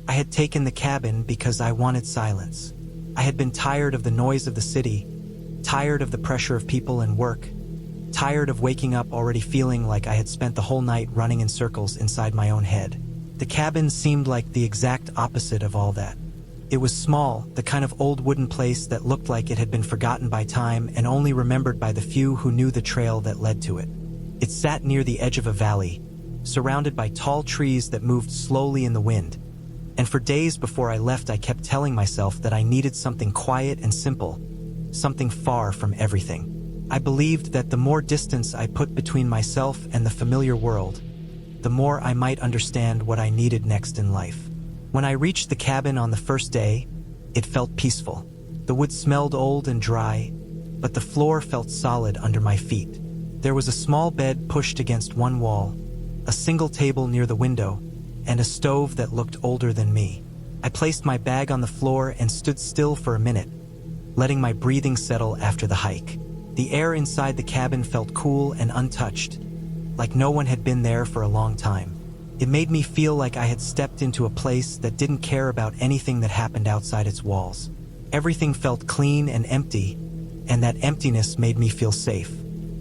I had taken the cabin because I wanted silence. I had been tired of the noise of the city, tired of the pressure of people and work, tired of waking up already feeling like I had spent the whole night running in circles inside my own head. The cabin seemed like the exact opposite of all that. It was small, the kind of old wooden place that looked like it had been forgotten by time and only remembered by the few who knew the trail that led to it. It sat near the edge of a valley, surrounded by tall trees that moved slowly in the wind. And for days before I left, I kept telling myself that I needed something quiet and simple, something far from everything. I believed that the more distance I put between myself and the familiar world, the more I might understand what I needed next in life. When I reached the cabin on the first day, it felt peaceful. The wood smelled old and dry, but the floor felt solid under my feet. There was a small bed pushed against one wall, a single table near the window, and a stove that looked older than me. I placed my bag on the floor and stood still for a minute, letting my breathing settle after the hike. The air inside the cabin felt cool and untouched, like no one had been there for a long time. It made me feel like I had stepped into a place that didn't care about anything that happened outside its walls. Everything felt clean and empty, and that emptiness made me feel safe.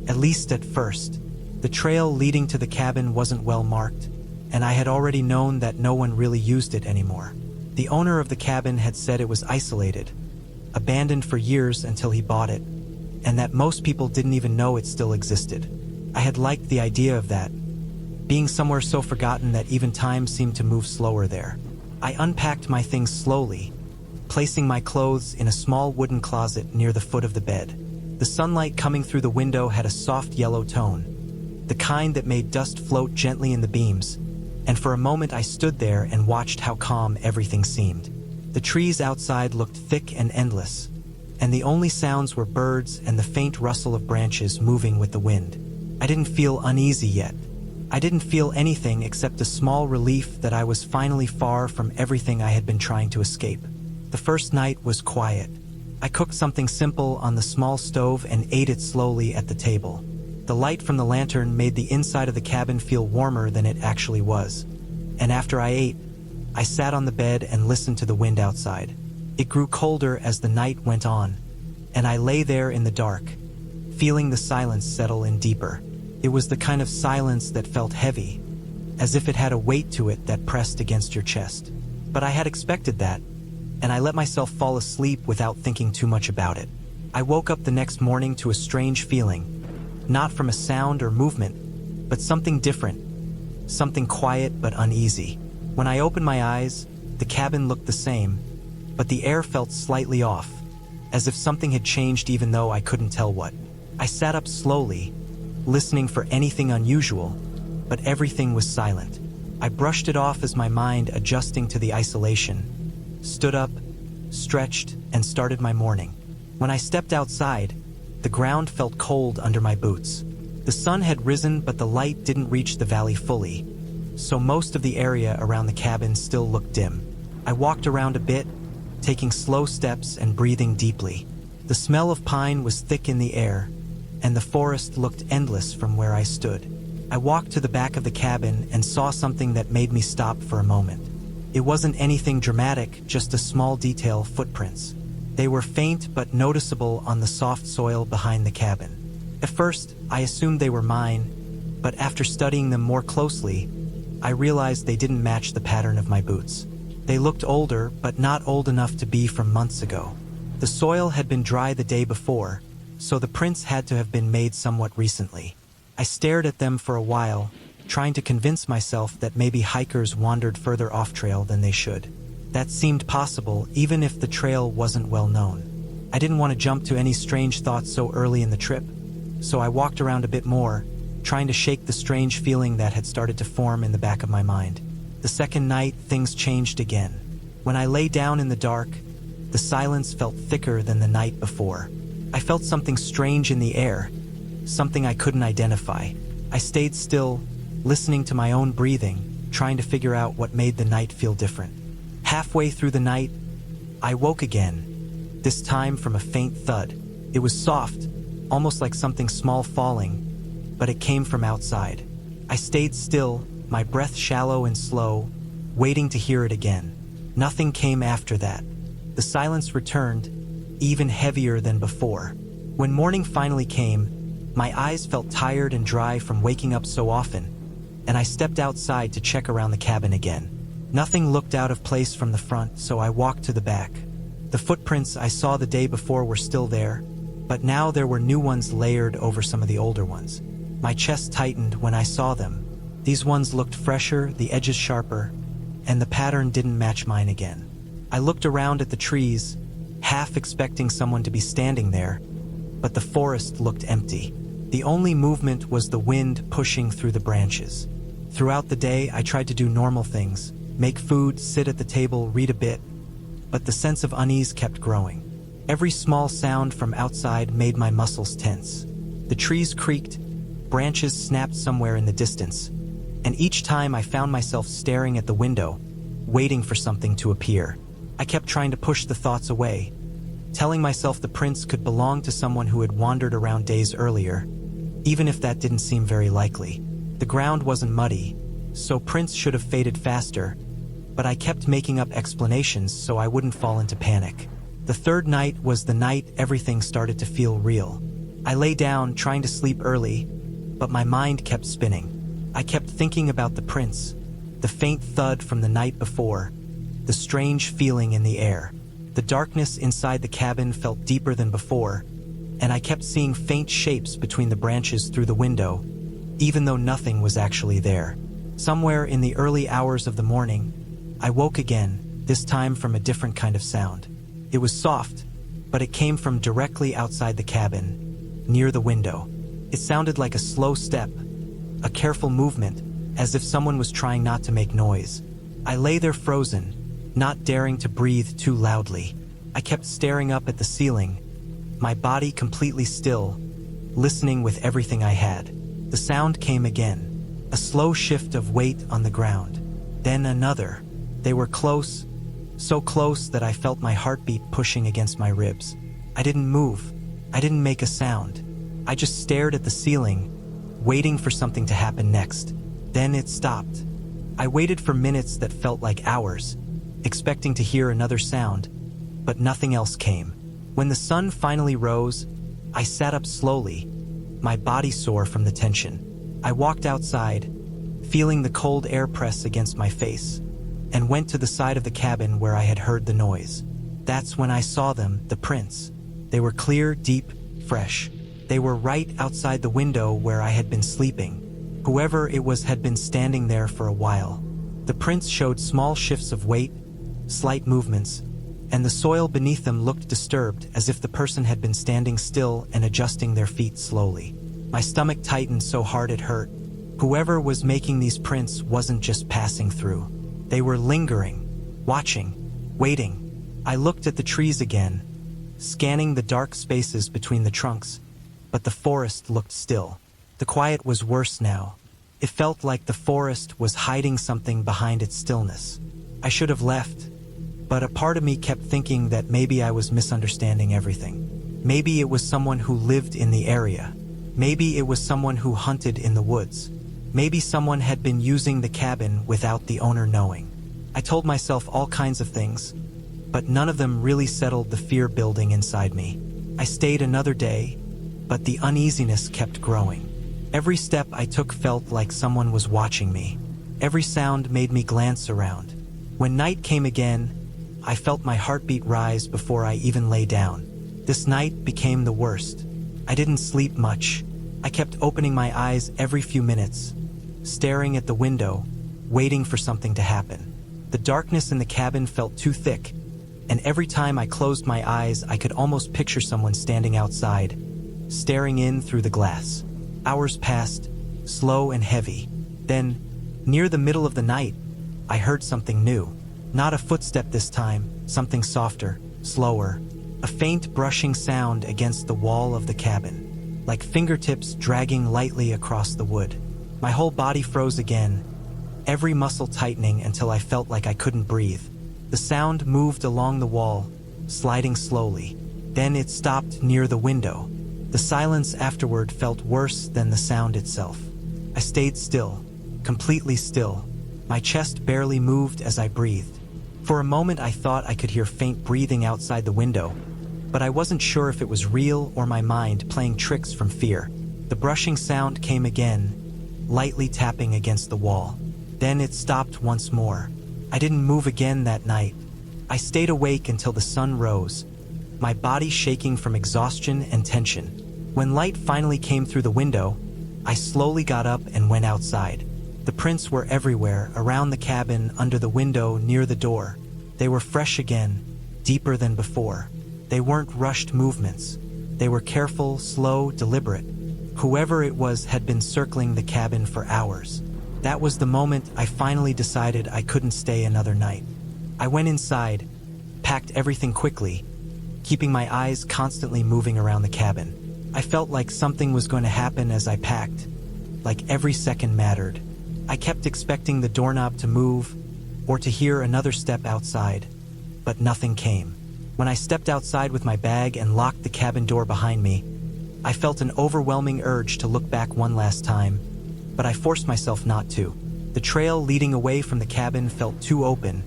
At least at first. The trail leading to the cabin wasn't well marked, and I had already known that no one really used it anymore. The owner of the cabin had said it was isolated, abandoned for years until he bought it, and that most people didn't even know it still existed. I had liked the idea of that, being somewhere so forgotten that even time seemed to move slower there. I unpacked my things slowly, placing my clothes in a small wooden closet near the foot of the bed. The sunlight coming through the window had a soft yellow tone, the kind that made dust float gently in the beams, and for a moment I stood there and watched how calm everything seemed. The trees outside looked thick and endless, and the only sounds were birds and the faint rustle of branches moving with the wind. I didn't feel uneasy yet. I didn't feel anything except a small relief that I was finally far from everything I had been trying to escape. The first night was quiet. I cooked something simple on the small stove and ate it slowly at the table. The light from the lantern made the inside of the cabin feel warmer than it actually was. And after I ate, I sat on the bed and listened to the wind outside. It grew colder as the night went on, and I lay there in the dark, feeling the silence settle in deeper. It was the kind of silence that felt heavy, as if it had a weight to it that pressed against your chest. But I had expected that, and I let myself fall asleep without thinking too much about it. I woke up the next morning to a strange feeling, not from a sound or movement, but something different, something quiet but uneasy. When I opened my eyes, the cabin looked the same, but the air felt slightly off, as if something had changed even though I couldn't tell what. I sat up slowly, listening for anything unusual, but everything was silent. I brushed it off as my mind adjusting to the isolation, stood up, stretched, and started my morning. When I stepped outside, the ground felt cold under my boots. The sun had risen, but the light didn't reach the valley fully, so most of the area around the cabin still looked dim. I walked around a bit, taking slow steps and breathing deeply. The smell of pine was thick in the air, and the forest looked endless from where I stood. I walked to the back of the cabin and saw something that made me stop for a moment. It wasn't anything dramatic, just a small detail: footprints. They were faint but noticeable on the soft soil behind the cabin. At first, I assumed they were mine, but after studying them more closely, I realized they didn't match the pattern of my boots. They looked older, but not old enough to be from months ago. The soil had been dry the day before, so the prints had to have been made somewhat recently. I stared at them for a while, trying to convince myself that maybe hikers wandered further off-trail than they should. That seemed possible, even if the trail wasn't well known. I didn't want to jump to any strange thoughts so early in the trip, so I walked around a bit more, trying to shake the strange feeling that had started to form in the back of my mind. The second night, things changed again. When I lay down in the dark, the silence felt thicker than the night before. I felt something strange in the air, something I couldn't identify. I stayed still, listening to my own breathing, trying to figure out what made the night feel different. Halfway through the night, I woke again, this time from a faint thud. It was soft, almost like something small falling, but it came from outside. I stayed still, my breath shallow and slow, waiting to hear it again. Nothing came after that. The silence returned, even heavier than before. When morning finally came, my eyes felt tired and dry from waking up so often, and I stepped outside to check around the cabin again. Nothing looked out of place from the front, so I walked to the back. The footprints I saw the day before were still there, but now there were new ones layered over some of the older ones. My chest tightened when I saw them. These ones looked fresher, the edges sharper, and the pattern didn't match mine again. I looked around at the trees, half expecting someone to be standing there, but the forest looked empty. The only movement was the wind pushing through the branches. Throughout the day, I tried to do normal things, make food, sit at the table, read a bit, but the sense of unease kept growing. Every small sound from outside made my muscles tense. The trees creaked, branches snapped somewhere in the distance, and each time I found myself staring at the window, waiting for something to appear. I kept trying to push the thoughts away, telling myself the prints could belong to someone who had wandered around days earlier, even if that didn't seem very likely. The ground wasn't muddy, so prints should have faded faster, but I kept making up explanations so I wouldn't fall into panic. The third night was the night everything started to feel real. I lay down, trying to sleep early, but my mind kept spinning. I kept thinking about the prints, the faint thud from the night before, the strange feeling in the air. The darkness inside the cabin felt deeper than before, and I kept seeing faint shapes between the branches through the window, even though nothing was actually there. Somewhere in the early hours of the morning, I woke again, this time from a different kind of sound. It was soft, but it came from directly outside the cabin, near the window. It sounded like a slow step, a careful movement, as if someone was trying not to make noise. I lay there frozen, not daring to breathe too loudly. I kept staring up at the ceiling, my body completely still, listening with everything I had. The sound came again, a slow shift of weight on the ground. Then another. They were close, so close that I felt my heartbeat pushing against my ribs. I didn't move. I didn't make a sound. I just stared at the ceiling, waiting for something to happen next. Then it stopped. I waited for minutes that felt like hours, expecting to hear another sound, but nothing else came. When the sun finally rose, I sat up slowly, my body sore from the tension. I walked outside, feeling the cold air press against my face, and went to the side of the cabin where I had heard the noise. That's when I saw them, the prints. They were clear, deep, fresh. They were right outside the window where I had been sleeping. Whoever it was had been standing there for a while. The prints showed small shifts of weight, slight movements, and the soil beneath them looked disturbed, as if the person had been standing still and adjusting their feet slowly. My stomach tightened so hard it hurt. Whoever was making these prints wasn't just passing through. They were lingering, watching, waiting. I looked at the trees again, scanning the dark spaces between the trunks, but the forest looked still. The quiet was worse now. It felt like the forest was hiding something behind its stillness. I should have left, but a part of me kept thinking that maybe I was misunderstanding everything. Maybe it was someone who lived in the area. Maybe it was someone who hunted in the woods. Maybe someone had been using the cabin without the owner knowing. I told myself all kinds of things, but none of them really settled the fear building inside me. I stayed another day, but the uneasiness kept growing. Every step I took felt like someone was watching me. Every sound made me glance around. When night came again, I felt my heartbeat rise before I even lay down. This night became the worst. I didn't sleep much. I kept opening my eyes every few minutes, staring at the window, waiting for something to happen. The darkness in the cabin felt too thick, and every time I closed my eyes, I could almost picture someone standing outside, staring in through the glass. Hours passed, slow and heavy. Then, near the middle of the night, I heard something new. Not a footstep this time, something softer, slower. A faint brushing sound against the wall of the cabin, like fingertips dragging lightly across the wood. My whole body froze again, every muscle tightening until I felt like I couldn't breathe. The sound moved along the wall, sliding slowly. Then it stopped near the window. The silence afterward felt worse than the sound itself. I stayed still, completely still. My chest barely moved as I breathed. For a moment I thought I could hear faint breathing outside the window, but I wasn't sure if it was real or my mind playing tricks from fear. The brushing sound came again, lightly tapping against the wall. Then it stopped once more. I didn't move again that night. I stayed awake until the sun rose, my body shaking from exhaustion and tension. When light finally came through the window, I slowly got up and went outside. The prints were everywhere, around the cabin, under the window, near the door. They were fresh again, deeper than before. They weren't rushed movements. They were careful, slow, deliberate. Whoever it was had been circling the cabin for hours. That was the moment I finally decided I couldn't stay another night. I went inside, packed everything quickly, keeping my eyes constantly moving around the cabin. I felt like something was going to happen as I packed, like every second mattered. I kept expecting the doorknob to move or to hear another step outside, but nothing came. When I stepped outside with my bag and locked the cabin door behind me, I felt an overwhelming urge to look back one last time, but I forced myself not to. The trail leading away from the cabin felt too open,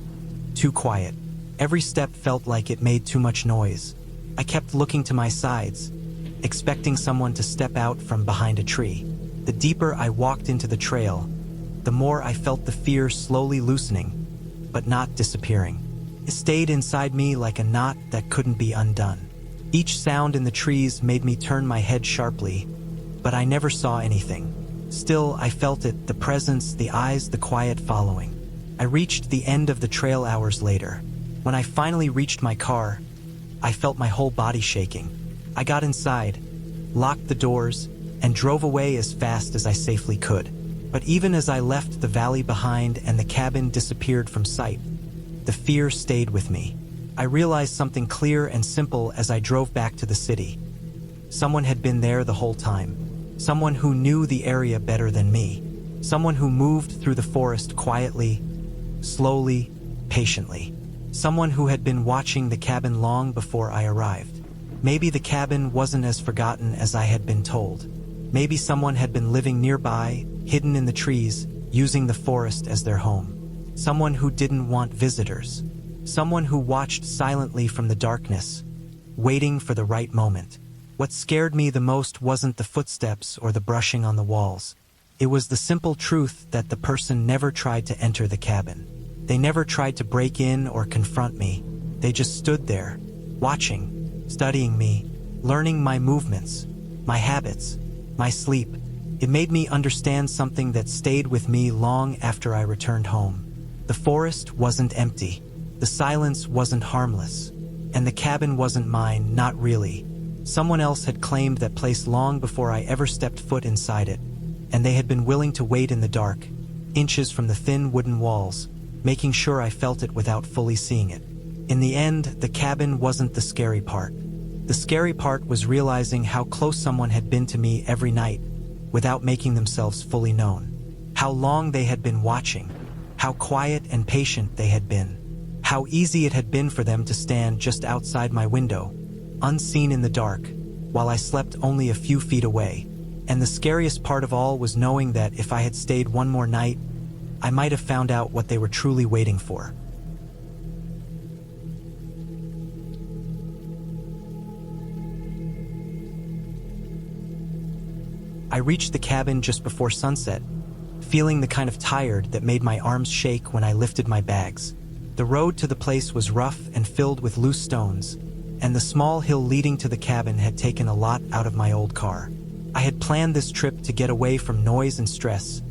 too quiet. Every step felt like it made too much noise. I kept looking to my sides, expecting someone to step out from behind a tree. The deeper I walked into the trail, the more I felt the fear slowly loosening, but not disappearing. It stayed inside me like a knot that couldn't be undone. Each sound in the trees made me turn my head sharply, but I never saw anything. Still, I felt it, the presence, the eyes, the quiet following. I reached the end of the trail hours later. When I finally reached my car, I felt my whole body shaking. I got inside, locked the doors, and drove away as fast as I safely could. But even as I left the valley behind and the cabin disappeared from sight, the fear stayed with me. I realized something clear and simple as I drove back to the city. Someone had been there the whole time. Someone who knew the area better than me. Someone who moved through the forest quietly, slowly, patiently. Someone who had been watching the cabin long before I arrived. Maybe the cabin wasn't as forgotten as I had been told. Maybe someone had been living nearby, hidden in the trees, using the forest as their home. Someone who didn't want visitors. Someone who watched silently from the darkness, waiting for the right moment. What scared me the most wasn't the footsteps or the brushing on the walls. It was the simple truth that the person never tried to enter the cabin. They never tried to break in or confront me. They just stood there, watching, studying me, learning my movements, my habits, my sleep. It made me understand something that stayed with me long after I returned home. The forest wasn't empty. The silence wasn't harmless. And the cabin wasn't mine, not really. Someone else had claimed that place long before I ever stepped foot inside it. And they had been willing to wait in the dark, inches from the thin wooden walls, making sure I felt it without fully seeing it. In the end, the cabin wasn't the scary part. The scary part was realizing how close someone had been to me every night, without making themselves fully known. How long they had been watching. How quiet and patient they had been. How easy it had been for them to stand just outside my window, unseen in the dark, while I slept only a few feet away. And the scariest part of all was knowing that if I had stayed one more night, I might have found out what they were truly waiting for. I reached the cabin just before sunset, feeling the kind of tired that made my arms shake when I lifted my bags. The road to the place was rough and filled with loose stones, and the small hill leading to the cabin had taken a lot out of my old car. I had planned this trip to get away from noise and stress,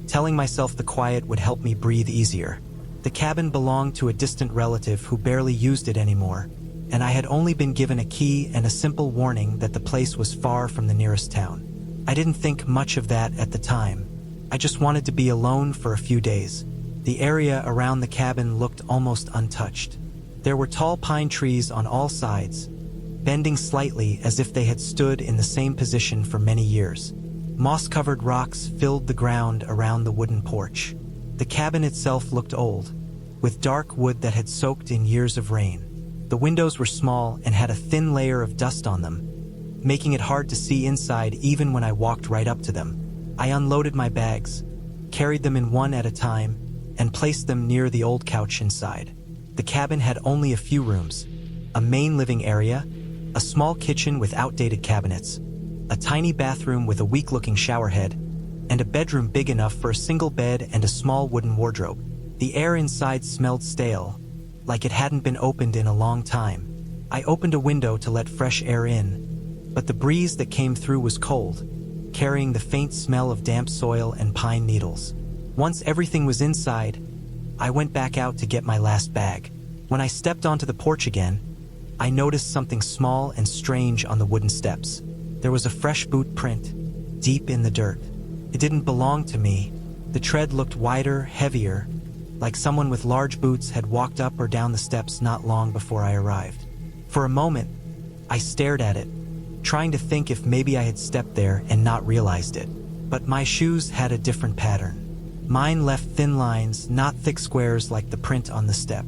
telling myself the quiet would help me breathe easier. The cabin belonged to a distant relative who barely used it anymore, and I had only been given a key and a simple warning that the place was far from the nearest town. I didn't think much of that at the time. I just wanted to be alone for a few days. The area around the cabin looked almost untouched. There were tall pine trees on all sides, bending slightly as if they had stood in the same position for many years. Moss-covered rocks filled the ground around the wooden porch. The cabin itself looked old, with dark wood that had soaked in years of rain. The windows were small and had a thin layer of dust on them, making it hard to see inside even when I walked right up to them. I unloaded my bags, carried them in one at a time, and placed them near the old couch inside. The cabin had only a few rooms: a main living area, a small kitchen with outdated cabinets, a tiny bathroom with a weak-looking showerhead, and a bedroom big enough for a single bed and a small wooden wardrobe. The air inside smelled stale, like it hadn't been opened in a long time. I opened a window to let fresh air in, but the breeze that came through was cold, carrying the faint smell of damp soil and pine needles. Once everything was inside, I went back out to get my last bag. When I stepped onto the porch again, I noticed something small and strange on the wooden steps. There was a fresh boot print, deep in the dirt. It didn't belong to me. The tread looked wider, heavier, like someone with large boots had walked up or down the steps not long before I arrived. For a moment, I stared at it, trying to think if maybe I had stepped there and not realized it. But my shoes had a different pattern. Mine left thin lines, not thick squares like the print on the step.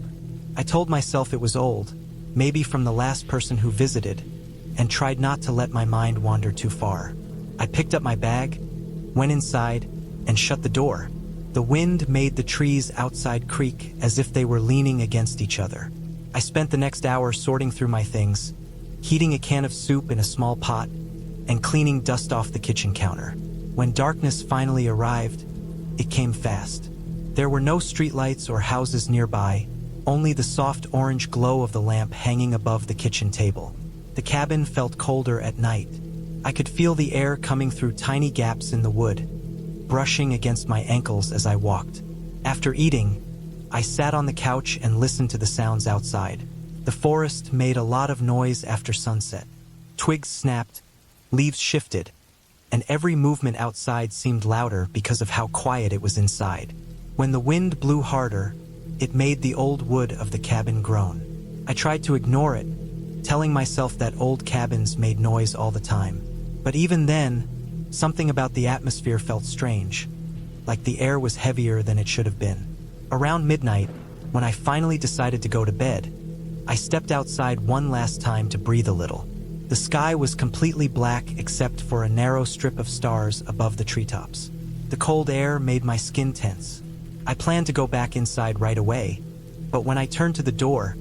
I told myself it was old, maybe from the last person who visited, and tried not to let my mind wander too far. I picked up my bag, went inside, and shut the door. The wind made the trees outside creak as if they were leaning against each other. I spent the next hour sorting through my things, heating a can of soup in a small pot, and cleaning dust off the kitchen counter. When darkness finally arrived, it came fast. There were no streetlights or houses nearby, only the soft orange glow of the lamp hanging above the kitchen table. The cabin felt colder at night. I could feel the air coming through tiny gaps in the wood, brushing against my ankles as I walked. After eating, I sat on the couch and listened to the sounds outside. The forest made a lot of noise after sunset. Twigs snapped, leaves shifted, and every movement outside seemed louder because of how quiet it was inside. When the wind blew harder, it made the old wood of the cabin groan. I tried to ignore it, telling myself that old cabins made noise all the time. But even then, something about the atmosphere felt strange, like the air was heavier than it should have been. Around midnight, when I finally decided to go to bed, I stepped outside one last time to breathe a little. The sky was completely black except for a narrow strip of stars above the treetops. The cold air made my skin tense. I planned to go back inside right away, but when I turned to the door,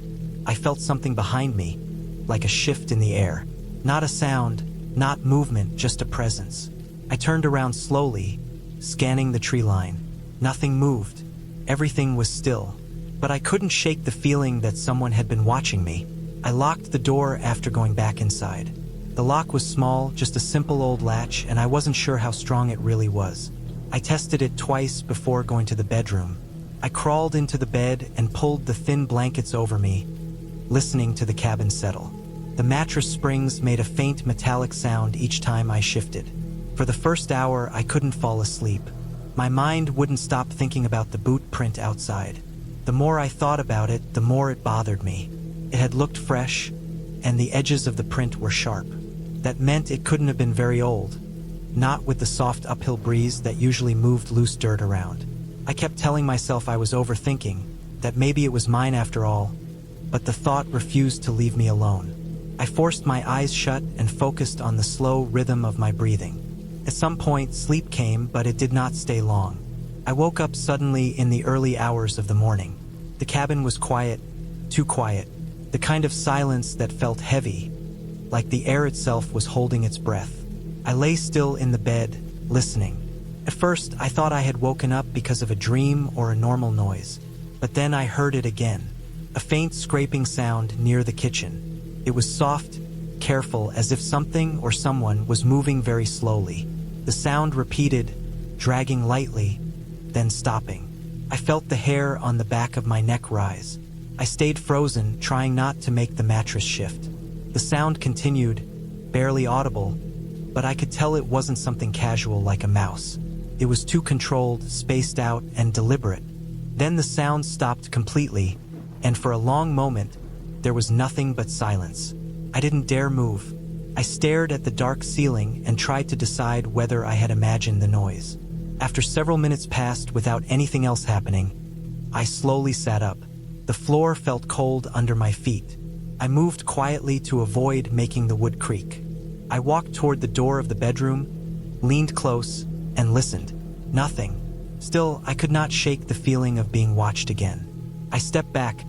I felt something behind me, like a shift in the air. Not a sound, not movement, just a presence. I turned around slowly, scanning the tree line. Nothing moved. Everything was still. But I couldn't shake the feeling that someone had been watching me. I locked the door after going back inside. The lock was small, just a simple old latch, and I wasn't sure how strong it really was. I tested it twice before going to the bedroom. I crawled into the bed and pulled the thin blankets over me, listening to the cabin settle. The mattress springs made a faint metallic sound each time I shifted. For the first hour, I couldn't fall asleep. My mind wouldn't stop thinking about the boot print outside. The more I thought about it, the more it bothered me. It had looked fresh, and the edges of the print were sharp. That meant it couldn't have been very old, not with the soft uphill breeze that usually moved loose dirt around. I kept telling myself I was overthinking, that maybe it was mine after all, but the thought refused to leave me alone. I forced my eyes shut and focused on the slow rhythm of my breathing. At some point, sleep came, but it did not stay long. I woke up suddenly in the early hours of the morning. The cabin was quiet, too quiet, the kind of silence that felt heavy, like the air itself was holding its breath. I lay still in the bed, listening. At first, I thought I had woken up because of a dream or a normal noise, but then I heard it again, a faint scraping sound near the kitchen. It was soft, careful, as if something or someone was moving very slowly. The sound repeated, dragging lightly, then stopping. I felt the hair on the back of my neck rise. I stayed frozen, trying not to make the mattress shift. The sound continued, barely audible, but I could tell it wasn't something casual like a mouse. It was too controlled, spaced out, and deliberate. Then the sound stopped completely, and for a long moment, there was nothing but silence. I didn't dare move. I stared at the dark ceiling and tried to decide whether I had imagined the noise. After several minutes passed without anything else happening, I slowly sat up. The floor felt cold under my feet. I moved quietly to avoid making the wood creak. I walked toward the door of the bedroom, leaned close, and listened. Nothing. Still, I could not shake the feeling of being watched again. I stepped back,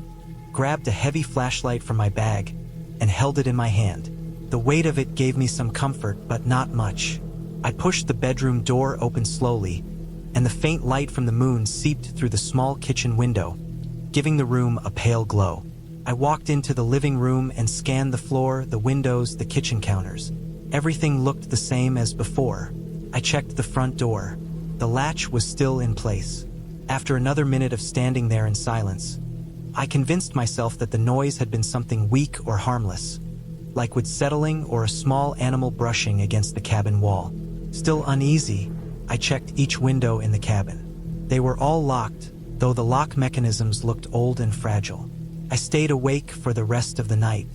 grabbed a heavy flashlight from my bag and held it in my hand. The weight of it gave me some comfort, but not much. I pushed the bedroom door open slowly, and the faint light from the moon seeped through the small kitchen window, giving the room a pale glow. I walked into the living room and scanned the floor, the windows, the kitchen counters. Everything looked the same as before. I checked the front door. The latch was still in place. After another minute of standing there in silence, I convinced myself that the noise had been something weak or harmless, like wood settling or a small animal brushing against the cabin wall. Still uneasy, I checked each window in the cabin. They were all locked, though the lock mechanisms looked old and fragile. I stayed awake for the rest of the night.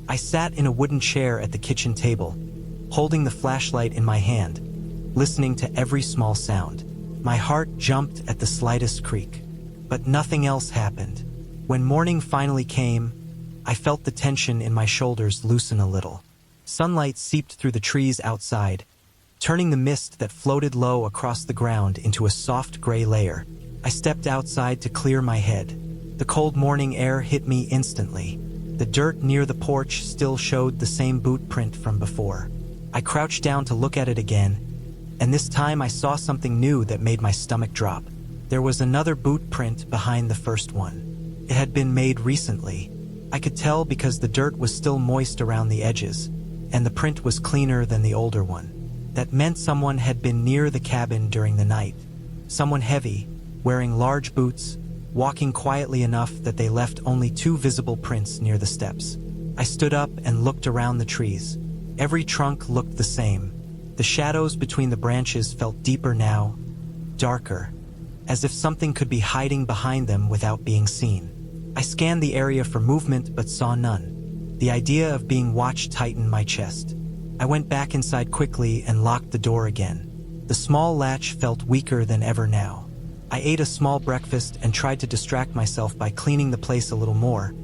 I sat in a wooden chair at the kitchen table, holding the flashlight in my hand, listening to every small sound. My heart jumped at the slightest creak, but nothing else happened. When morning finally came, I felt the tension in my shoulders loosen a little. Sunlight seeped through the trees outside, turning the mist that floated low across the ground into a soft gray layer. I stepped outside to clear my head. The cold morning air hit me instantly. The dirt near the porch still showed the same boot print from before. I crouched down to look at it again, and this time I saw something new that made my stomach drop. There was another boot print behind the first one. It had been made recently. I could tell because the dirt was still moist around the edges, and the print was cleaner than the older one. That meant someone had been near the cabin during the night. Someone heavy, wearing large boots, walking quietly enough that they left only 2 visible prints near the steps. I stood up and looked around the trees. Every trunk looked the same. The shadows between the branches felt deeper now, darker, as if something could be hiding behind them without being seen. I scanned the area for movement but saw none. The idea of being watched tightened my chest. I went back inside quickly and locked the door again. The small latch felt weaker than ever now. I ate a small breakfast and tried to distract myself by cleaning the place a little more,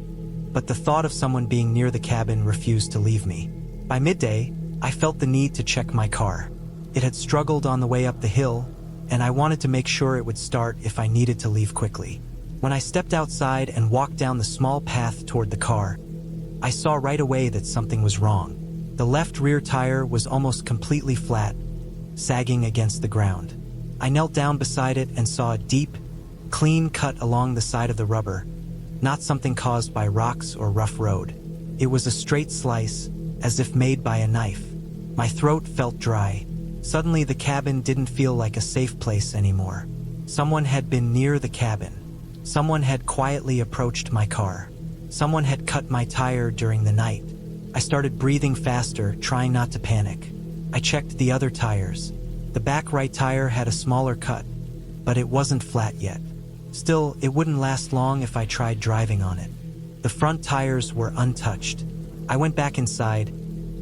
but the thought of someone being near the cabin refused to leave me. By midday, I felt the need to check my car. It had struggled on the way up the hill, and I wanted to make sure it would start if I needed to leave quickly. When I stepped outside and walked down the small path toward the car, I saw right away that something was wrong. The left rear tire was almost completely flat, sagging against the ground. I knelt down beside it and saw a deep, clean cut along the side of the rubber, not something caused by rocks or rough road. It was a straight slice, as if made by a knife. My throat felt dry. Suddenly the cabin didn't feel like a safe place anymore. Someone had been near the cabin. Someone had quietly approached my car. Someone had cut my tire during the night. I started breathing faster, trying not to panic. I checked the other tires. The back right tire had a smaller cut, but it wasn't flat yet. Still, it wouldn't last long if I tried driving on it. The front tires were untouched. I went back inside,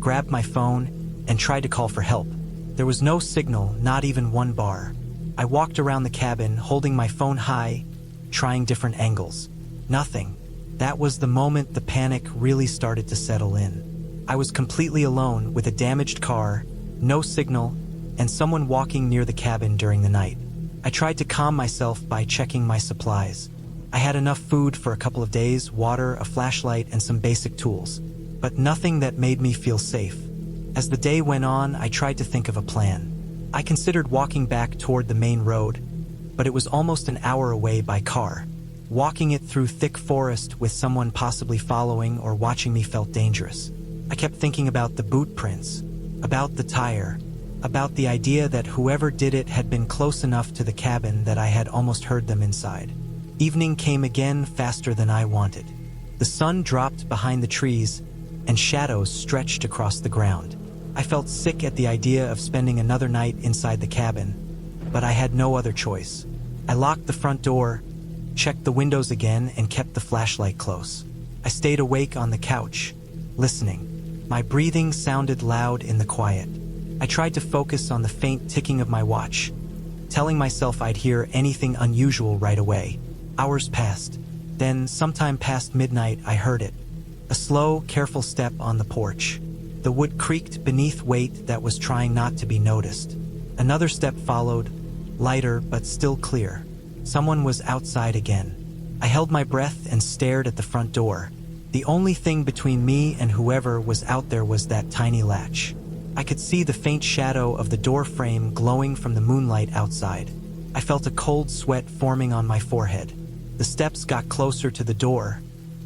grabbed my phone, and tried to call for help. There was no signal, not even one bar. I walked around the cabin, holding my phone high, trying different angles. Nothing. That was the moment the panic really started to settle in. I was completely alone with a damaged car, no signal, and someone walking near the cabin during the night. I tried to calm myself by checking my supplies. I had enough food for a couple of days, water, a flashlight, and some basic tools, but nothing that made me feel safe. As the day went on, I tried to think of a plan. I considered walking back toward the main road, but it was almost an hour away by car. Walking it through thick forest with someone possibly following or watching me felt dangerous. I kept thinking about the boot prints, about the tire, about the idea that whoever did it had been close enough to the cabin that I had almost heard them inside. Evening came again faster than I wanted. The sun dropped behind the trees, and shadows stretched across the ground. I felt sick at the idea of spending another night inside the cabin, but I had no other choice. I locked the front door, checked the windows again, and kept the flashlight close. I stayed awake on the couch, listening. My breathing sounded loud in the quiet. I tried to focus on the faint ticking of my watch, telling myself I'd hear anything unusual right away. Hours passed. Then, sometime past midnight, I heard it. A slow, careful step on the porch. The wood creaked beneath weight that was trying not to be noticed. Another step followed, lighter but still clear. Someone was outside again. I held my breath and stared at the front door. The only thing between me and whoever was out there was that tiny latch. I could see the faint shadow of the door frame glowing from the moonlight outside. I felt a cold sweat forming on my forehead. The steps got closer to the door,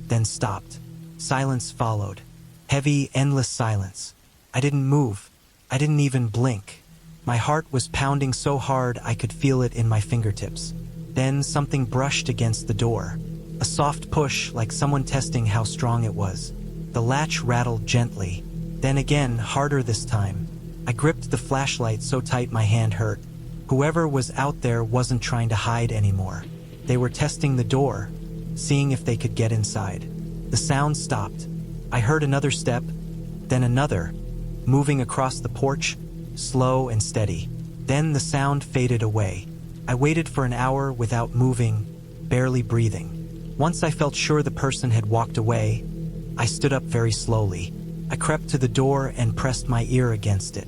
then stopped. Silence followed. Heavy, endless silence. I didn't move. I didn't even blink. My heart was pounding so hard I could feel it in my fingertips. Then something brushed against the door. A soft push, like someone testing how strong it was. The latch rattled gently, then again, harder this time. I gripped the flashlight so tight my hand hurt. Whoever was out there wasn't trying to hide anymore. They were testing the door, seeing if they could get inside. The sound stopped. I heard another step, then another, moving across the porch, slow and steady. Then the sound faded away. I waited for an hour without moving, barely breathing. Once I felt sure the person had walked away, I stood up very slowly. I crept to the door and pressed my ear against it.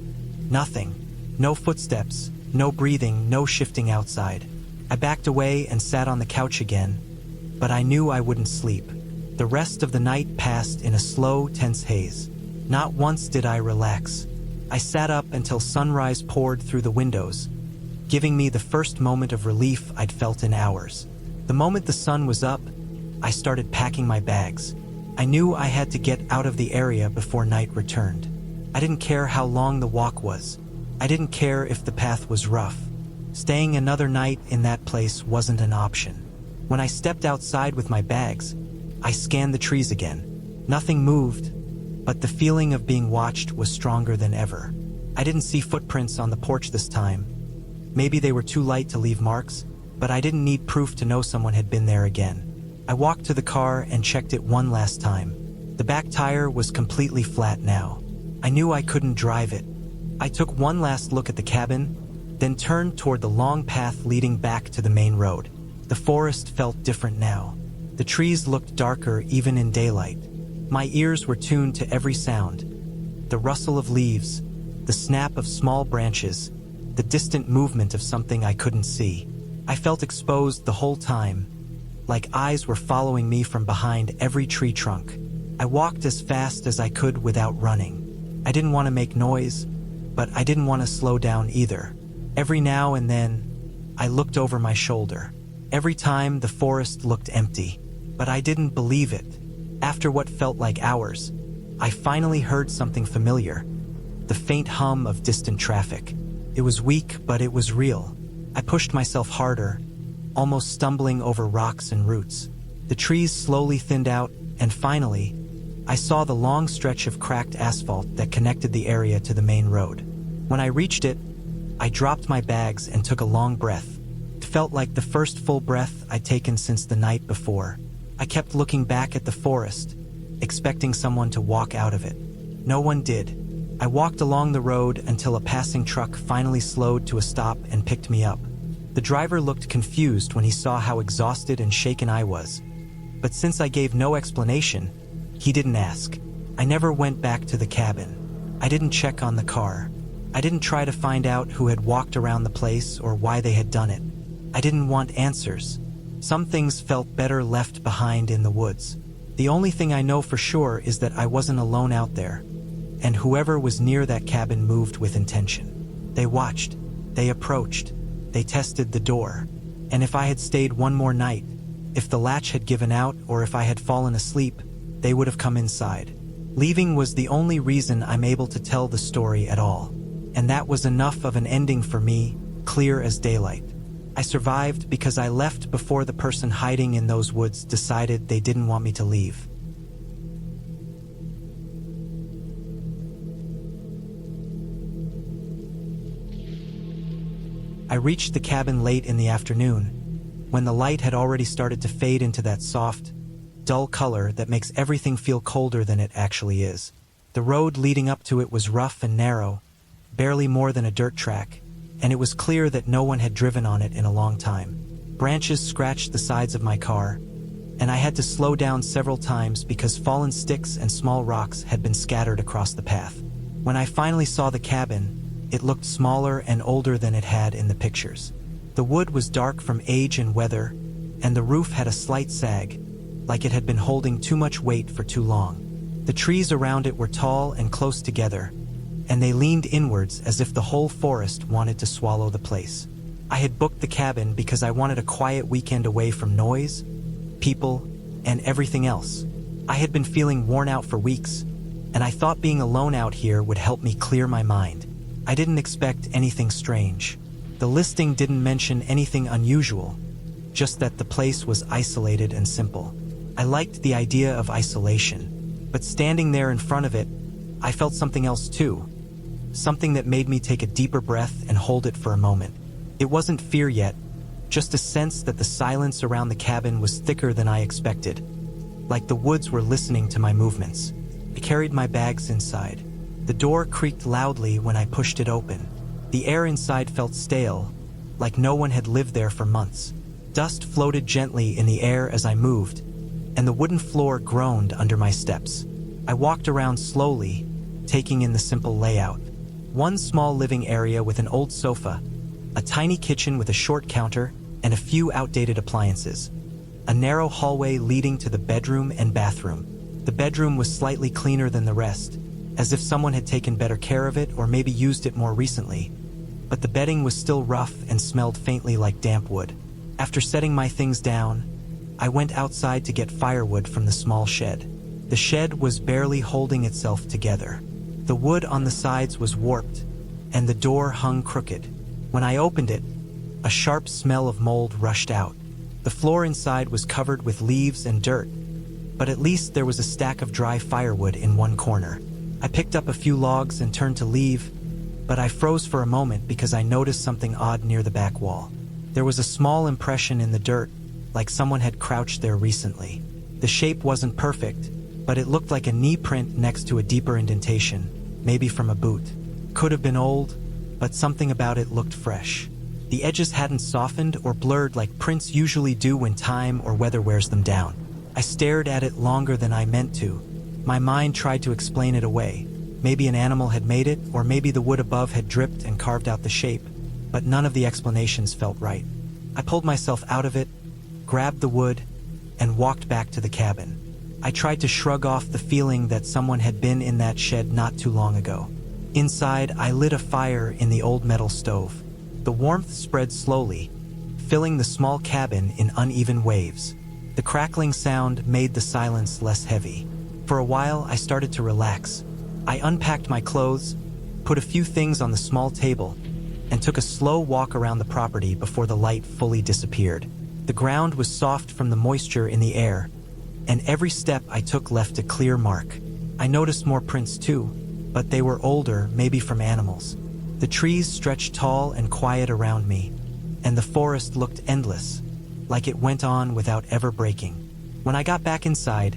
Nothing. No footsteps, no breathing, no shifting outside. I backed away and sat on the couch again, but I knew I wouldn't sleep. The rest of the night passed in a slow, tense haze. Not once did I relax. I sat up until sunrise poured through the windows, giving me the first moment of relief I'd felt in hours. The moment the sun was up, I started packing my bags. I knew I had to get out of the area before night returned. I didn't care how long the walk was. I didn't care if the path was rough. Staying another night in that place wasn't an option. When I stepped outside with my bags, I scanned the trees again. Nothing moved, but the feeling of being watched was stronger than ever. I didn't see footprints on the porch this time. Maybe they were too light to leave marks, but I didn't need proof to know someone had been there again. I walked to the car and checked it one last time. The back tire was completely flat now. I knew I couldn't drive it. I took one last look at the cabin, then turned toward the long path leading back to the main road. The forest felt different now. The trees looked darker even in daylight. My ears were tuned to every sound. The rustle of leaves, the snap of small branches, the distant movement of something I couldn't see. I felt exposed the whole time, like eyes were following me from behind every tree trunk. I walked as fast as I could without running. I didn't want to make noise, but I didn't want to slow down either. Every now and then, I looked over my shoulder. Every time, the forest looked empty, but I didn't believe it. After what felt like hours, I finally heard something familiar, the faint hum of distant traffic. It was weak, but it was real. I pushed myself harder, almost stumbling over rocks and roots. The trees slowly thinned out, and finally, I saw the long stretch of cracked asphalt that connected the area to the main road. When I reached it, I dropped my bags and took a long breath. It felt like the first full breath I'd taken since the night before. I kept looking back at the forest, expecting someone to walk out of it. No one did. I walked along the road until a passing truck finally slowed to a stop and picked me up. The driver looked confused when he saw how exhausted and shaken I was. But since I gave no explanation, he didn't ask. I never went back to the cabin. I didn't check on the car. I didn't try to find out who had walked around the place or why they had done it. I didn't want answers. Some things felt better left behind in the woods. The only thing I know for sure is that I wasn't alone out there, and whoever was near that cabin moved with intention. They watched, they approached, they tested the door, and if I had stayed one more night, if the latch had given out or if I had fallen asleep, they would have come inside. Leaving was the only reason I'm able to tell the story at all, and that was enough of an ending for me, clear as daylight. I survived because I left before the person hiding in those woods decided they didn't want me to leave. I reached the cabin late in the afternoon, when the light had already started to fade into that soft, dull color that makes everything feel colder than it actually is. The road leading up to it was rough and narrow, barely more than a dirt track, and it was clear that no one had driven on it in a long time. Branches scratched the sides of my car, and I had to slow down several times because fallen sticks and small rocks had been scattered across the path. When I finally saw the cabin, it looked smaller and older than it had in the pictures. The wood was dark from age and weather, and the roof had a slight sag, like it had been holding too much weight for too long. The trees around it were tall and close together, and they leaned inwards as if the whole forest wanted to swallow the place. I had booked the cabin because I wanted a quiet weekend away from noise, people, and everything else. I had been feeling worn out for weeks, and I thought being alone out here would help me clear my mind. I didn't expect anything strange. The listing didn't mention anything unusual, just that the place was isolated and simple. I liked the idea of isolation, but standing there in front of it, I felt something else too. Something that made me take a deeper breath and hold it for a moment. It wasn't fear yet, just a sense that the silence around the cabin was thicker than I expected, like the woods were listening to my movements. I carried my bags inside. The door creaked loudly when I pushed it open. The air inside felt stale, like no one had lived there for months. Dust floated gently in the air as I moved, and the wooden floor groaned under my steps. I walked around slowly, taking in the simple layout. One small living area with an old sofa, a tiny kitchen with a short counter, and a few outdated appliances. A narrow hallway leading to the bedroom and bathroom. The bedroom was slightly cleaner than the rest, as if someone had taken better care of it or maybe used it more recently. But the bedding was still rough and smelled faintly like damp wood. After setting my things down, I went outside to get firewood from the small shed. The shed was barely holding itself together. The wood on the sides was warped, and the door hung crooked. When I opened it, a sharp smell of mold rushed out. The floor inside was covered with leaves and dirt, but at least there was a stack of dry firewood in one corner. I picked up a few logs and turned to leave, but I froze for a moment because I noticed something odd near the back wall. There was a small impression in the dirt, like someone had crouched there recently. The shape wasn't perfect, but it looked like a knee print next to a deeper indentation, maybe from a boot. Could have been old, but something about it looked fresh. The edges hadn't softened or blurred like prints usually do when time or weather wears them down. I stared at it longer than I meant to. My mind tried to explain it away. Maybe an animal had made it, or maybe the wood above had dripped and carved out the shape, but none of the explanations felt right. I pulled myself out of it, grabbed the wood, and walked back to the cabin. I tried to shrug off the feeling that someone had been in that shed not too long ago. Inside, I lit a fire in the old metal stove. The warmth spread slowly, filling the small cabin in uneven waves. The crackling sound made the silence less heavy. For a while, I started to relax. I unpacked my clothes, put a few things on the small table, and took a slow walk around the property before the light fully disappeared. The ground was soft from the moisture in the air, and every step I took left a clear mark. I noticed more prints too, but they were older, maybe from animals. The trees stretched tall and quiet around me, and the forest looked endless, like it went on without ever breaking. When I got back inside,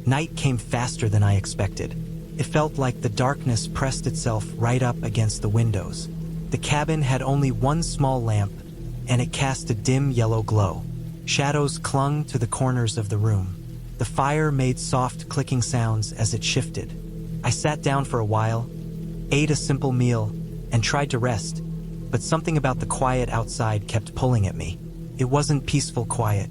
night came faster than I expected. It felt like the darkness pressed itself right up against the windows. The cabin had only one small lamp, and it cast a dim yellow glow. Shadows clung to the corners of the room. The fire made soft clicking sounds as it shifted. I sat down for a while, ate a simple meal, and tried to rest, but something about the quiet outside kept pulling at me. It wasn't peaceful quiet.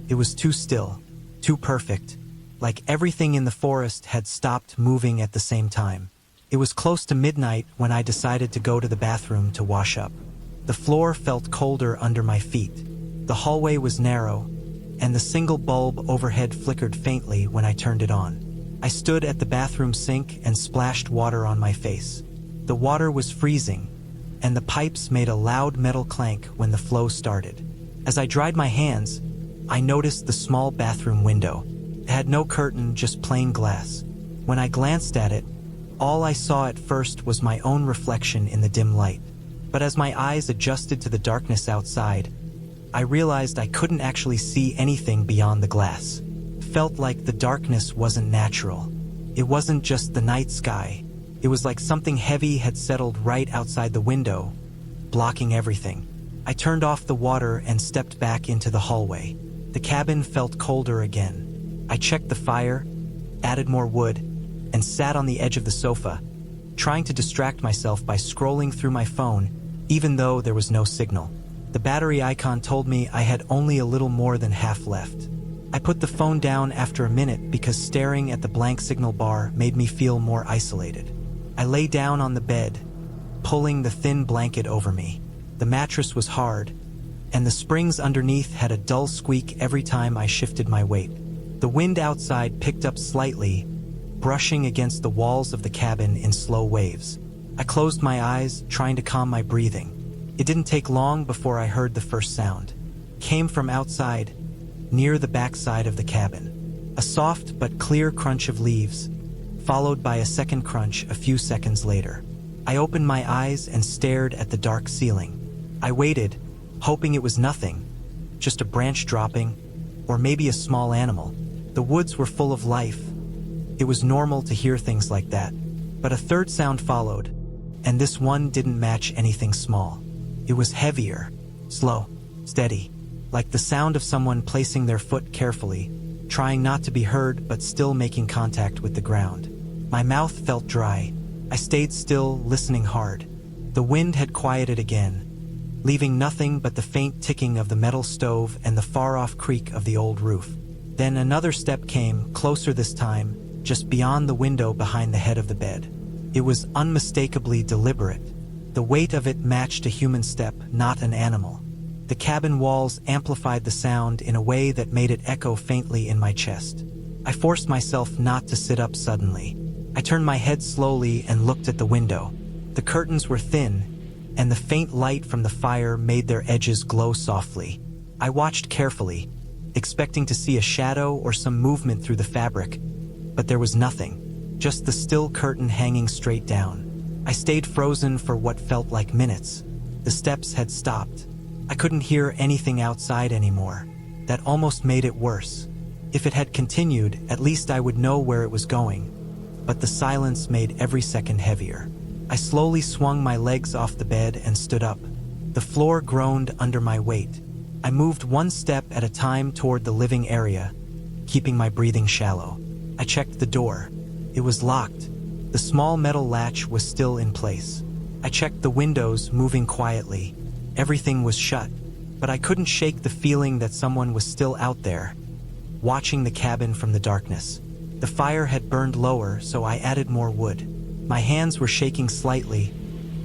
It was too still, too perfect, like everything in the forest had stopped moving at the same time. It was close to midnight when I decided to go to the bathroom to wash up. The floor felt colder under my feet. The hallway was narrow, and the single bulb overhead flickered faintly when I turned it on. I stood at the bathroom sink and splashed water on my face. The water was freezing, and the pipes made a loud metal clank when the flow started. As I dried my hands, I noticed the small bathroom window. It had no curtain, just plain glass. When I glanced at it, all I saw at first was my own reflection in the dim light. But as my eyes adjusted to the darkness outside, I realized I couldn't actually see anything beyond the glass. It felt like the darkness wasn't natural. It wasn't just the night sky. It was like something heavy had settled right outside the window, blocking everything. I turned off the water and stepped back into the hallway. The cabin felt colder again. I checked the fire, added more wood, and sat on the edge of the sofa, trying to distract myself by scrolling through my phone, even though there was no signal. The battery icon told me I had only a little more than half left. I put the phone down after a minute because staring at the blank signal bar made me feel more isolated. I lay down on the bed, pulling the thin blanket over me. The mattress was hard, and the springs underneath had a dull squeak every time I shifted my weight. The wind outside picked up slightly, brushing against the walls of the cabin in slow waves. I closed my eyes, trying to calm my breathing. It didn't take long before I heard the first sound. It came from outside, near the backside of the cabin. A soft but clear crunch of leaves, followed by a second crunch a few seconds later. I opened my eyes and stared at the dark ceiling. I waited, hoping it was nothing, just a branch dropping, or maybe a small animal. The woods were full of life. It was normal to hear things like that. But a third sound followed, and this one didn't match anything small. It was heavier, slow, steady, like the sound of someone placing their foot carefully, trying not to be heard but still making contact with the ground. My mouth felt dry. I stayed still, listening hard. The wind had quieted again, leaving nothing but the faint ticking of the metal stove and the far-off creak of the old roof. Then another step came, closer this time, just beyond the window behind the head of the bed. It was unmistakably deliberate. The weight of it matched a human step, not an animal. The cabin walls amplified the sound in a way that made it echo faintly in my chest. I forced myself not to sit up suddenly. I turned my head slowly and looked at the window. The curtains were thin, and the faint light from the fire made their edges glow softly. I watched carefully, expecting to see a shadow or some movement through the fabric, but there was nothing, just the still curtain hanging straight down. I stayed frozen for what felt like minutes. The steps had stopped. I couldn't hear anything outside anymore. That almost made it worse. If it had continued, at least I would know where it was going. But the silence made every second heavier. I slowly swung my legs off the bed and stood up. The floor groaned under my weight. I moved one step at a time toward the living area, keeping my breathing shallow. I checked the door. It was locked. The small metal latch was still in place. I checked the windows, moving quietly. Everything was shut, but I couldn't shake the feeling that someone was still out there, watching the cabin from the darkness. The fire had burned lower, so I added more wood. My hands were shaking slightly,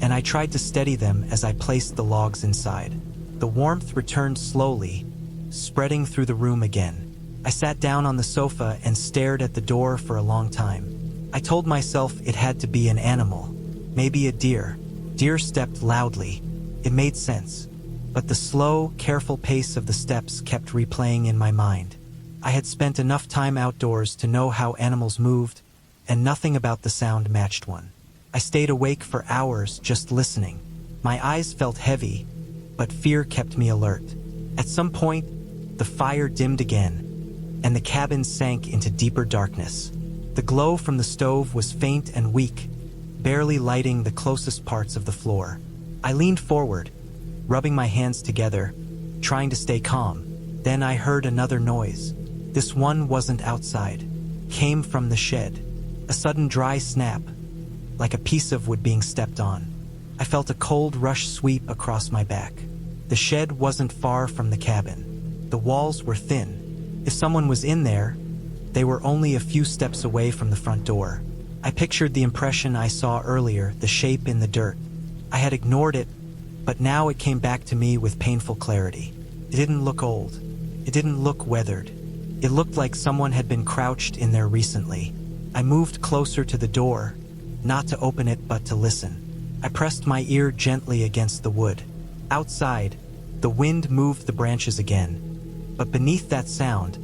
and I tried to steady them as I placed the logs inside. The warmth returned slowly, spreading through the room again. I sat down on the sofa and stared at the door for a long time. I told myself it had to be an animal, maybe a deer. Deer stepped loudly. It made sense, but the slow, careful pace of the steps kept replaying in my mind. I had spent enough time outdoors to know how animals moved, and nothing about the sound matched one. I stayed awake for hours just listening. My eyes felt heavy, but fear kept me alert. At some point, the fire dimmed again, and the cabin sank into deeper darkness. The glow from the stove was faint and weak, barely lighting the closest parts of the floor. I leaned forward, rubbing my hands together, trying to stay calm. Then I heard another noise. This one wasn't outside. Came from the shed. A sudden dry snap, like a piece of wood being stepped on. I felt a cold rush sweep across my back. The shed wasn't far from the cabin. The walls were thin. If someone was in there, they were only a few steps away from the front door. I pictured the impression I saw earlier, the shape in the dirt. I had ignored it, but now it came back to me with painful clarity. It didn't look old. It didn't look weathered. It looked like someone had been crouched in there recently. I moved closer to the door, not to open it but to listen. I pressed my ear gently against the wood. Outside, the wind moved the branches again, but beneath that sound,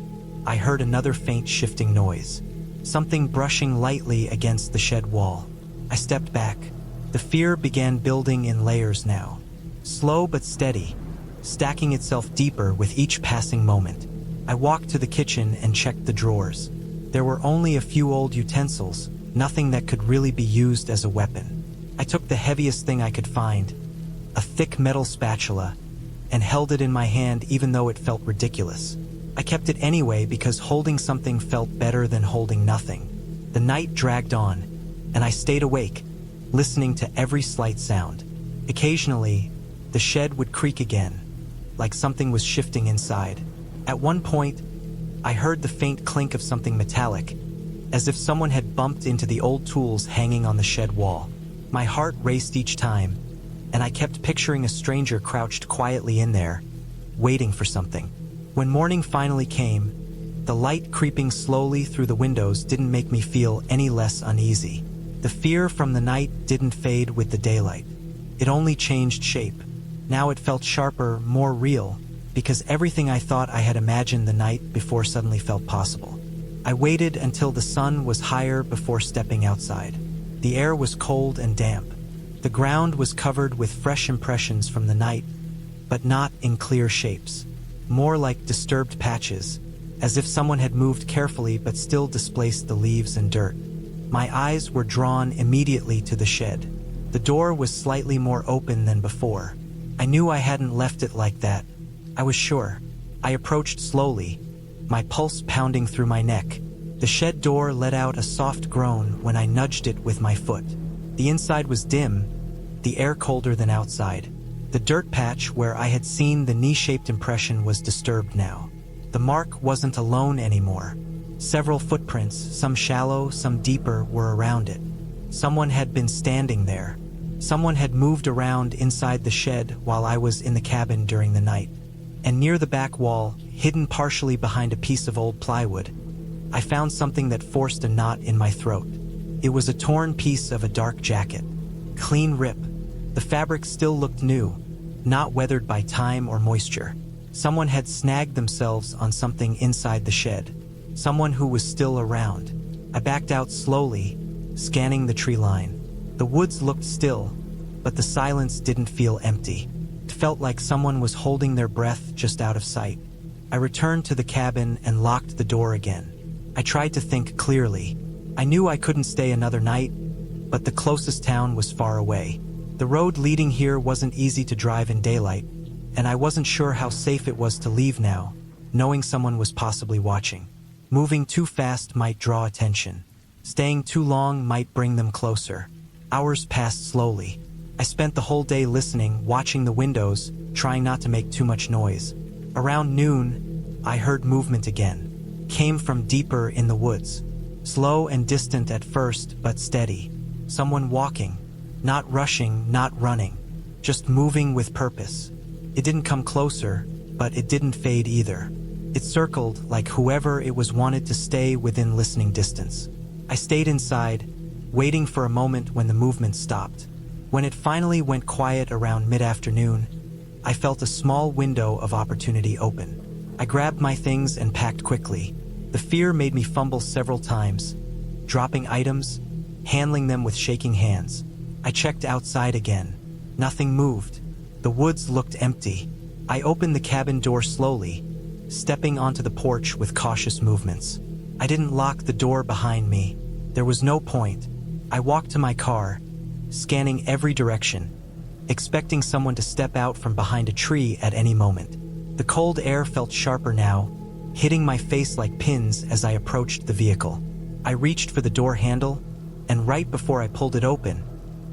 I heard another faint shifting noise, something brushing lightly against the shed wall. I stepped back. The fear began building in layers now, slow but steady, stacking itself deeper with each passing moment. I walked to the kitchen and checked the drawers. There were only a few old utensils, nothing that could really be used as a weapon. I took the heaviest thing I could find, a thick metal spatula, and held it in my hand even though it felt ridiculous. I kept it anyway because holding something felt better than holding nothing. The night dragged on, and I stayed awake, listening to every slight sound. Occasionally, the shed would creak again, like something was shifting inside. At one point, I heard the faint clink of something metallic, as if someone had bumped into the old tools hanging on the shed wall. My heart raced each time, and I kept picturing a stranger crouched quietly in there, waiting for something. When morning finally came, the light creeping slowly through the windows didn't make me feel any less uneasy. The fear from the night didn't fade with the daylight. It only changed shape. Now it felt sharper, more real, because everything I thought I had imagined the night before suddenly felt possible. I waited until the sun was higher before stepping outside. The air was cold and damp. The ground was covered with fresh impressions from the night, but not in clear shapes. More like disturbed patches, as if someone had moved carefully but still displaced the leaves and dirt. My eyes were drawn immediately to the shed. The door was slightly more open than before. I knew I hadn't left it like that. I was sure. I approached slowly, my pulse pounding through my neck. The shed door let out a soft groan when I nudged it with my foot. The inside was dim, the air colder than outside. The dirt patch where I had seen the knee-shaped impression was disturbed now. The mark wasn't alone anymore. Several footprints, some shallow, some deeper, were around it. Someone had been standing there. Someone had moved around inside the shed while I was in the cabin during the night. And near the back wall, hidden partially behind a piece of old plywood, I found something that forced a knot in my throat. It was a torn piece of a dark jacket. Clean rip. The fabric still looked new, not weathered by time or moisture. Someone had snagged themselves on something inside the shed. Someone who was still around. I backed out slowly, scanning the tree line. The woods looked still, but the silence didn't feel empty. It felt like someone was holding their breath just out of sight. I returned to the cabin and locked the door again. I tried to think clearly. I knew I couldn't stay another night, but the closest town was far away. The road leading here wasn't easy to drive in daylight, and I wasn't sure how safe it was to leave now, knowing someone was possibly watching. Moving too fast might draw attention. Staying too long might bring them closer. Hours passed slowly. I spent the whole day listening, watching the windows, trying not to make too much noise. Around noon, I heard movement again. Came from deeper in the woods. Slow and distant at first, but steady. Someone walking. Not rushing, not running. Just moving with purpose. It didn't come closer, but it didn't fade either. It circled like whoever it was wanted to stay within listening distance. I stayed inside, waiting for a moment when the movement stopped. When it finally went quiet around mid-afternoon, I felt a small window of opportunity open. I grabbed my things and packed quickly. The fear made me fumble several times, dropping items, handling them with shaking hands. I checked outside again. Nothing moved. The woods looked empty. I opened the cabin door slowly, stepping onto the porch with cautious movements. I didn't lock the door behind me. There was no point. I walked to my car, scanning every direction, expecting someone to step out from behind a tree at any moment. The cold air felt sharper now, hitting my face like pins as I approached the vehicle. I reached for the door handle, and right before I pulled it open,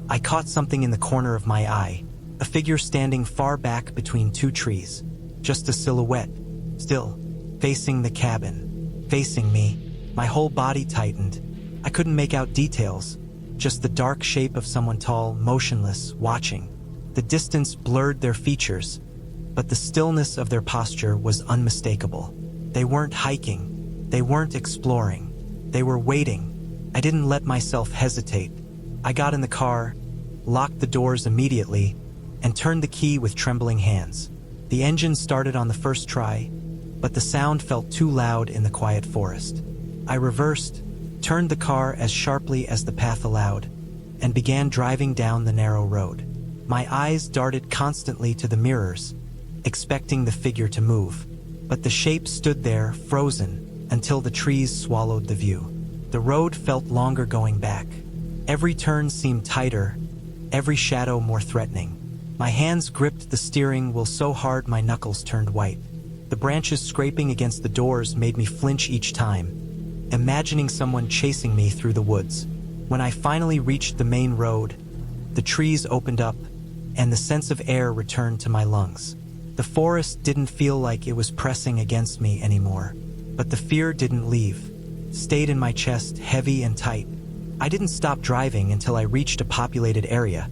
I caught something in the corner of my eye, a figure standing far back between two trees. Just a silhouette, still, facing the cabin, facing me. My whole body tightened. I couldn't make out details, just the dark shape of someone tall, motionless, watching. The distance blurred their features, but the stillness of their posture was unmistakable. They weren't hiking, they weren't exploring, they were waiting. I didn't let myself hesitate. I got in the car, locked the doors immediately, and turned the key with trembling hands. The engine started on the first try, but the sound felt too loud in the quiet forest. I reversed, turned the car as sharply as the path allowed, and began driving down the narrow road. My eyes darted constantly to the mirrors, expecting the figure to move. But the shape stood there, frozen, until the trees swallowed the view. The road felt longer going back. Every turn seemed tighter, every shadow more threatening. My hands gripped the steering wheel so hard my knuckles turned white. The branches scraping against the doors made me flinch each time, imagining someone chasing me through the woods. When I finally reached the main road, the trees opened up, and the sense of air returned to my lungs. The forest didn't feel like it was pressing against me anymore, but the fear didn't leave. It stayed in my chest, heavy and tight. I didn't stop driving until I reached a populated area,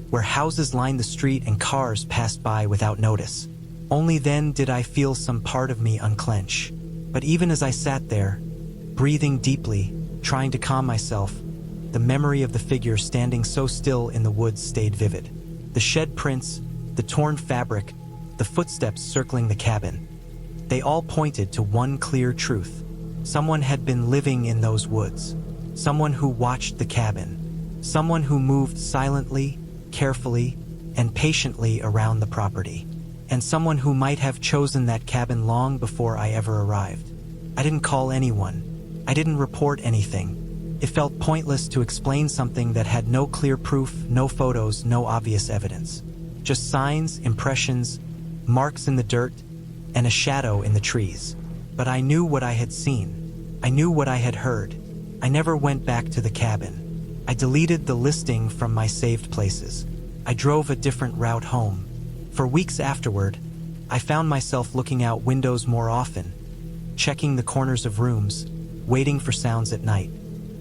where houses lined the street and cars passed by without notice. Only then did I feel some part of me unclench. But even as I sat there, breathing deeply, trying to calm myself, the memory of the figure standing so still in the woods stayed vivid. The shed prints, the torn fabric, the footsteps circling the cabin. They all pointed to one clear truth. Someone had been living in those woods. Someone who watched the cabin. Someone who moved silently, carefully, and patiently around the property. And someone who might have chosen that cabin long before I ever arrived. I didn't call anyone. I didn't report anything. It felt pointless to explain something that had no clear proof, no photos, no obvious evidence. Just signs, impressions, marks in the dirt, and a shadow in the trees. But I knew what I had seen. I knew what I had heard. I never went back to the cabin. I deleted the listing from my saved places. I drove a different route home. For weeks afterward, I found myself looking out windows more often, checking the corners of rooms, waiting for sounds at night.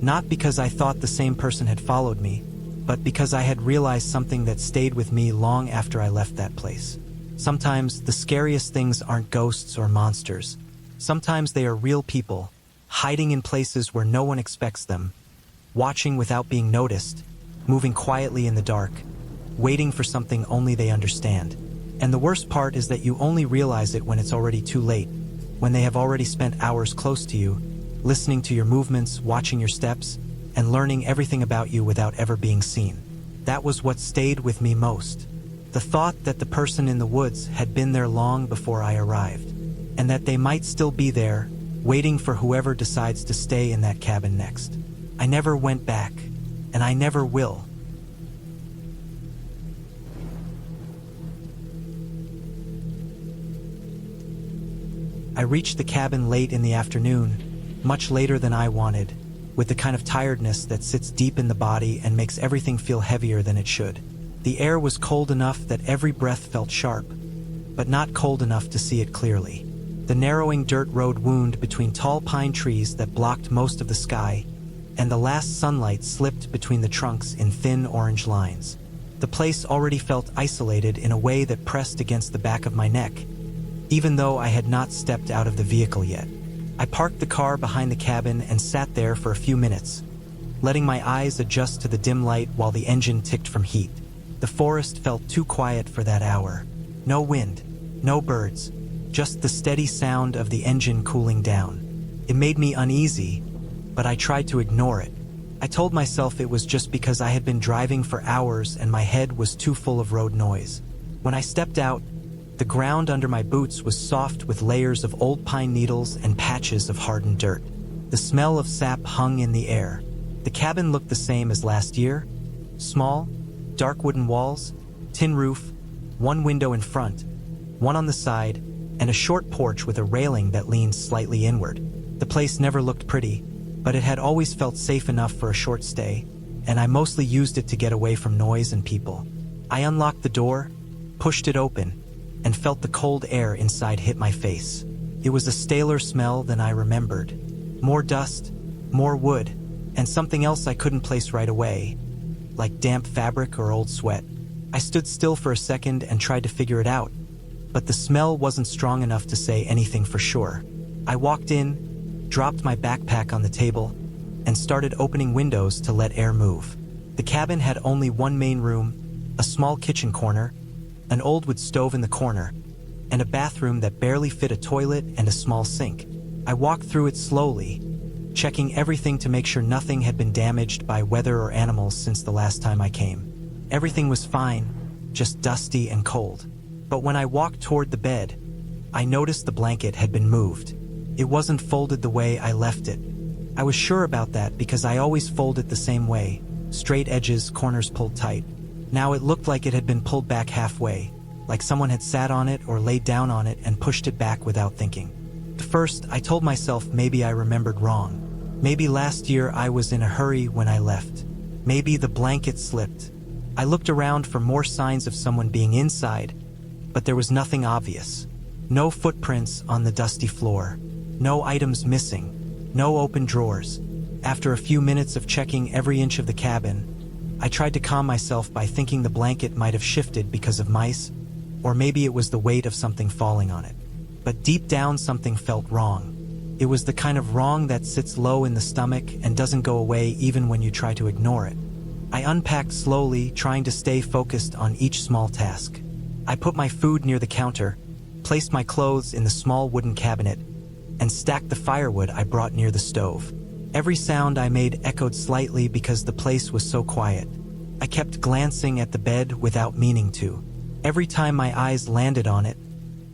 Not because I thought the same person had followed me, but because I had realized something that stayed with me long after I left that place. Sometimes the scariest things aren't ghosts or monsters. Sometimes they are real people, hiding in places where no one expects them, watching without being noticed, moving quietly in the dark, waiting for something only they understand. And the worst part is that you only realize it when it's already too late, when they have already spent hours close to you, listening to your movements, watching your steps, and learning everything about you without ever being seen. That was what stayed with me most. The thought that the person in the woods had been there long before I arrived, and that they might still be there, waiting for whoever decides to stay in that cabin next. I never went back, and I never will. I reached the cabin late in the afternoon, much later than I wanted, with the kind of tiredness that sits deep in the body and makes everything feel heavier than it should. The air was cold enough that every breath felt sharp, but not cold enough to see it clearly. The narrowing dirt road wound between tall pine trees that blocked most of the sky, and the last sunlight slipped between the trunks in thin orange lines. The place already felt isolated in a way that pressed against the back of my neck, even though I had not stepped out of the vehicle yet. I parked the car behind the cabin and sat there for a few minutes, letting my eyes adjust to the dim light while the engine ticked from heat. The forest felt too quiet for that hour. No wind, no birds, just the steady sound of the engine cooling down. It made me uneasy, but I tried to ignore it. I told myself it was just because I had been driving for hours and my head was too full of road noise. When I stepped out, the ground under my boots was soft with layers of old pine needles and patches of hardened dirt. The smell of sap hung in the air. The cabin looked the same as last year. Small, dark wooden walls, tin roof, one window in front, one on the side, and a short porch with a railing that leaned slightly inward. The place never looked pretty, but it had always felt safe enough for a short stay, and I mostly used it to get away from noise and people. I unlocked the door, pushed it open, and felt the cold air inside hit my face. It was a staler smell than I remembered. More dust, more wood, and something else I couldn't place right away, like damp fabric or old sweat. I stood still for a second and tried to figure it out, but the smell wasn't strong enough to say anything for sure. I walked in, dropped my backpack on the table, and started opening windows to let air move. The cabin had only one main room, a small kitchen corner, an old wood stove in the corner, and a bathroom that barely fit a toilet and a small sink. I walked through it slowly, checking everything to make sure nothing had been damaged by weather or animals since the last time I came. Everything was fine, just dusty and cold. But when I walked toward the bed, I noticed the blanket had been moved. It wasn't folded the way I left it. I was sure about that because I always fold it the same way, straight edges, corners pulled tight. Now it looked like it had been pulled back halfway, like someone had sat on it or laid down on it and pushed it back without thinking. At first, I told myself maybe I remembered wrong. Maybe last year I was in a hurry when I left. Maybe the blanket slipped. I looked around for more signs of someone being inside, but there was nothing obvious. No footprints on the dusty floor, no items missing, no open drawers. After a few minutes of checking every inch of the cabin, I tried to calm myself by thinking the blanket might have shifted because of mice, or maybe it was the weight of something falling on it. But deep down something felt wrong. It was the kind of wrong that sits low in the stomach and doesn't go away even when you try to ignore it. I unpacked slowly, trying to stay focused on each small task. I put my food near the counter, placed my clothes in the small wooden cabinet, and stacked the firewood I brought near the stove. Every sound I made echoed slightly because the place was so quiet. I kept glancing at the bed without meaning to. Every time my eyes landed on it,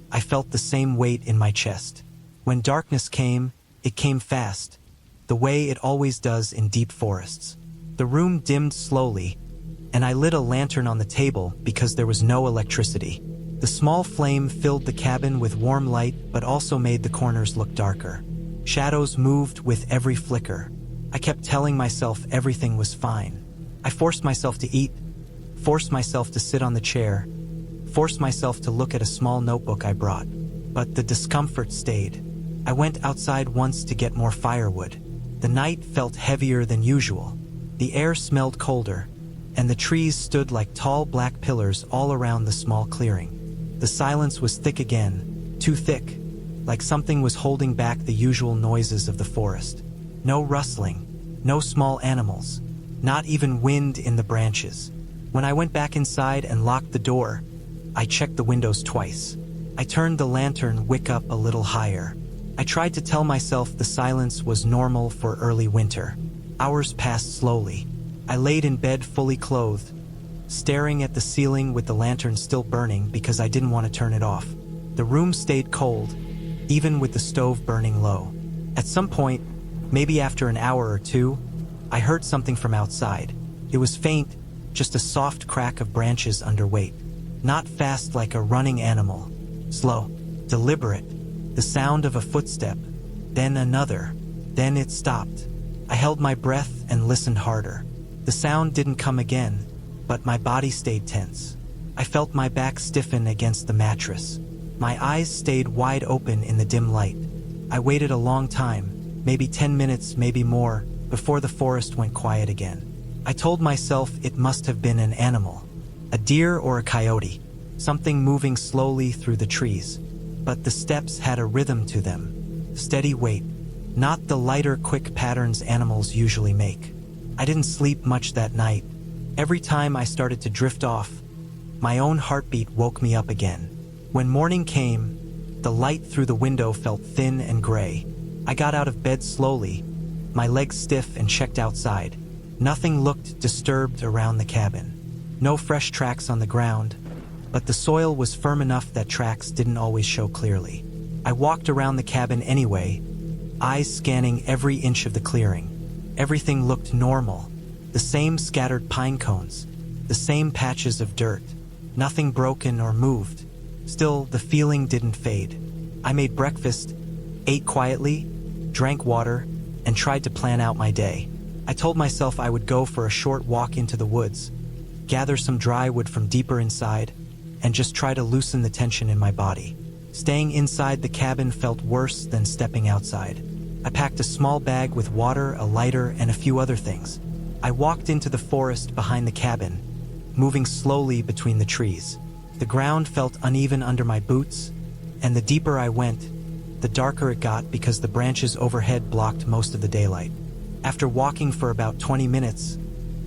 I felt the same weight in my chest. When darkness came, it came fast, the way it always does in deep forests. The room dimmed slowly, and I lit a lantern on the table because there was no electricity. The small flame filled the cabin with warm light but also made the corners look darker. Shadows moved with every flicker. I kept telling myself everything was fine. I forced myself to eat, forced myself to sit on the chair, forced myself to look at a small notebook I brought. But the discomfort stayed. I went outside once to get more firewood. The night felt heavier than usual. The air smelled colder, and the trees stood like tall black pillars all around the small clearing. The silence was thick again, too thick, like something was holding back the usual noises of the forest. No rustling, no small animals, not even wind in the branches. When I went back inside and locked the door, I checked the windows twice. I turned the lantern wick up a little higher. I tried to tell myself the silence was normal for early winter. Hours passed slowly. I laid in bed fully clothed, staring at the ceiling with the lantern still burning because I didn't want to turn it off. The room stayed cold, even with the stove burning low. At some point, maybe after an hour or two, I heard something from outside. It was faint, just a soft crack of branches under weight. Not fast like a running animal. Slow, deliberate. The sound of a footstep, then another, then it stopped. I held my breath and listened harder. The sound didn't come again, but my body stayed tense. I felt my back stiffen against the mattress. My eyes stayed wide open in the dim light. I waited a long time, maybe 10 minutes, maybe more, before the forest went quiet again. I told myself it must have been an animal, a deer or a coyote, something moving slowly through the trees. But the steps had a rhythm to them, steady weight, not the lighter, quick patterns animals usually make. I didn't sleep much that night. Every time I started to drift off, my own heartbeat woke me up again. When morning came, the light through the window felt thin and gray. I got out of bed slowly, my legs stiff, and checked outside. Nothing looked disturbed around the cabin. No fresh tracks on the ground, but the soil was firm enough that tracks didn't always show clearly. I walked around the cabin anyway, eyes scanning every inch of the clearing. Everything looked normal. The same scattered pine cones, the same patches of dirt. Nothing broken or moved. Still, the feeling didn't fade. I made breakfast, ate quietly, drank water, and tried to plan out my day. I told myself I would go for a short walk into the woods, gather some dry wood from deeper inside, and just try to loosen the tension in my body. Staying inside the cabin felt worse than stepping outside. I packed a small bag with water, a lighter, and a few other things. I walked into the forest behind the cabin, moving slowly between the trees. The ground felt uneven under my boots, and the deeper I went, the darker it got because the branches overhead blocked most of the daylight. After walking for about 20 minutes,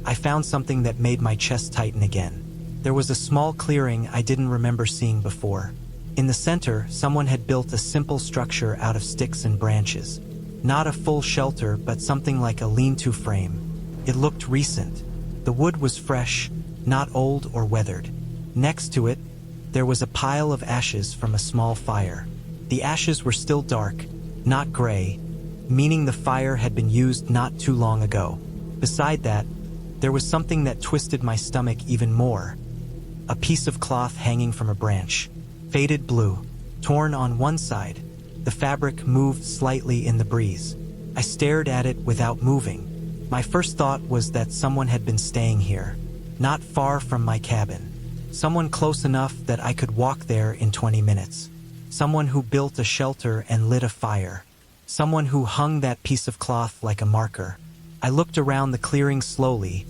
I found something that made my chest tighten again. There was a small clearing I didn't remember seeing before. In the center, someone had built a simple structure out of sticks and branches. Not a full shelter, but something like a lean-to frame. It looked recent. The wood was fresh, not old or weathered. Next to it, there was a pile of ashes from a small fire. The ashes were still dark, not gray, meaning the fire had been used not too long ago. Beside that, there was something that twisted my stomach even more. A piece of cloth hanging from a branch, faded blue, torn on one side. The fabric moved slightly in the breeze. I stared at it without moving. My first thought was that someone had been staying here, not far from my cabin. Someone close enough that I could walk there in 20 minutes. Someone who built a shelter and lit a fire. Someone who hung that piece of cloth like a marker. I looked around the clearing slowly,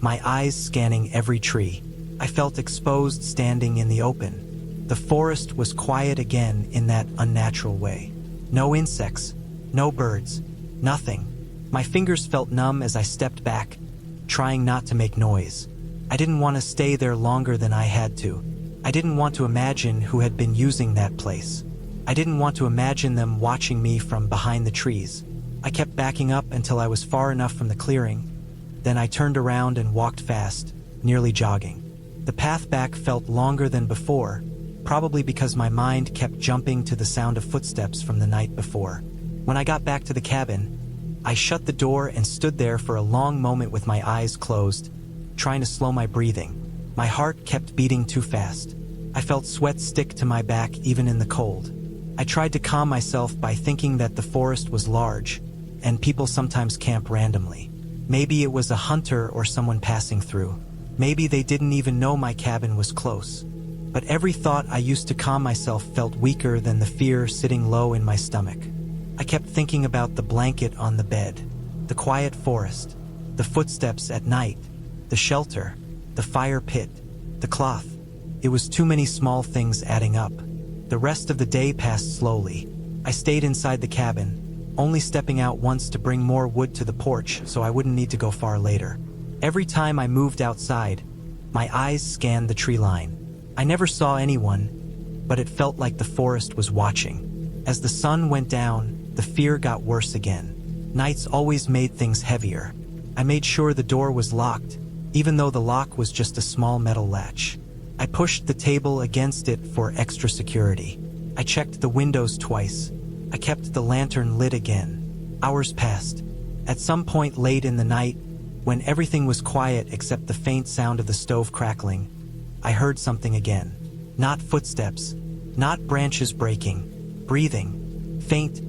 my eyes scanning every tree. I felt exposed standing in the open. The forest was quiet again in that unnatural way. No insects, no birds, nothing. My fingers felt numb as I stepped back, trying not to make noise. I didn't want to stay there longer than I had to. I didn't want to imagine who had been using that place. I didn't want to imagine them watching me from behind the trees. I kept backing up until I was far enough from the clearing. Then I turned around and walked fast, nearly jogging. The path back felt longer than before, probably because my mind kept jumping to the sound of footsteps from the night before. When I got back to the cabin, I shut the door and stood there for a long moment with my eyes closed, trying to slow my breathing. My heart kept beating too fast. I felt sweat stick to my back even in the cold. I tried to calm myself by thinking that the forest was large, and people sometimes camp randomly. Maybe it was a hunter or someone passing through. Maybe they didn't even know my cabin was close. But every thought I used to calm myself felt weaker than the fear sitting low in my stomach. I kept thinking about the blanket on the bed, the quiet forest, the footsteps at night, the shelter, the fire pit, the cloth. It was too many small things adding up. The rest of the day passed slowly. I stayed inside the cabin, only stepping out once to bring more wood to the porch so I wouldn't need to go far later. Every time I moved outside, my eyes scanned the tree line. I never saw anyone, but it felt like the forest was watching. As the sun went down, the fear got worse again. Nights always made things heavier. I made sure the door was locked, even though the lock was just a small metal latch. I pushed the table against it for extra security. I checked the windows twice. I kept the lantern lit again. Hours passed. At some point late in the night, when everything was quiet except the faint sound of the stove crackling, I heard something again. Not footsteps, not branches breaking, breathing. Faint,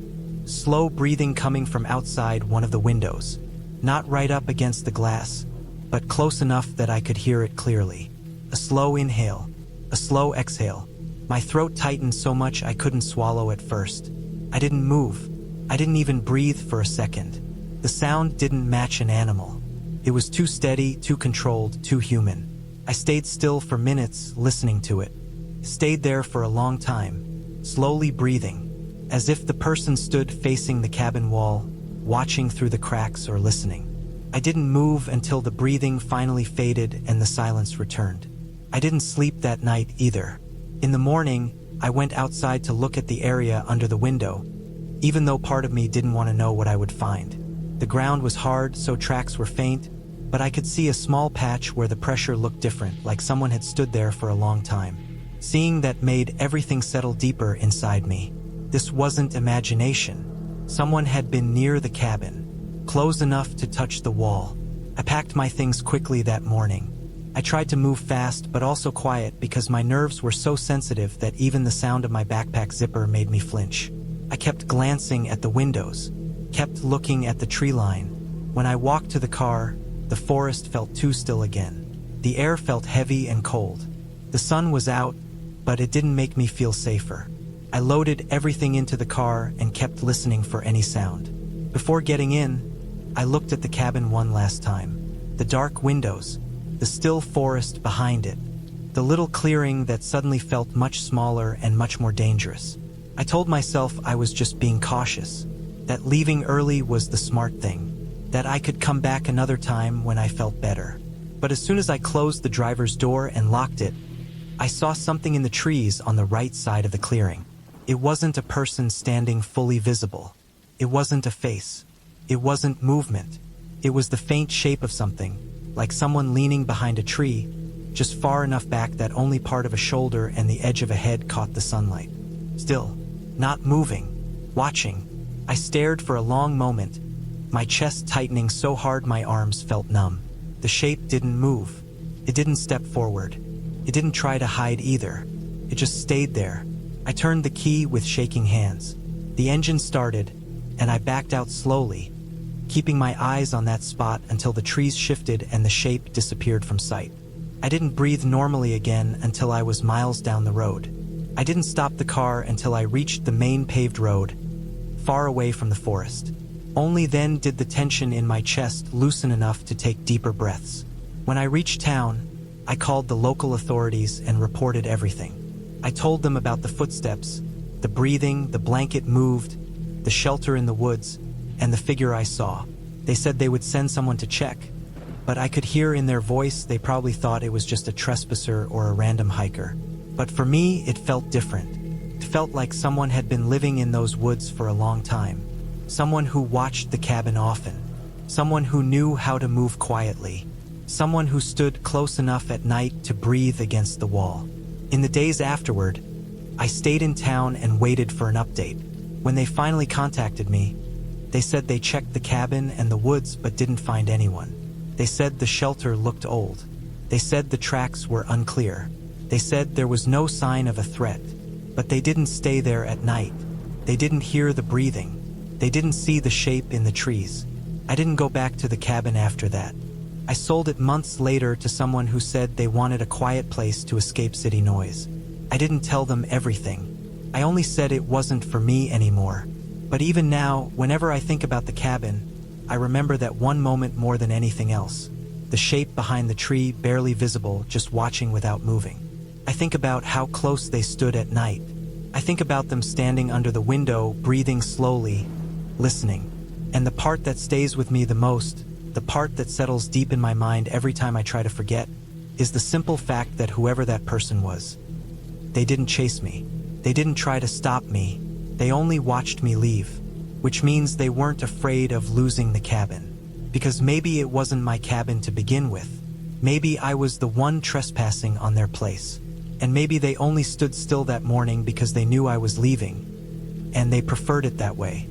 slow breathing coming from outside one of the windows. Not right up against the glass, but close enough that I could hear it clearly. A slow inhale, a slow exhale. My throat tightened so much I couldn't swallow at first. I didn't move. I didn't even breathe for a second. The sound didn't match an animal. It was too steady, too controlled, too human. I stayed still for minutes, listening to it. Stayed there for a long time, slowly breathing, as if the person stood facing the cabin wall, watching through the cracks or listening. I didn't move until the breathing finally faded and the silence returned. I didn't sleep that night either. In the morning, I went outside to look at the area under the window, even though part of me didn't want to know what I would find. The ground was hard, so tracks were faint, but I could see a small patch where the pressure looked different, like someone had stood there for a long time. Seeing that made everything settle deeper inside me. This wasn't imagination. Someone had been near the cabin, close enough to touch the wall. I packed my things quickly that morning. I tried to move fast but also quiet because my nerves were so sensitive that even the sound of my backpack zipper made me flinch. I kept glancing at the windows, kept looking at the tree line. When I walked to the car, the forest felt too still again. The air felt heavy and cold. The sun was out, but it didn't make me feel safer. I loaded everything into the car and kept listening for any sound. Before getting in, I looked at the cabin one last time. The dark windows, the still forest behind it, the little clearing that suddenly felt much smaller and much more dangerous. I told myself I was just being cautious, that leaving early was the smart thing, that I could come back another time when I felt better. But as soon as I closed the driver's door and locked it, I saw something in the trees on the right side of the clearing. It wasn't a person standing fully visible. It wasn't a face. It wasn't movement. It was the faint shape of something, like someone leaning behind a tree, just far enough back that only part of a shoulder and the edge of a head caught the sunlight. Still, not moving, watching. I stared for a long moment, my chest tightening so hard my arms felt numb. The shape didn't move. It didn't step forward. It didn't try to hide either. It just stayed there. I turned the key with shaking hands. The engine started, and I backed out slowly, keeping my eyes on that spot until the trees shifted and the shape disappeared from sight. I didn't breathe normally again until I was miles down the road. I didn't stop the car until I reached the main paved road, far away from the forest. Only then did the tension in my chest loosen enough to take deeper breaths. When I reached town, I called the local authorities and reported everything. I told them about the footsteps, the breathing, the blanket moved, the shelter in the woods, and the figure I saw. They said they would send someone to check, but I could hear in their voice they probably thought it was just a trespasser or a random hiker. But for me, it felt different. It felt like someone had been living in those woods for a long time. Someone who watched the cabin often. Someone who knew how to move quietly. Someone who stood close enough at night to breathe against the wall. In the days afterward, I stayed in town and waited for an update. When they finally contacted me, they said they checked the cabin and the woods but didn't find anyone. They said the shelter looked old. They said the tracks were unclear. They said there was no sign of a threat, but they didn't stay there at night. They didn't hear the breathing. They didn't see the shape in the trees. I didn't go back to the cabin after that. I sold it months later to someone who said they wanted a quiet place to escape city noise. I didn't tell them everything. I only said it wasn't for me anymore. But even now, whenever I think about the cabin, I remember that one moment more than anything else. The shape behind the tree, barely visible, just watching without moving. I think about how close they stood at night. I think about them standing under the window, breathing slowly, listening. And the part that stays with me the most, the part that settles deep in my mind every time I try to forget, is the simple fact that whoever that person was, they didn't chase me. They didn't try to stop me. They only watched me leave. Which means they weren't afraid of losing the cabin. Because maybe it wasn't my cabin to begin with. Maybe I was the one trespassing on their place. And maybe they only stood still that morning because they knew I was leaving. And they preferred it that way.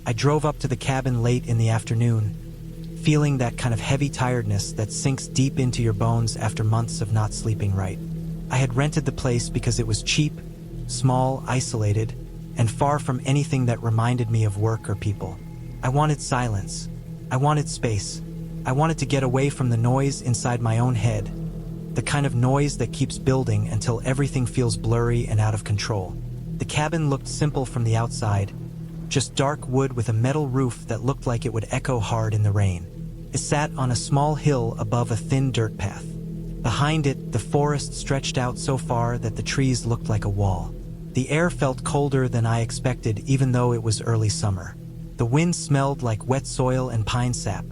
I drove up to the cabin late in the afternoon, feeling that kind of heavy tiredness that sinks deep into your bones after months of not sleeping right. I had rented the place because it was cheap, small, isolated, and far from anything that reminded me of work or people. I wanted silence. I wanted space. I wanted to get away from the noise inside my own head, the kind of noise that keeps building until everything feels blurry and out of control. The cabin looked simple from the outside, just dark wood with a metal roof that looked like it would echo hard in the rain. It sat on a small hill above a thin dirt path. Behind it, the forest stretched out so far that the trees looked like a wall. The air felt colder than I expected, even though it was early summer. The wind smelled like wet soil and pine sap.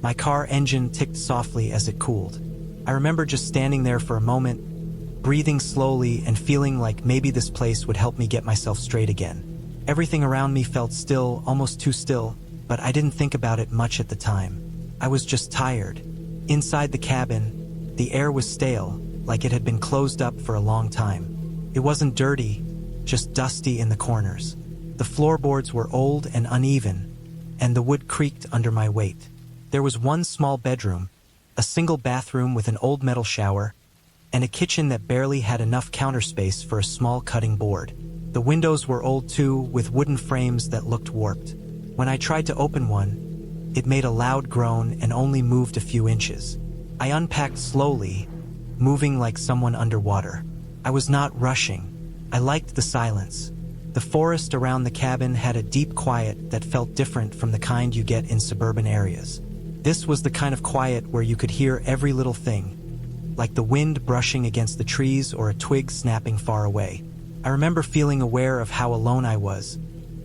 My car engine ticked softly as it cooled. I remember just standing there for a moment, breathing slowly and feeling like maybe this place would help me get myself straight again. Everything around me felt still, almost too still, but I didn't think about it much at the time. I was just tired. Inside the cabin, the air was stale, like it had been closed up for a long time. It wasn't dirty, just dusty in the corners. The floorboards were old and uneven, and the wood creaked under my weight. There was one small bedroom, a single bathroom with an old metal shower, and a kitchen that barely had enough counter space for a small cutting board. The windows were old too, with wooden frames that looked warped. When I tried to open one, it made a loud groan and only moved a few inches. I unpacked slowly, moving like someone underwater. I was not rushing. I liked the silence. The forest around the cabin had a deep quiet that felt different from the kind you get in suburban areas. This was the kind of quiet where you could hear every little thing, like the wind brushing against the trees or a twig snapping far away. I remember feeling aware of how alone I was,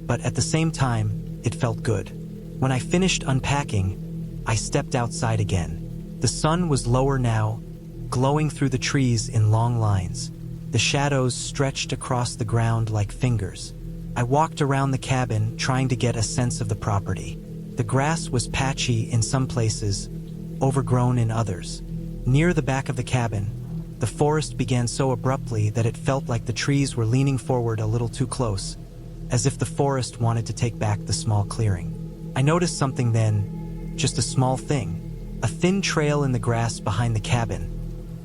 but at the same time, it felt good. When I finished unpacking, I stepped outside again. The sun was lower now, glowing through the trees in long lines. The shadows stretched across the ground like fingers. I walked around the cabin, trying to get a sense of the property. The grass was patchy in some places, overgrown in others. Near the back of the cabin, the forest began so abruptly that it felt like the trees were leaning forward a little too close, as if the forest wanted to take back the small clearing. I noticed something then, just a small thing, a thin trail in the grass behind the cabin,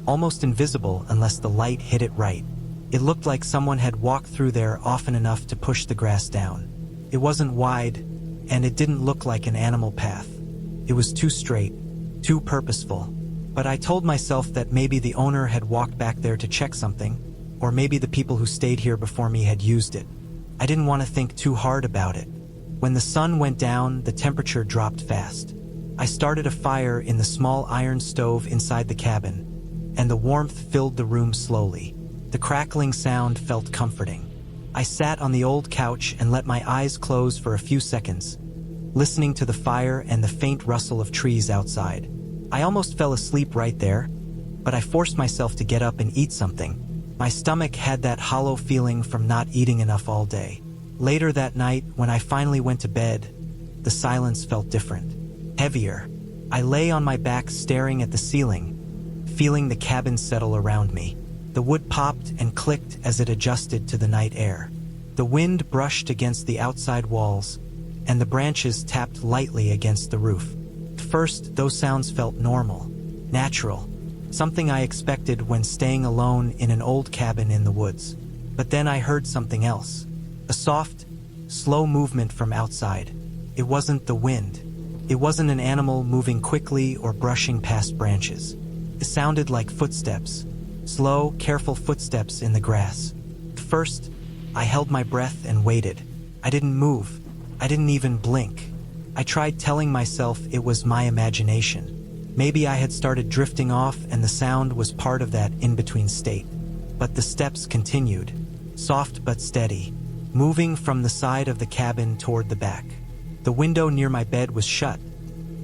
almost invisible unless the light hit it right. It looked like someone had walked through there often enough to push the grass down. It wasn't wide, and it didn't look like an animal path. It was too straight, too purposeful. But I told myself that maybe the owner had walked back there to check something, or maybe the people who stayed here before me had used it. I didn't want to think too hard about it. When the sun went down, the temperature dropped fast. I started a fire in the small iron stove inside the cabin, and the warmth filled the room slowly. The crackling sound felt comforting. I sat on the old couch and let my eyes close for a few seconds, listening to the fire and the faint rustle of trees outside. I almost fell asleep right there, but I forced myself to get up and eat something. My stomach had that hollow feeling from not eating enough all day. Later that night, when I finally went to bed, the silence felt different, heavier. I lay on my back staring at the ceiling, feeling the cabin settle around me. The wood popped and clicked as it adjusted to the night air. The wind brushed against the outside walls, and the branches tapped lightly against the roof. At first, those sounds felt normal, natural, something I expected when staying alone in an old cabin in the woods. But then I heard something else. A soft, slow movement from outside. It wasn't the wind. It wasn't an animal moving quickly or brushing past branches. It sounded like footsteps. Slow, careful footsteps in the grass. At first, I held my breath and waited. I didn't move. I didn't even blink. I tried telling myself it was my imagination. Maybe I had started drifting off and the sound was part of that in-between state. But the steps continued, soft but steady, moving from the side of the cabin toward the back. The window near my bed was shut,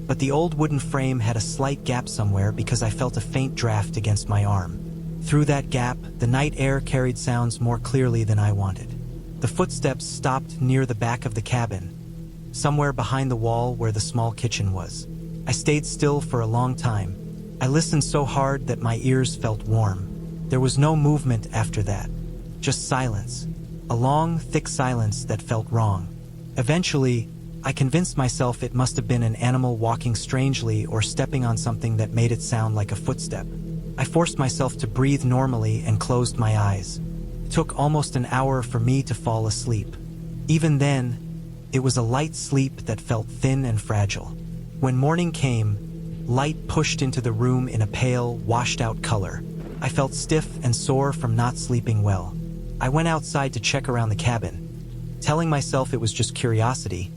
but the old wooden frame had a slight gap somewhere because I felt a faint draft against my arm. Through that gap, the night air carried sounds more clearly than I wanted. The footsteps stopped near the back of the cabin, somewhere behind the wall where the small kitchen was. I stayed still for a long time. I listened so hard that my ears felt warm. There was no movement after that, just silence. A long, thick silence that felt wrong. Eventually, I convinced myself it must have been an animal walking strangely or stepping on something that made it sound like a footstep. I forced myself to breathe normally and closed my eyes. It took almost an hour for me to fall asleep. Even then, it was a light sleep that felt thin and fragile. When morning came, light pushed into the room in a pale, washed-out color. I felt stiff and sore from not sleeping well. I went outside to check around the cabin, telling myself it was just curiosity,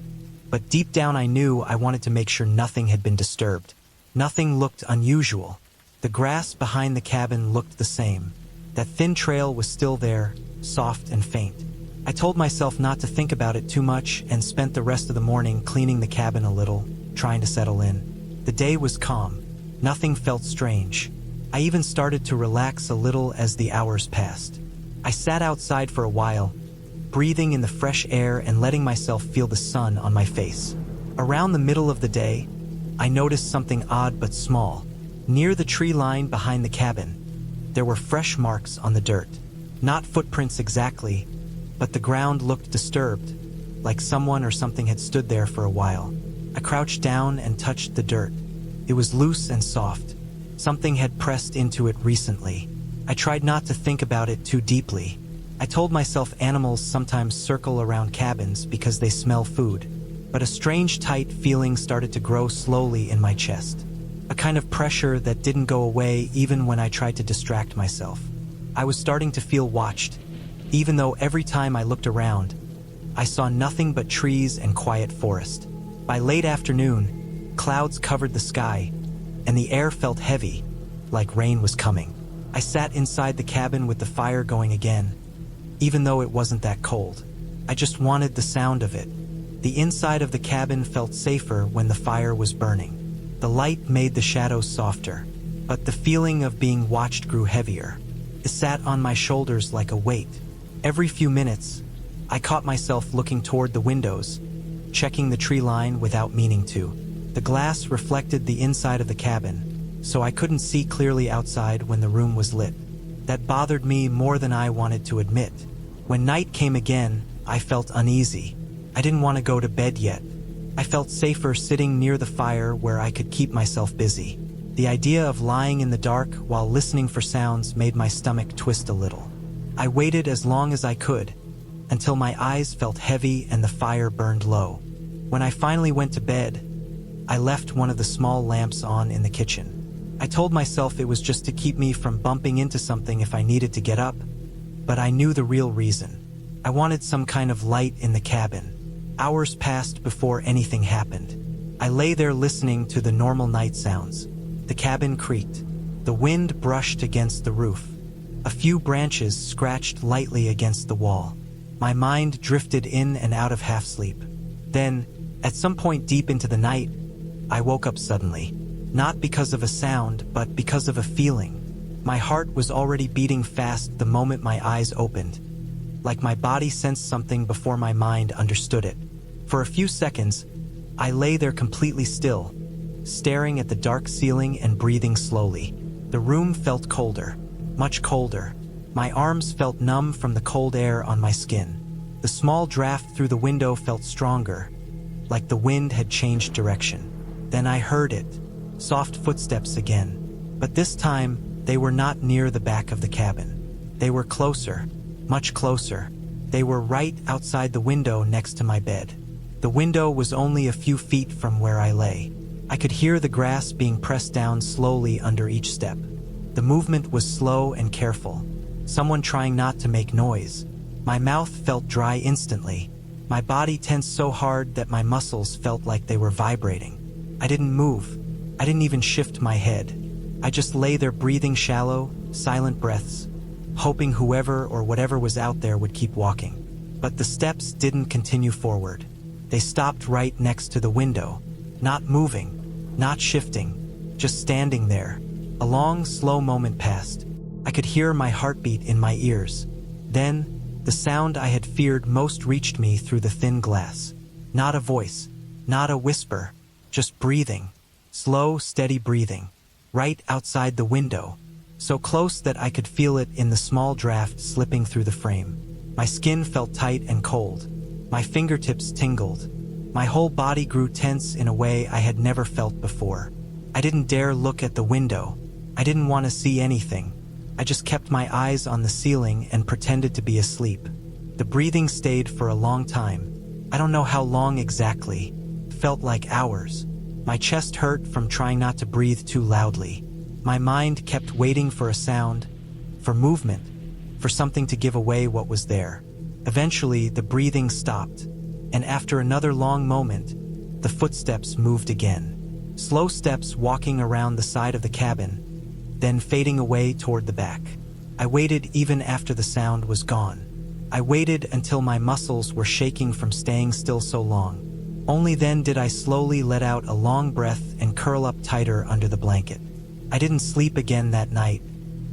but deep down I knew I wanted to make sure nothing had been disturbed. Nothing looked unusual. The grass behind the cabin looked the same. That thin trail was still there, soft and faint. I told myself not to think about it too much and spent the rest of the morning cleaning the cabin a little, trying to settle in. The day was calm. Nothing felt strange. I even started to relax a little as the hours passed. I sat outside for a while, breathing in the fresh air and letting myself feel the sun on my face. Around the middle of the day, I noticed something odd but small. Near the tree line behind the cabin, there were fresh marks on the dirt. Not footprints exactly, but the ground looked disturbed, like someone or something had stood there for a while. I crouched down and touched the dirt. It was loose and soft. Something had pressed into it recently. I tried not to think about it too deeply. I told myself animals sometimes circle around cabins because they smell food, but a strange tight feeling started to grow slowly in my chest. A kind of pressure that didn't go away even when I tried to distract myself. I was starting to feel watched, even though every time I looked around, I saw nothing but trees and quiet forest. By late afternoon, clouds covered the sky, and the air felt heavy, like rain was coming. I sat inside the cabin with the fire going again, even though it wasn't that cold. I just wanted the sound of it. The inside of the cabin felt safer when the fire was burning. The light made the shadows softer, but the feeling of being watched grew heavier. It sat on my shoulders like a weight. Every few minutes, I caught myself looking toward the windows, checking the tree line without meaning to. The glass reflected the inside of the cabin, so I couldn't see clearly outside when the room was lit. That bothered me more than I wanted to admit. When night came again, I felt uneasy. I didn't want to go to bed yet. I felt safer sitting near the fire where I could keep myself busy. The idea of lying in the dark while listening for sounds made my stomach twist a little. I waited as long as I could, until my eyes felt heavy and the fire burned low. When I finally went to bed, I left one of the small lamps on in the kitchen. I told myself it was just to keep me from bumping into something if I needed to get up, but I knew the real reason. I wanted some kind of light in the cabin. Hours passed before anything happened. I lay there listening to the normal night sounds. The cabin creaked. The wind brushed against the roof. A few branches scratched lightly against the wall. My mind drifted in and out of half-sleep. Then, at some point deep into the night, I woke up suddenly. Not because of a sound, but because of a feeling. My heart was already beating fast the moment my eyes opened. Like my body sensed something before my mind understood it. For a few seconds, I lay there completely still, staring at the dark ceiling and breathing slowly. The room felt colder, much colder. My arms felt numb from the cold air on my skin. The small draft through the window felt stronger, like the wind had changed direction. Then I heard it, soft footsteps again. But this time, they were not near the back of the cabin. They were closer, much closer. They were right outside the window next to my bed. The window was only a few feet from where I lay. I could hear the grass being pressed down slowly under each step. The movement was slow and careful. Someone trying not to make noise. My mouth felt dry instantly. My body tensed so hard that my muscles felt like they were vibrating. I didn't move. I didn't even shift my head. I just lay there breathing shallow, silent breaths, hoping whoever or whatever was out there would keep walking. But the steps didn't continue forward. They stopped right next to the window, not moving, not shifting, just standing there. A long, slow moment passed. I could hear my heartbeat in my ears. Then, the sound I had feared most reached me through the thin glass. Not a voice, not a whisper, just breathing. Slow, steady breathing. Right outside the window. So close that I could feel it in the small draft slipping through the frame. My skin felt tight and cold. My fingertips tingled. My whole body grew tense in a way I had never felt before. I didn't dare look at the window. I didn't want to see anything. I just kept my eyes on the ceiling and pretended to be asleep. The breathing stayed for a long time. I don't know how long exactly. It felt like hours. My chest hurt from trying not to breathe too loudly. My mind kept waiting for a sound, for movement, for something to give away what was there. Eventually, the breathing stopped, and after another long moment, the footsteps moved again. Slow steps walking around the side of the cabin, then fading away toward the back. I waited even after the sound was gone. I waited until my muscles were shaking from staying still so long. Only then did I slowly let out a long breath and curl up tighter under the blanket. I didn't sleep again that night.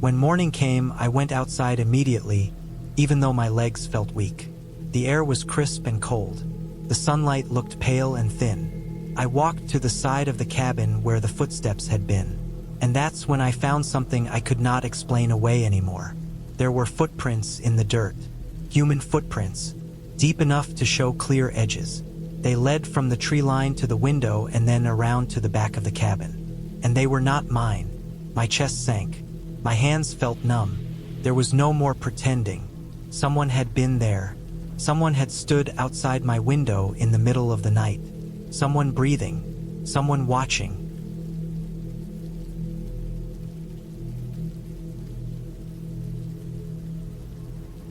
When morning came, I went outside immediately, even though my legs felt weak. The air was crisp and cold. The sunlight looked pale and thin. I walked to the side of the cabin where the footsteps had been. And that's when I found something I could not explain away anymore. There were footprints in the dirt. Human footprints, deep enough to show clear edges. They led from the tree line to the window and then around to the back of the cabin. And they were not mine. My chest sank. My hands felt numb. There was no more pretending. Someone had been there. Someone had stood outside my window in the middle of the night. Someone breathing. Someone watching.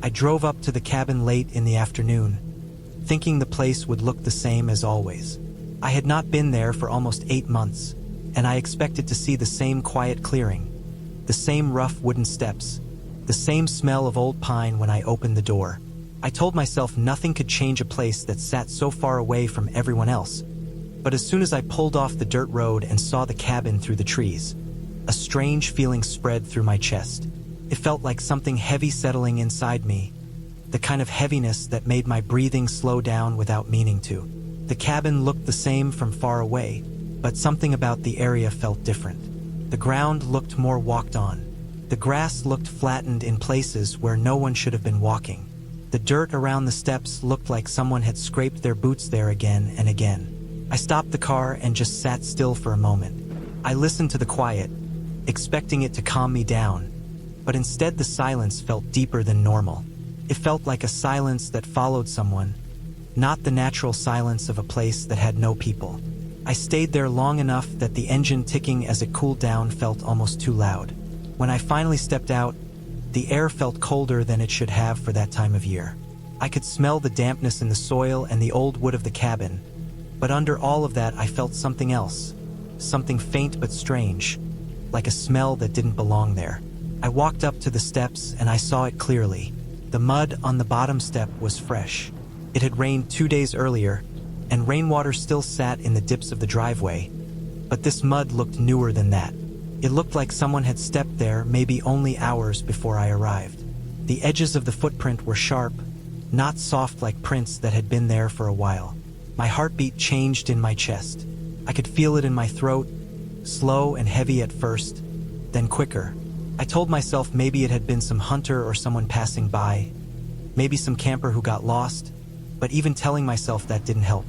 I drove up to the cabin late in the afternoon, thinking the place would look the same as always. I had not been there for almost 8 months, and I expected to see the same quiet clearing, the same rough wooden steps, the same smell of old pine when I opened the door. I told myself nothing could change a place that sat so far away from everyone else. But as soon as I pulled off the dirt road and saw the cabin through the trees, a strange feeling spread through my chest. It felt like something heavy settling inside me, the kind of heaviness that made my breathing slow down without meaning to. The cabin looked the same from far away, but something about the area felt different. The ground looked more walked on. The grass looked flattened in places where no one should have been walking. The dirt around the steps looked like someone had scraped their boots there again and again. I stopped the car and just sat still for a moment. I listened to the quiet, expecting it to calm me down, but instead the silence felt deeper than normal. It felt like a silence that followed someone, not the natural silence of a place that had no people. I stayed there long enough that the engine ticking as it cooled down felt almost too loud. When I finally stepped out, the air felt colder than it should have for that time of year. I could smell the dampness in the soil and the old wood of the cabin, but under all of that I felt something else, something faint but strange, like a smell that didn't belong there. I walked up to the steps and I saw it clearly. The mud on the bottom step was fresh. It had rained 2 days earlier, and rainwater still sat in the dips of the driveway, but this mud looked newer than that. It looked like someone had stepped there maybe only hours before I arrived. The edges of the footprint were sharp, not soft like prints that had been there for a while. My heartbeat changed in my chest. I could feel it in my throat, slow and heavy at first, then quicker. I told myself maybe it had been some hunter or someone passing by, maybe some camper who got lost, but even telling myself that didn't help.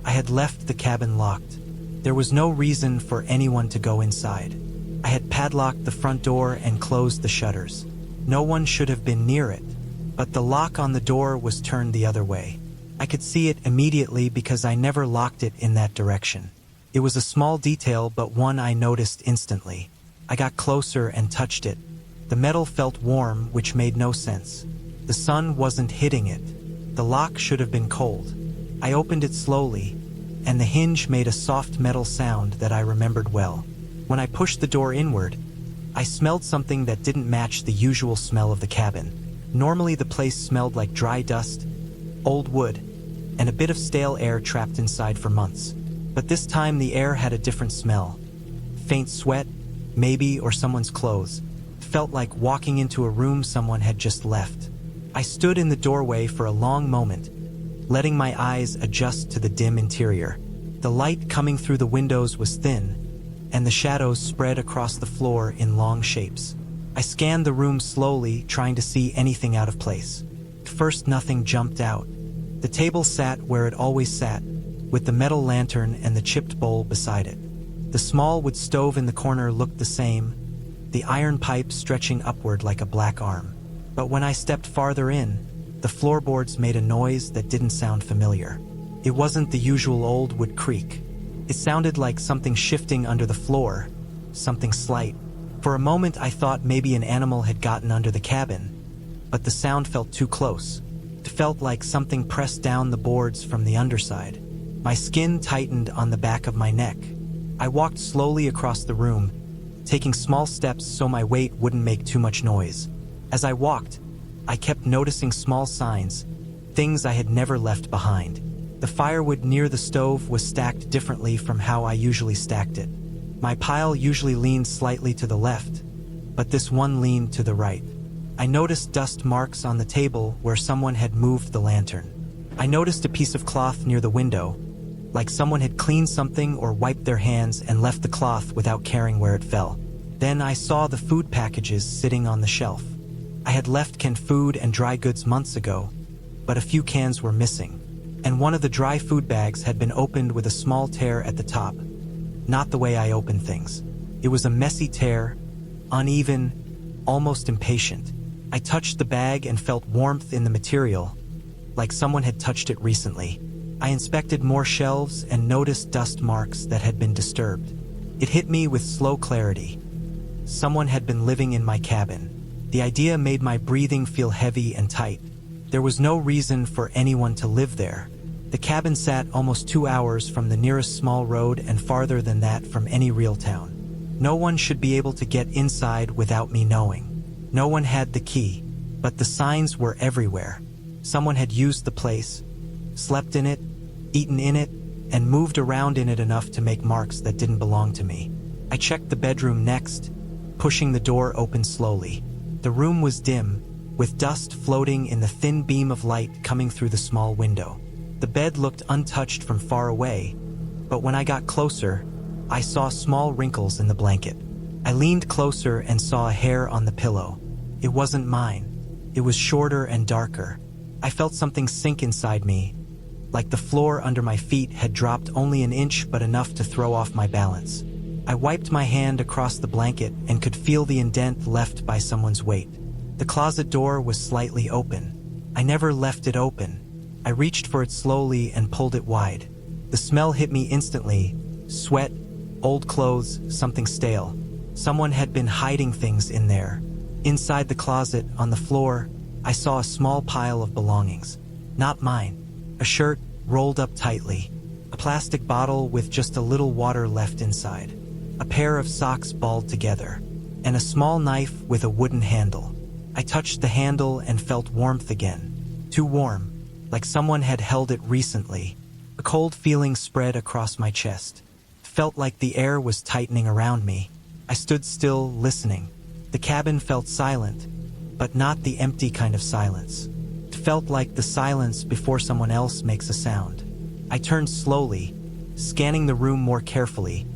I had left the cabin locked. There was no reason for anyone to go inside. I had padlocked the front door and closed the shutters. No one should have been near it, but the lock on the door was turned the other way. I could see it immediately because I never locked it in that direction. It was a small detail, but one I noticed instantly. I got closer and touched it. The metal felt warm, which made no sense. The sun wasn't hitting it. The lock should have been cold. I opened it slowly, and the hinge made a soft metal sound that I remembered well. When I pushed the door inward, I smelled something that didn't match the usual smell of the cabin. Normally the place smelled like dry dust, old wood, and a bit of stale air trapped inside for months. But this time the air had a different smell. Faint sweat, maybe, or someone's clothes. It felt like walking into a room someone had just left. I stood in the doorway for a long moment, letting my eyes adjust to the dim interior. The light coming through the windows was thin, and the shadows spread across the floor in long shapes. I scanned the room slowly, trying to see anything out of place. At first, nothing jumped out. The table sat where it always sat, with the metal lantern and the chipped bowl beside it. The small wood stove in the corner looked the same, the iron pipe stretching upward like a black arm. But when I stepped farther in, the floorboards made a noise that didn't sound familiar. It wasn't the usual old wood creak. It sounded like something shifting under the floor, something slight. For a moment I thought maybe an animal had gotten under the cabin, but the sound felt too close. It felt like something pressed down the boards from the underside. My skin tightened on the back of my neck. I walked slowly across the room, taking small steps so my weight wouldn't make too much noise. As I walked, I kept noticing small signs, things I had never left behind. The firewood near the stove was stacked differently from how I usually stacked it. My pile usually leaned slightly to the left, but this one leaned to the right. I noticed dust marks on the table where someone had moved the lantern. I noticed a piece of cloth near the window, like someone had cleaned something or wiped their hands and left the cloth without caring where it fell. Then I saw the food packages sitting on the shelf. I had left canned food and dry goods months ago, but a few cans were missing. And one of the dry food bags had been opened with a small tear at the top. Not the way I open things. It was a messy tear, uneven, almost impatient. I touched the bag and felt warmth in the material, like someone had touched it recently. I inspected more shelves and noticed dust marks that had been disturbed. It hit me with slow clarity. Someone had been living in my cabin. The idea made my breathing feel heavy and tight. There was no reason for anyone to live there. The cabin sat almost 2 hours from the nearest small road and farther than that from any real town. No one should be able to get inside without me knowing. No one had the key, but the signs were everywhere. Someone had used the place, slept in it, eaten in it, and moved around in it enough to make marks that didn't belong to me. I checked the bedroom next, pushing the door open slowly. The room was dim, with dust floating in the thin beam of light coming through the small window. The bed looked untouched from far away, but when I got closer, I saw small wrinkles in the blanket. I leaned closer and saw a hair on the pillow. It wasn't mine. It was shorter and darker. I felt something sink inside me, like the floor under my feet had dropped only an inch but enough to throw off my balance. I wiped my hand across the blanket and could feel the indent left by someone's weight. The closet door was slightly open. I never left it open. I reached for it slowly and pulled it wide. The smell hit me instantly. Sweat, old clothes, something stale. Someone had been hiding things in there. Inside the closet, on the floor, I saw a small pile of belongings. Not mine. A shirt rolled up tightly. A plastic bottle with just a little water left inside. A pair of socks balled together. And a small knife with a wooden handle. I touched the handle and felt warmth again. Too warm, like someone had held it recently. A cold feeling spread across my chest. Felt like the air was tightening around me. I stood still, listening. The cabin felt silent, but not the empty kind of silence. It felt like the silence before someone else makes a sound. I turned slowly, scanning the room more carefully,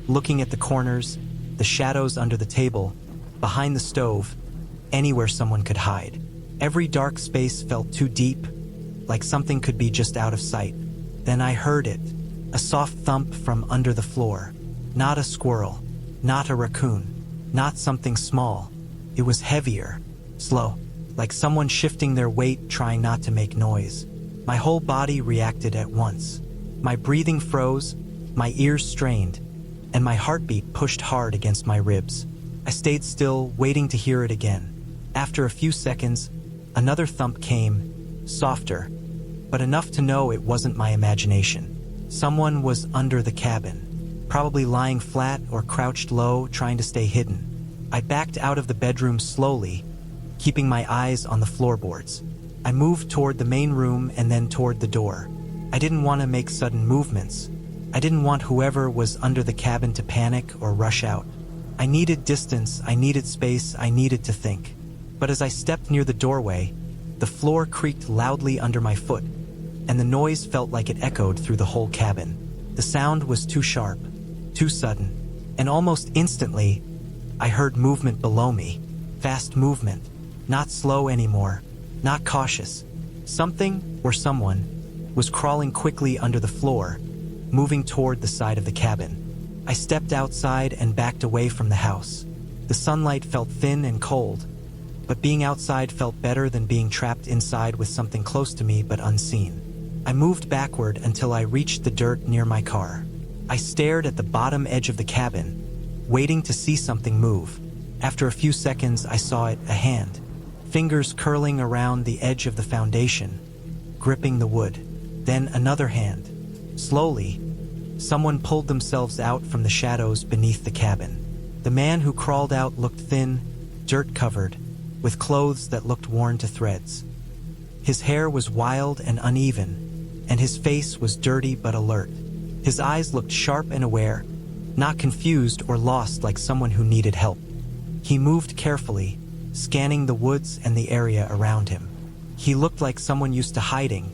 looking at the corners, the shadows under the table, behind the stove, anywhere someone could hide. Every dark space felt too deep, like something could be just out of sight. Then I heard it, a soft thump from under the floor. Not a squirrel, not a raccoon, not something small. It was heavier, slow, like someone shifting their weight trying not to make noise. My whole body reacted at once. My breathing froze, my ears strained, and my heartbeat pushed hard against my ribs. I stayed still, waiting to hear it again. After a few seconds, another thump came, softer, but enough to know it wasn't my imagination. Someone was under the cabin, probably lying flat or crouched low, trying to stay hidden. I backed out of the bedroom slowly, keeping my eyes on the floorboards. I moved toward the main room and then toward the door. I didn't want to make sudden movements. I didn't want whoever was under the cabin to panic or rush out. I needed distance, I needed space, I needed to think. But as I stepped near the doorway, the floor creaked loudly under my foot, and the noise felt like it echoed through the whole cabin. The sound was too sharp, too sudden, and almost instantly, I heard movement below me. Fast movement, not slow anymore, not cautious. Something, or someone, was crawling quickly under the floor, moving toward the side of the cabin. I stepped outside and backed away from the house. The sunlight felt thin and cold, but being outside felt better than being trapped inside with something close to me but unseen. I moved backward until I reached the dirt near my car. I stared at the bottom edge of the cabin, waiting to see something move. After a few seconds, I saw it, a hand, fingers curling around the edge of the foundation, gripping the wood. Then another hand. Slowly, someone pulled themselves out from the shadows beneath the cabin. The man who crawled out looked thin, dirt-covered, with clothes that looked worn to threads. His hair was wild and uneven, and his face was dirty but alert. His eyes looked sharp and aware, not confused or lost like someone who needed help. He moved carefully, scanning the woods and the area around him. He looked like someone used to hiding,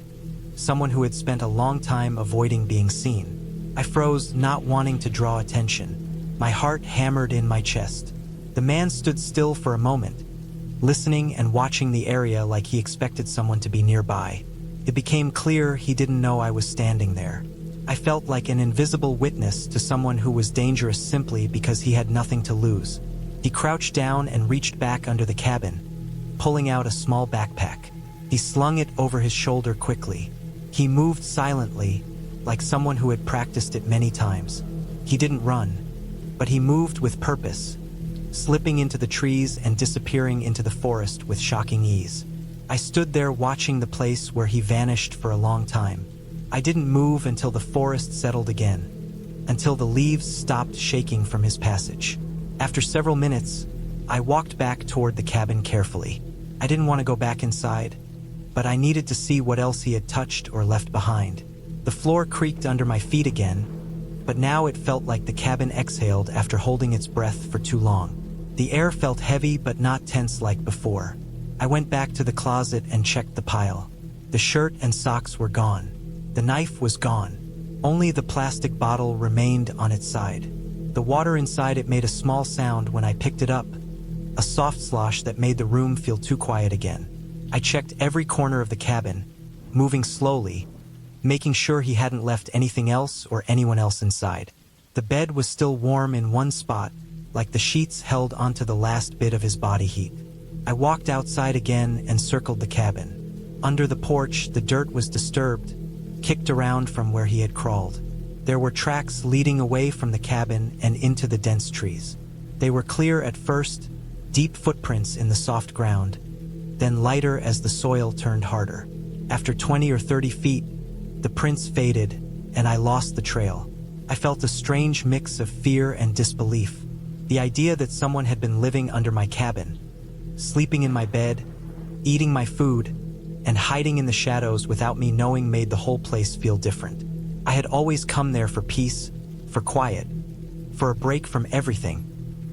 someone who had spent a long time avoiding being seen. I froze, not wanting to draw attention. My heart hammered in my chest. The man stood still for a moment, listening and watching the area like he expected someone to be nearby. It became clear he didn't know I was standing there. I felt like an invisible witness to someone who was dangerous simply because he had nothing to lose. He crouched down and reached back under the cabin, pulling out a small backpack. He slung it over his shoulder quickly. He moved silently, like someone who had practiced it many times. He didn't run, but he moved with purpose, slipping into the trees and disappearing into the forest with shocking ease. I stood there watching the place where he vanished for a long time. I didn't move until the forest settled again, until the leaves stopped shaking from his passage. After several minutes, I walked back toward the cabin carefully. I didn't want to go back inside, but I needed to see what else he had touched or left behind. The floor creaked under my feet again, but now it felt like the cabin exhaled after holding its breath for too long. The air felt heavy but not tense like before. I went back to the closet and checked the pile. The shirt and socks were gone. The knife was gone. Only the plastic bottle remained on its side. The water inside it made a small sound when I picked it up, a soft slosh that made the room feel too quiet again. I checked every corner of the cabin, moving slowly, making sure he hadn't left anything else or anyone else inside. The bed was still warm in one spot, like the sheets held onto the last bit of his body heat. I walked outside again and circled the cabin. Under the porch, the dirt was disturbed, kicked around from where he had crawled. There were tracks leading away from the cabin and into the dense trees. They were clear at first, deep footprints in the soft ground, then lighter as the soil turned harder. After 20 or 30 feet, the prints faded, and I lost the trail. I felt a strange mix of fear and disbelief. The idea that someone had been living under my cabin, sleeping in my bed, eating my food, and hiding in the shadows without me knowing made the whole place feel different. I had always come there for peace, for quiet, for a break from everything.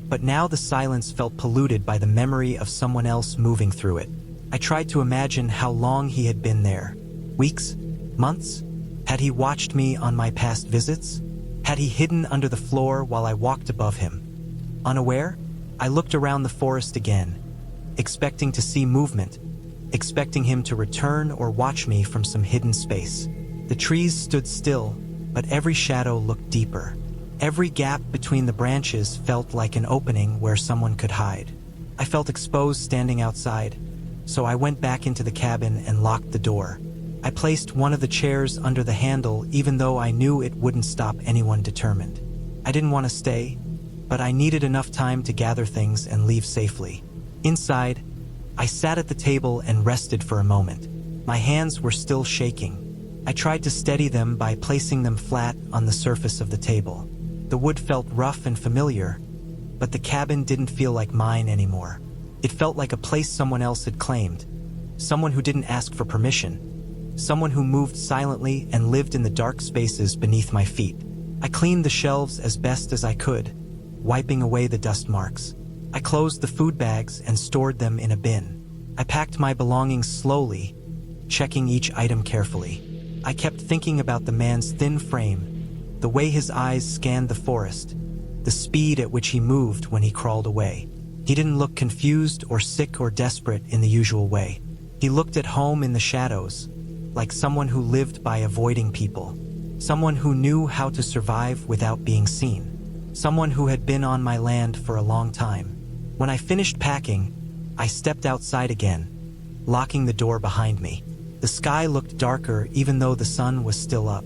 But now the silence felt polluted by the memory of someone else moving through it. I tried to imagine how long he had been there. Weeks? Months? Had he watched me on my past visits? Had he hidden under the floor while I walked above him? Unaware, I looked around the forest again, expecting to see movement, expecting him to return or watch me from some hidden space. The trees stood still, but every shadow looked deeper. Every gap between the branches felt like an opening where someone could hide. I felt exposed standing outside, so I went back into the cabin and locked the door. I placed one of the chairs under the handle even though I knew it wouldn't stop anyone determined. I didn't want to stay, but I needed enough time to gather things and leave safely. Inside, I sat at the table and rested for a moment. My hands were still shaking. I tried to steady them by placing them flat on the surface of the table. The wood felt rough and familiar, but the cabin didn't feel like mine anymore. It felt like a place someone else had claimed, someone who didn't ask for permission, someone who moved silently and lived in the dark spaces beneath my feet. I cleaned the shelves as best as I could, wiping away the dust marks. I closed the food bags and stored them in a bin. I packed my belongings slowly, checking each item carefully. I kept thinking about the man's thin frame, the way his eyes scanned the forest, the speed at which he moved when he crawled away. He didn't look confused or sick or desperate in the usual way. He looked at home in the shadows, like someone who lived by avoiding people, someone who knew how to survive without being seen, someone who had been on my land for a long time. When I finished packing, I stepped outside again, locking the door behind me. The sky looked darker even though the sun was still up.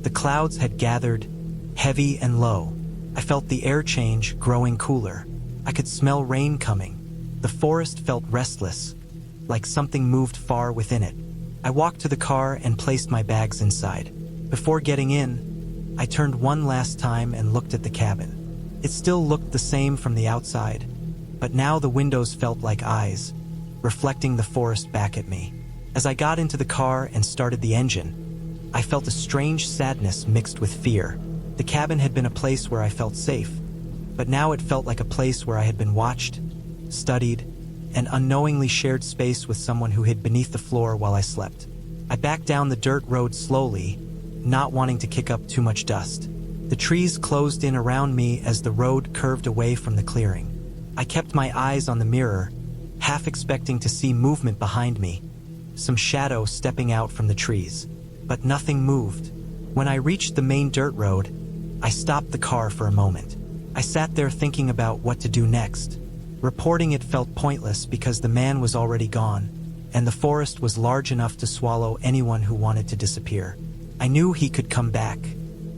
The clouds had gathered, heavy and low. I felt the air change, growing cooler. I could smell rain coming. The forest felt restless, like something moved far within it. I walked to the car and placed my bags inside. Before getting in, I turned one last time and looked at the cabin. It still looked the same from the outside, but now the windows felt like eyes, reflecting the forest back at me. As I got into the car and started the engine, I felt a strange sadness mixed with fear. The cabin had been a place where I felt safe, but now it felt like a place where I had been watched, studied, and unknowingly shared space with someone who hid beneath the floor while I slept. I backed down the dirt road slowly, not wanting to kick up too much dust. The trees closed in around me as the road curved away from the clearing. I kept my eyes on the mirror, half expecting to see movement behind me, some shadow stepping out from the trees. But nothing moved. When I reached the main dirt road, I stopped the car for a moment. I sat there thinking about what to do next. Reporting it felt pointless because the man was already gone, and the forest was large enough to swallow anyone who wanted to disappear. I knew he could come back.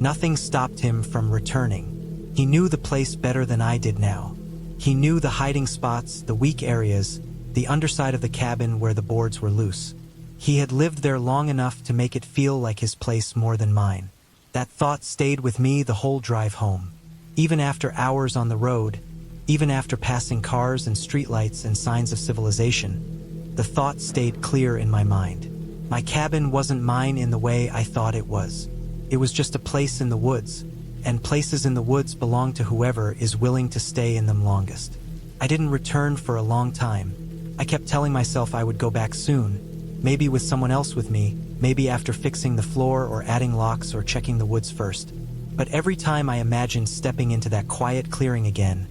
Nothing stopped him from returning. He knew the place better than I did now. He knew the hiding spots, the weak areas, the underside of the cabin where the boards were loose. He had lived there long enough to make it feel like his place more than mine. That thought stayed with me the whole drive home. Even after hours on the road, even after passing cars and streetlights and signs of civilization, the thought stayed clear in my mind. My cabin wasn't mine in the way I thought it was. It was just a place in the woods, and places in the woods belong to whoever is willing to stay in them longest. I didn't return for a long time. I kept telling myself I would go back soon, maybe with someone else with me, maybe after fixing the floor or adding locks or checking the woods first. But every time I imagined stepping into that quiet clearing again,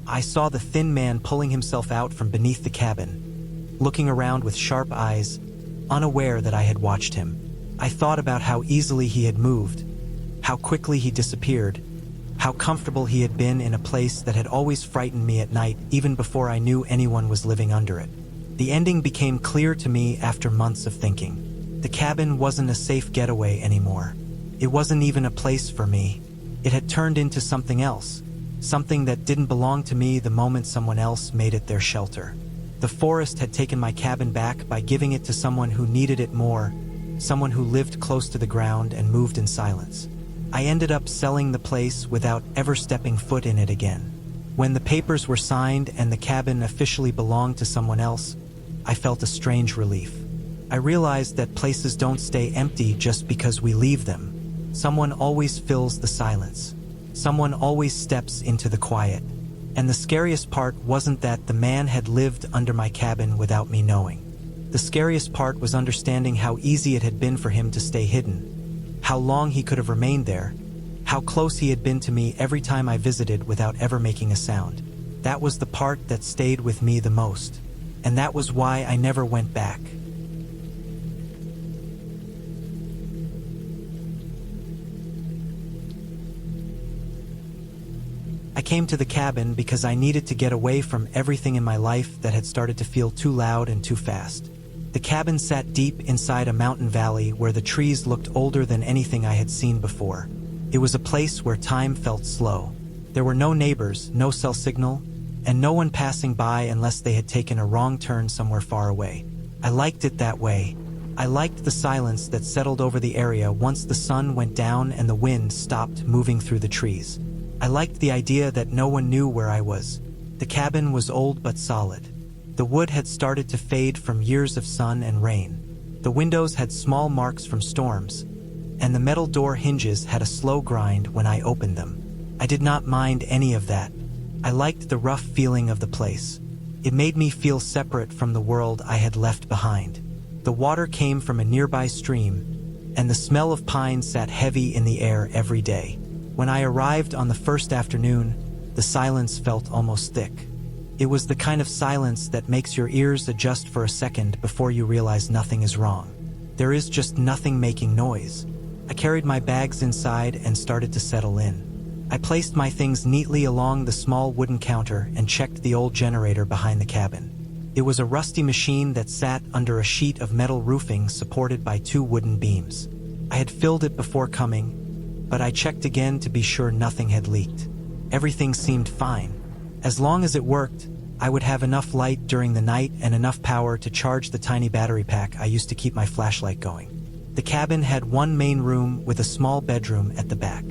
I saw the thin man pulling himself out from beneath the cabin, looking around with sharp eyes, unaware that I had watched him. I thought about how easily he had moved, how quickly he disappeared, how comfortable he had been in a place that had always frightened me at night even before I knew anyone was living under it. The ending became clear to me after months of thinking. The cabin wasn't a safe getaway anymore. It wasn't even a place for me. It had turned into something else, something that didn't belong to me the moment someone else made it their shelter. The forest had taken my cabin back by giving it to someone who needed it more, someone who lived close to the ground and moved in silence. I ended up selling the place without ever stepping foot in it again. When the papers were signed and the cabin officially belonged to someone else, I felt a strange relief. I realized that places don't stay empty just because we leave them. Someone always fills the silence. Someone always steps into the quiet. And the scariest part wasn't that the man had lived under my cabin without me knowing. The scariest part was understanding how easy it had been for him to stay hidden, how long he could have remained there, how close he had been to me every time I visited without ever making a sound. That was the part that stayed with me the most. And that was why I never went back. I came to the cabin because I needed to get away from everything in my life that had started to feel too loud and too fast. The cabin sat deep inside a mountain valley where the trees looked older than anything I had seen before. It was a place where time felt slow. There were no neighbors, no cell signal, and no one passing by unless they had taken a wrong turn somewhere far away. I liked it that way. I liked the silence that settled over the area once the sun went down and the wind stopped moving through the trees. I liked the idea that no one knew where I was. The cabin was old but solid. The wood had started to fade from years of sun and rain. The windows had small marks from storms, and the metal door hinges had a slow grind when I opened them. I did not mind any of that. I liked the rough feeling of the place. It made me feel separate from the world I had left behind. The water came from a nearby stream, and the smell of pine sat heavy in the air every day. When I arrived on the first afternoon, the silence felt almost thick. It was the kind of silence that makes your ears adjust for a second before you realize nothing is wrong. There is just nothing making noise. I carried my bags inside and started to settle in. I placed my things neatly along the small wooden counter and checked the old generator behind the cabin. It was a rusty machine that sat under a sheet of metal roofing supported by 2 wooden beams. I had filled it before coming, but I checked again to be sure nothing had leaked. Everything seemed fine. As long as it worked, I would have enough light during the night and enough power to charge the tiny battery pack I used to keep my flashlight going. The cabin had one main room with a small bedroom at the back.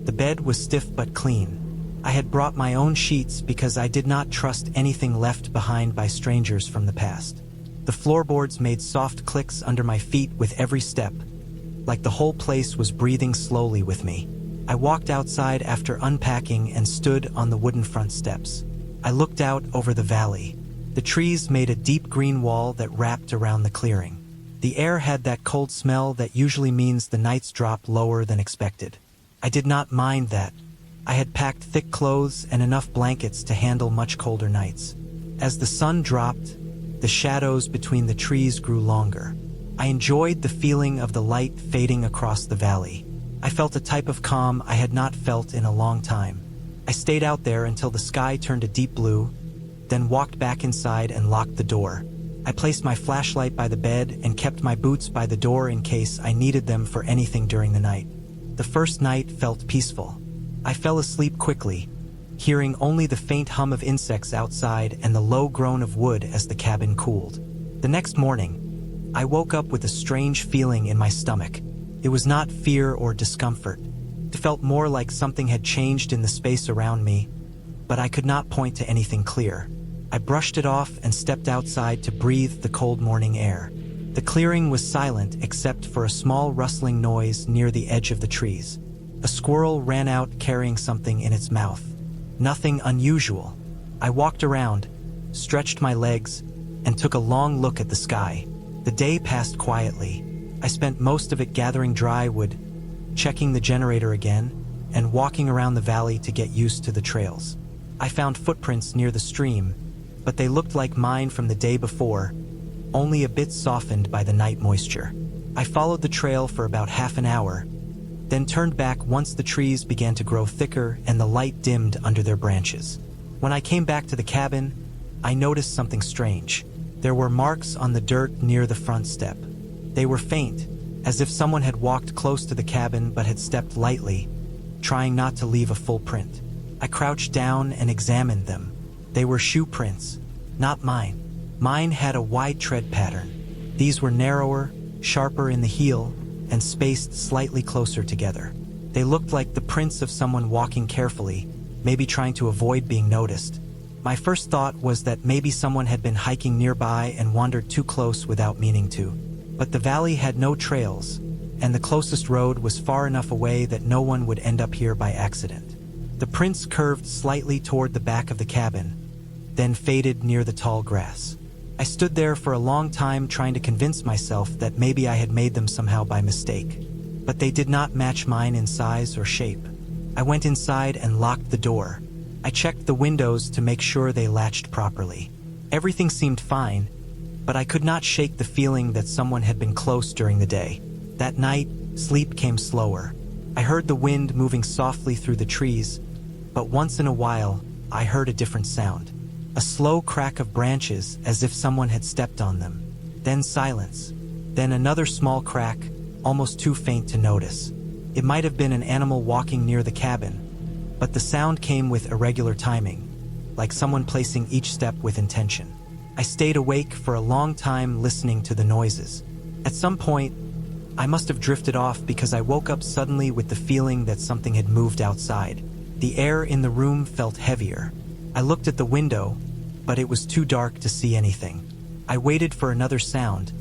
The bed was stiff but clean. I had brought my own sheets because I did not trust anything left behind by strangers from the past. The floorboards made soft clicks under my feet with every step, like the whole place was breathing slowly with me. I walked outside after unpacking and stood on the wooden front steps. I looked out over the valley. The trees made a deep green wall that wrapped around the clearing. The air had that cold smell that usually means the nights drop lower than expected. I did not mind that. I had packed thick clothes and enough blankets to handle much colder nights. As the sun dropped, the shadows between the trees grew longer. I enjoyed the feeling of the light fading across the valley. I felt a type of calm I had not felt in a long time. I stayed out there until the sky turned a deep blue, then walked back inside and locked the door. I placed my flashlight by the bed and kept my boots by the door in case I needed them for anything during the night. The first night felt peaceful. I fell asleep quickly, hearing only the faint hum of insects outside and the low groan of wood as the cabin cooled. The next morning, I woke up with a strange feeling in my stomach. It was not fear or discomfort. It felt more like something had changed in the space around me, but I could not point to anything clear. I brushed it off and stepped outside to breathe the cold morning air. The clearing was silent except for a small rustling noise near the edge of the trees. A squirrel ran out carrying something in its mouth. Nothing unusual. I walked around, stretched my legs, and took a long look at the sky. The day passed quietly. I spent most of it gathering dry wood, checking the generator again, and walking around the valley to get used to the trails. I found footprints near the stream, but they looked like mine from the day before, only a bit softened by the night moisture. I followed the trail for about half an hour, then turned back once the trees began to grow thicker and the light dimmed under their branches. When I came back to the cabin, I noticed something strange. There were marks on the dirt near the front step. They were faint, as if someone had walked close to the cabin but had stepped lightly, trying not to leave a full print. I crouched down and examined them. They were shoe prints, not mine. Mine had a wide tread pattern. These were narrower, sharper in the heel, and spaced slightly closer together. They looked like the prints of someone walking carefully, maybe trying to avoid being noticed. My first thought was that maybe someone had been hiking nearby and wandered too close without meaning to. But the valley had no trails, and the closest road was far enough away that no one would end up here by accident. The prints curved slightly toward the back of the cabin, then faded near the tall grass. I stood there for a long time trying to convince myself that maybe I had made them somehow by mistake. But they did not match mine in size or shape. I went inside and locked the door. I checked the windows to make sure they latched properly. Everything seemed fine, but I could not shake the feeling that someone had been close during the day. That night, sleep came slower. I heard the wind moving softly through the trees, but once in a while, I heard a different sound. A slow crack of branches as if someone had stepped on them. Then silence. Then another small crack, almost too faint to notice. It might have been an animal walking near the cabin, but the sound came with irregular timing, like someone placing each step with intention. I stayed awake for a long time listening to the noises. At some point, I must have drifted off because I woke up suddenly with the feeling that something had moved outside. The air in the room felt heavier. I looked at the window, but it was too dark to see anything. I waited for another sound,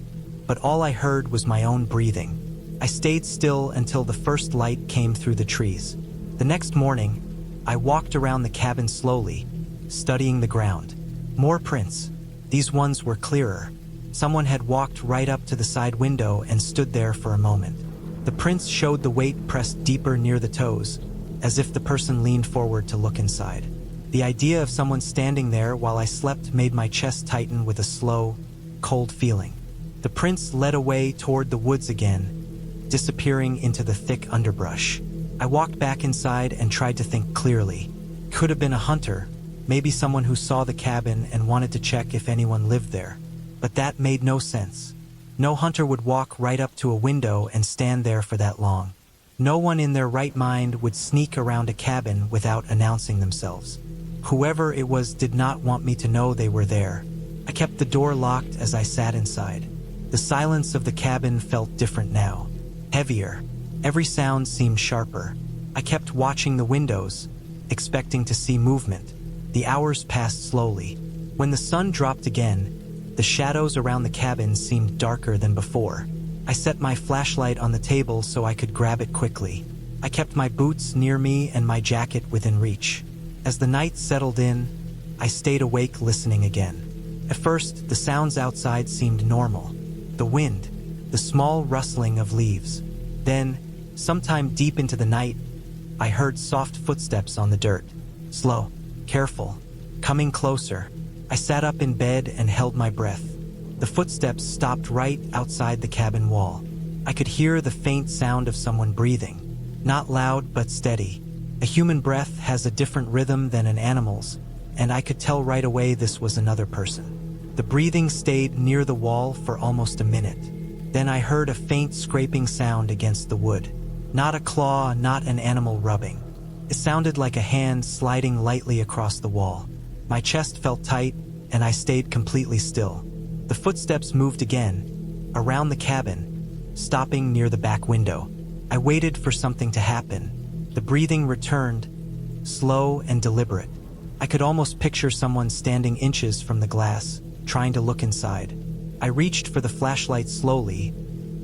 but all I heard was my own breathing. I stayed still until the first light came through the trees. The next morning, I walked around the cabin slowly, studying the ground. More prints. These ones were clearer. Someone had walked right up to the side window and stood there for a moment. The prints showed the weight pressed deeper near the toes, as if the person leaned forward to look inside. The idea of someone standing there while I slept made my chest tighten with a slow, cold feeling. The prints led away toward the woods again, disappearing into the thick underbrush. I walked back inside and tried to think clearly. Could have been a hunter, maybe someone who saw the cabin and wanted to check if anyone lived there. But that made no sense. No hunter would walk right up to a window and stand there for that long. No one in their right mind would sneak around a cabin without announcing themselves. Whoever it was did not want me to know they were there. I kept the door locked as I sat inside. The silence of the cabin felt different now, heavier. Every sound seemed sharper. I kept watching the windows, expecting to see movement. The hours passed slowly. When the sun dropped again, the shadows around the cabin seemed darker than before. I set my flashlight on the table so I could grab it quickly. I kept my boots near me and my jacket within reach. As the night settled in, I stayed awake listening again. At first, the sounds outside seemed normal. The wind, the small rustling of leaves. Then, sometime deep into the night, I heard soft footsteps on the dirt. Slow, careful, coming closer. I sat up in bed and held my breath. The footsteps stopped right outside the cabin wall. I could hear the faint sound of someone breathing. Not loud, but steady. A human breath has a different rhythm than an animal's, and I could tell right away this was another person. The breathing stayed near the wall for almost a minute. Then I heard a faint scraping sound against the wood. Not a claw, not an animal rubbing. It sounded like a hand sliding lightly across the wall. My chest felt tight, and I stayed completely still. The footsteps moved again, around the cabin, stopping near the back window. I waited for something to happen. The breathing returned, slow and deliberate. I could almost picture someone standing inches from the glass, trying to look inside. I reached for the flashlight slowly,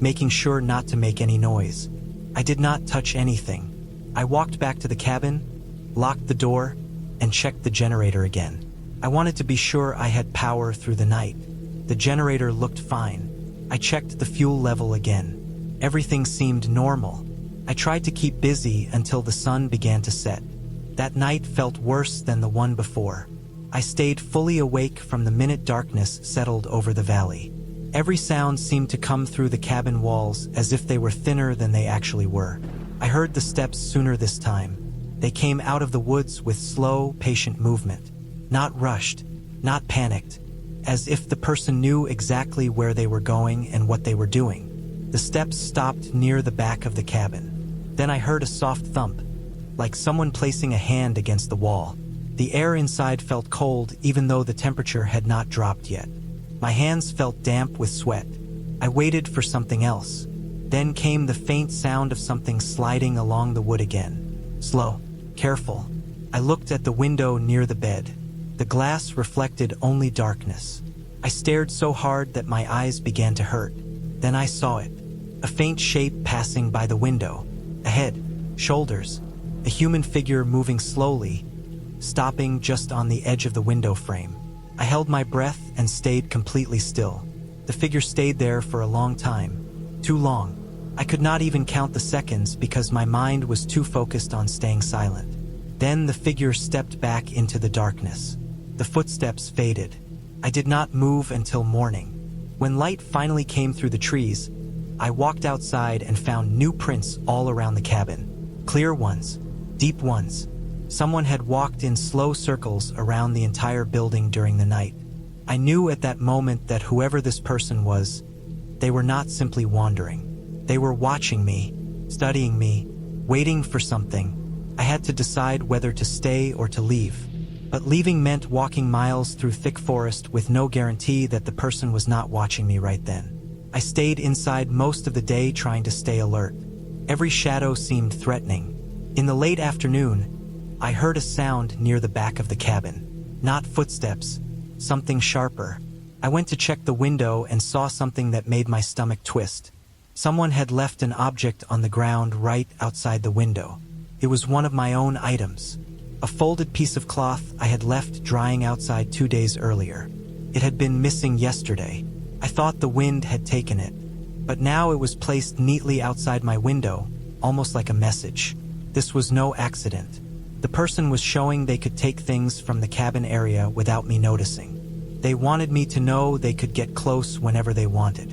making sure not to make any noise. I did not touch anything. I walked back to the cabin, locked the door, and checked the generator again. I wanted to be sure I had power through the night. The generator looked fine. I checked the fuel level again. Everything seemed normal. I tried to keep busy until the sun began to set. That night felt worse than the one before. I stayed fully awake from the minute darkness settled over the valley. Every sound seemed to come through the cabin walls as if they were thinner than they actually were. I heard the steps sooner this time. They came out of the woods with slow, patient movement. Not rushed, not panicked. as if the person knew exactly where they were going and what they were doing. The steps stopped near the back of the cabin. Then I heard a soft thump, like someone placing a hand against the wall. The air inside felt cold even though the temperature had not dropped yet. My hands felt damp with sweat. I waited for something else. Then came the faint sound of something sliding along the wood again. Slow, careful. I looked at the window near the bed. The glass reflected only darkness. I stared so hard that my eyes began to hurt. Then I saw it. A faint shape passing by the window. A head, shoulders, a human figure moving slowly, stopping just on the edge of the window frame. I held my breath and stayed completely still. The figure stayed there for a long time. Too long. I could not even count the seconds because my mind was too focused on staying silent. Then the figure stepped back into the darkness. The footsteps faded. I did not move until morning. When light finally came through the trees, I walked outside and found new prints all around the cabin. Clear ones, deep ones. Someone had walked in slow circles around the entire building during the night. I knew at that moment that whoever this person was, they were not simply wandering. They were watching me, studying me, waiting for something. I had to decide whether to stay or to leave. But leaving meant walking miles through thick forest with no guarantee that the person was not watching me right then. I stayed inside most of the day trying to stay alert. Every shadow seemed threatening. In the late afternoon, I heard a sound near the back of the cabin. Not footsteps, something sharper. I went to check the window and saw something that made my stomach twist. Someone had left an object on the ground right outside the window. It was one of my own items. A folded piece of cloth I had left drying outside 2 days earlier. It had been missing yesterday. I thought the wind had taken it. But now it was placed neatly outside my window, almost like a message. This was no accident. The person was showing they could take things from the cabin area without me noticing. They wanted me to know they could get close whenever they wanted.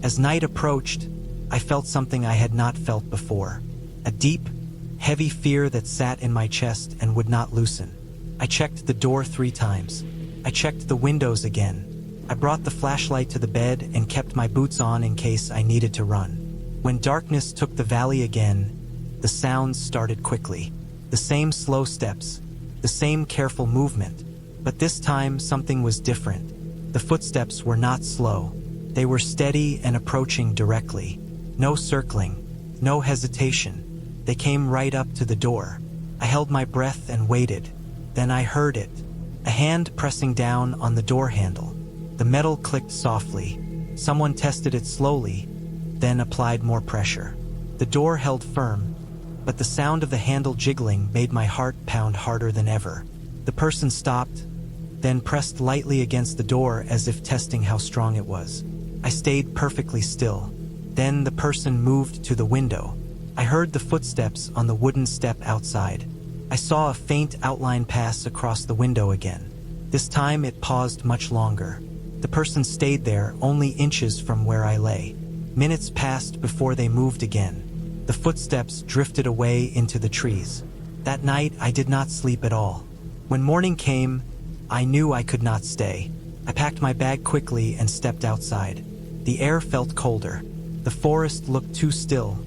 As night approached, I felt something I had not felt before. A deep, heavy fear that sat in my chest and would not loosen. I checked the door 3 times. I checked the windows again. I brought the flashlight to the bed and kept my boots on in case I needed to run. When darkness took the valley again, the sounds started quickly. The same slow steps, the same careful movement. But this time something was different. The footsteps were not slow. They were steady and approaching directly. No circling, no hesitation. They came right up to the door. I held my breath and waited. Then I heard it. A hand pressing down on the door handle. The metal clicked softly. Someone tested it slowly, then applied more pressure. The door held firm, but the sound of the handle jiggling made my heart pound harder than ever. The person stopped, then pressed lightly against the door as if testing how strong it was. I stayed perfectly still. Then the person moved to the window. I heard the footsteps on the wooden step outside. I saw a faint outline pass across the window again. This time it paused much longer. The person stayed there only inches from where I lay. Minutes passed before they moved again. The footsteps drifted away into the trees. That night I did not sleep at all. When morning came, I knew I could not stay. I packed my bag quickly and stepped outside. The air felt colder. The forest looked too still,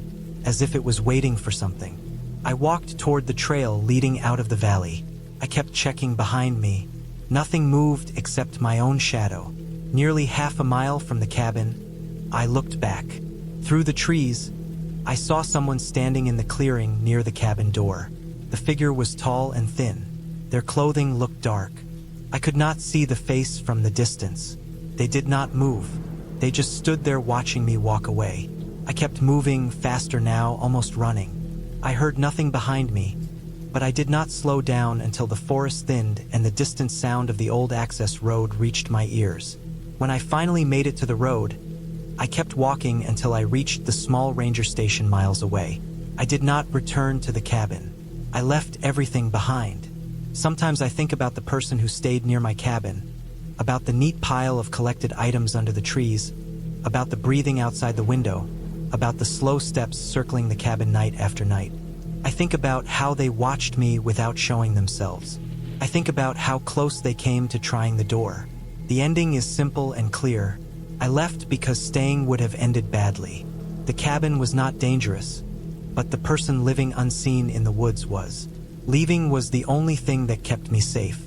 as if it was waiting for something. I walked toward the trail leading out of the valley. I kept checking behind me. Nothing moved except my own shadow. Nearly half a mile from the cabin, I looked back. Through the trees, I saw someone standing in the clearing near the cabin door. The figure was tall and thin. Their clothing looked dark. I could not see the face from the distance. They did not move. They just stood there watching me walk away. I kept moving, faster now, almost running. I heard nothing behind me, but I did not slow down until the forest thinned and the distant sound of the old access road reached my ears. When I finally made it to the road, I kept walking until I reached the small ranger station miles away. I did not return to the cabin. I left everything behind. Sometimes I think about the person who stayed near my cabin, about the neat pile of collected items under the trees, about the breathing outside the window, about the slow steps circling the cabin night after night. I think about how they watched me without showing themselves. I think about how close they came to trying the door. The ending is simple and clear. I left because staying would have ended badly. The cabin was not dangerous, but the person living unseen in the woods was. Leaving was the only thing that kept me safe.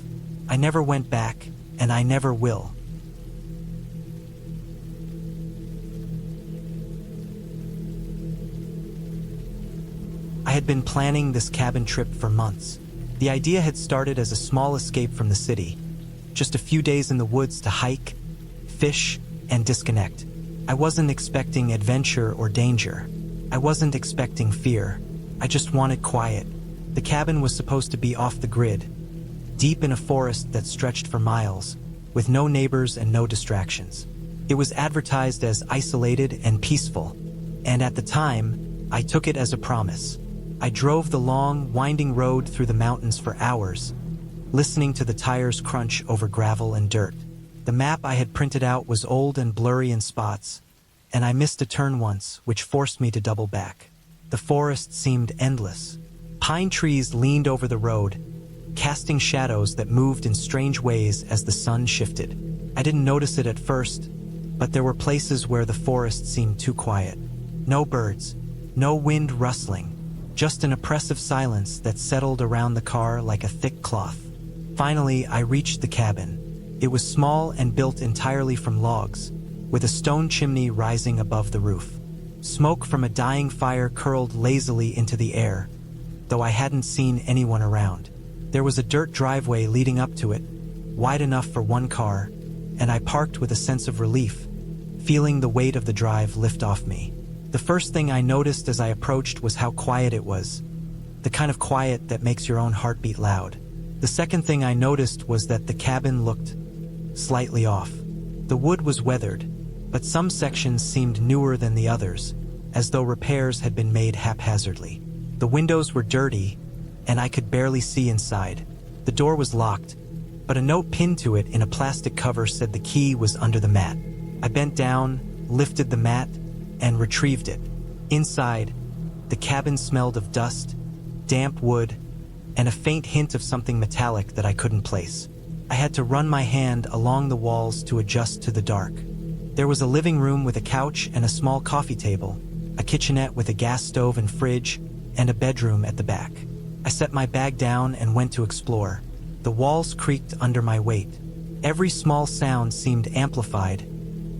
I never went back, and I never will. I had been planning this cabin trip for months. The idea had started as a small escape from the city. Just a few days in the woods to hike, fish, and disconnect. I wasn't expecting adventure or danger. I wasn't expecting fear. I just wanted quiet. The cabin was supposed to be off the grid, deep in a forest that stretched for miles, with no neighbors and no distractions. It was advertised as isolated and peaceful, and at the time, I took it as a promise. I drove the long, winding road through the mountains for hours, listening to the tires crunch over gravel and dirt. The map I had printed out was old and blurry in spots, and I missed a turn once, which forced me to double back. The forest seemed endless. Pine trees leaned over the road, casting shadows that moved in strange ways as the sun shifted. I didn't notice it at first, but there were places where the forest seemed too quiet. No birds, no wind rustling, just an oppressive silence that settled around the car like a thick cloth. Finally, I reached the cabin. It was small and built entirely from logs, with a stone chimney rising above the roof. Smoke from a dying fire curled lazily into the air, though I hadn't seen anyone around. There was a dirt driveway leading up to it, wide enough for one car, and I parked with a sense of relief, feeling the weight of the drive lift off me. The first thing I noticed as I approached was how quiet it was, the kind of quiet that makes your own heart beat loud. The second thing I noticed was that the cabin looked slightly off. The wood was weathered, but some sections seemed newer than the others, as though repairs had been made haphazardly. The windows were dirty, and I could barely see inside. The door was locked, but a note pinned to it in a plastic cover said the key was under the mat. I bent down, lifted the mat, and retrieved it. Inside, the cabin smelled of dust, damp wood, and a faint hint of something metallic that I couldn't place. I had to run my hand along the walls to adjust to the dark. There was a living room with a couch and a small coffee table, a kitchenette with a gas stove and fridge, and a bedroom at the back. I set my bag down and went to explore. The walls creaked under my weight. Every small sound seemed amplified,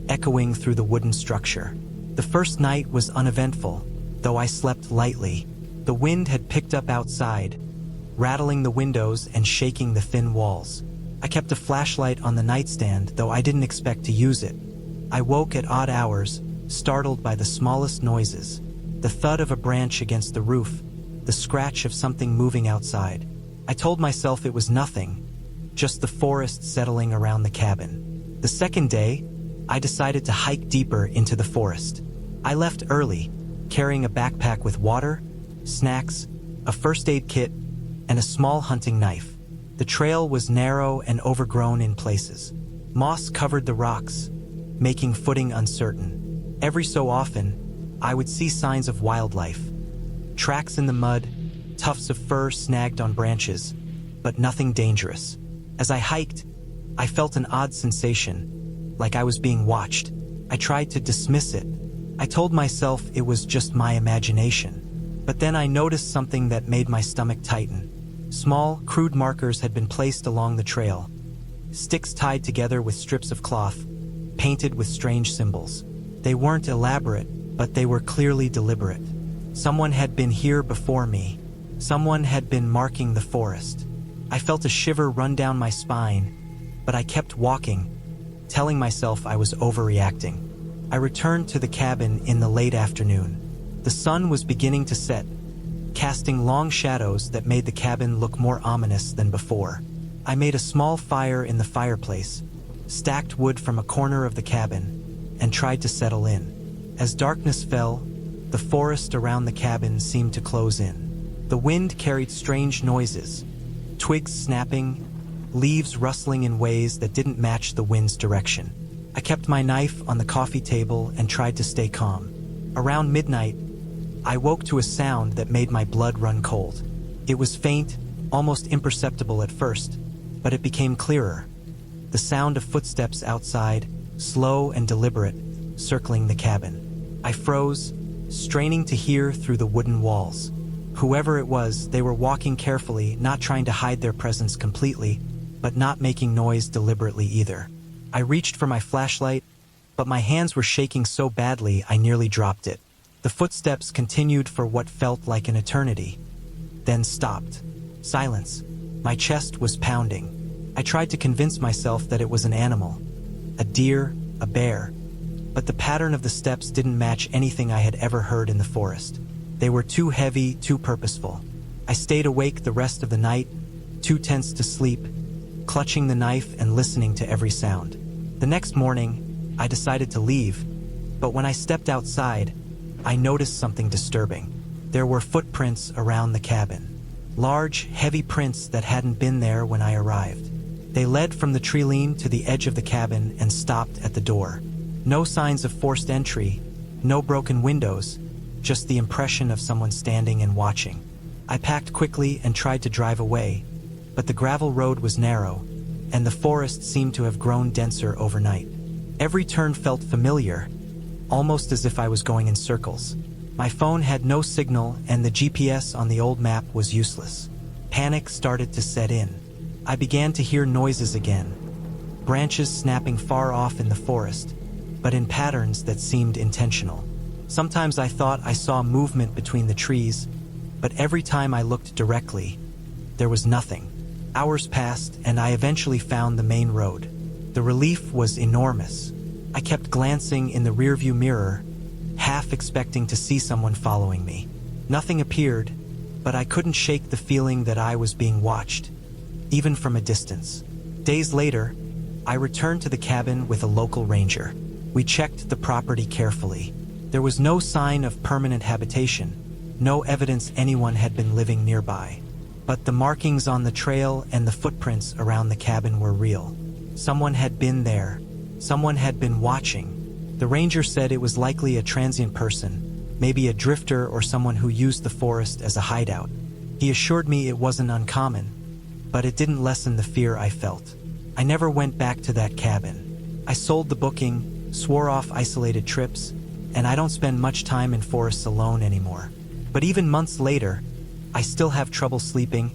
echoing through the wooden structure. The first night was uneventful, though I slept lightly. The wind had picked up outside, rattling the windows and shaking the thin walls. I kept a flashlight on the nightstand, though I didn't expect to use it. I woke at odd hours, startled by the smallest noises. The thud of a branch against the roof, the scratch of something moving outside. I told myself it was nothing, just the forest settling around the cabin. The second day, I decided to hike deeper into the forest. I left early, carrying a backpack with water, snacks, a first aid kit, and a small hunting knife. The trail was narrow and overgrown in places. Moss covered the rocks, making footing uncertain. Every so often, I would see signs of wildlife. Tracks in the mud, tufts of fur snagged on branches, but nothing dangerous. As I hiked, I felt an odd sensation, like I was being watched. I tried to dismiss it. I told myself it was just my imagination. But then I noticed something that made my stomach tighten. Small, crude markers had been placed along the trail. Sticks tied together with strips of cloth, painted with strange symbols. They weren't elaborate, but they were clearly deliberate. Someone had been here before me. Someone had been marking the forest. I felt a shiver run down my spine, but I kept walking, telling myself I was overreacting. I returned to the cabin in the late afternoon. The sun was beginning to set, casting long shadows that made the cabin look more ominous than before. I made a small fire in the fireplace, stacked wood from a corner of the cabin, and tried to settle in. As darkness fell, the forest around the cabin seemed to close in. The wind carried strange noises, twigs snapping, leaves rustling in ways that didn't match the wind's direction. I kept my knife on the coffee table and tried to stay calm. Around midnight, I woke to a sound that made my blood run cold. It was faint, almost imperceptible at first, but it became clearer. the sound of footsteps outside, slow and deliberate, circling the cabin. I froze, straining to hear through the wooden walls. Whoever it was, they were walking carefully, not trying to hide their presence completely, but not making noise deliberately either. I reached for my flashlight, but my hands were shaking so badly I nearly dropped it. The footsteps continued for what felt like an eternity, then stopped. Silence. My chest was pounding. I tried to convince myself that it was an animal, a deer, a bear, but the pattern of the steps didn't match anything I had ever heard in the forest. They were too heavy, too purposeful. I stayed awake the rest of the night, too tense to sleep, clutching the knife and listening to every sound. The next morning, I decided to leave, but when I stepped outside, I noticed something disturbing. There were footprints around the cabin. Large, heavy prints that hadn't been there when I arrived. They led from the treeline to the edge of the cabin and stopped at the door. No signs of forced entry, no broken windows, just the impression of someone standing and watching. I packed quickly and tried to drive away, but the gravel road was narrow, and the forest seemed to have grown denser overnight. Every turn felt familiar, almost as if I was going in circles. My phone had no signal, and the GPS on the old map was useless. Panic started to set in. I began to hear noises again, branches snapping far off in the forest, but in patterns that seemed intentional. Sometimes I thought I saw movement between the trees, but every time I looked directly, there was nothing. Hours passed, and I eventually found the main road. The relief was enormous. I kept glancing in the rearview mirror, half expecting to see someone following me. Nothing appeared, but I couldn't shake the feeling that I was being watched, even from a distance. Days later, I returned to the cabin with a local ranger. We checked the property carefully. There was no sign of permanent habitation, no evidence anyone had been living nearby. But the markings on the trail and the footprints around the cabin were real. Someone had been there. Someone had been watching. The ranger said it was likely a transient person, maybe a drifter or someone who used the forest as a hideout. He assured me it wasn't uncommon, but it didn't lessen the fear I felt. I never went back to that cabin. I sold the booking, swore off isolated trips, and I don't spend much time in forests alone anymore. But even months later, I still have trouble sleeping,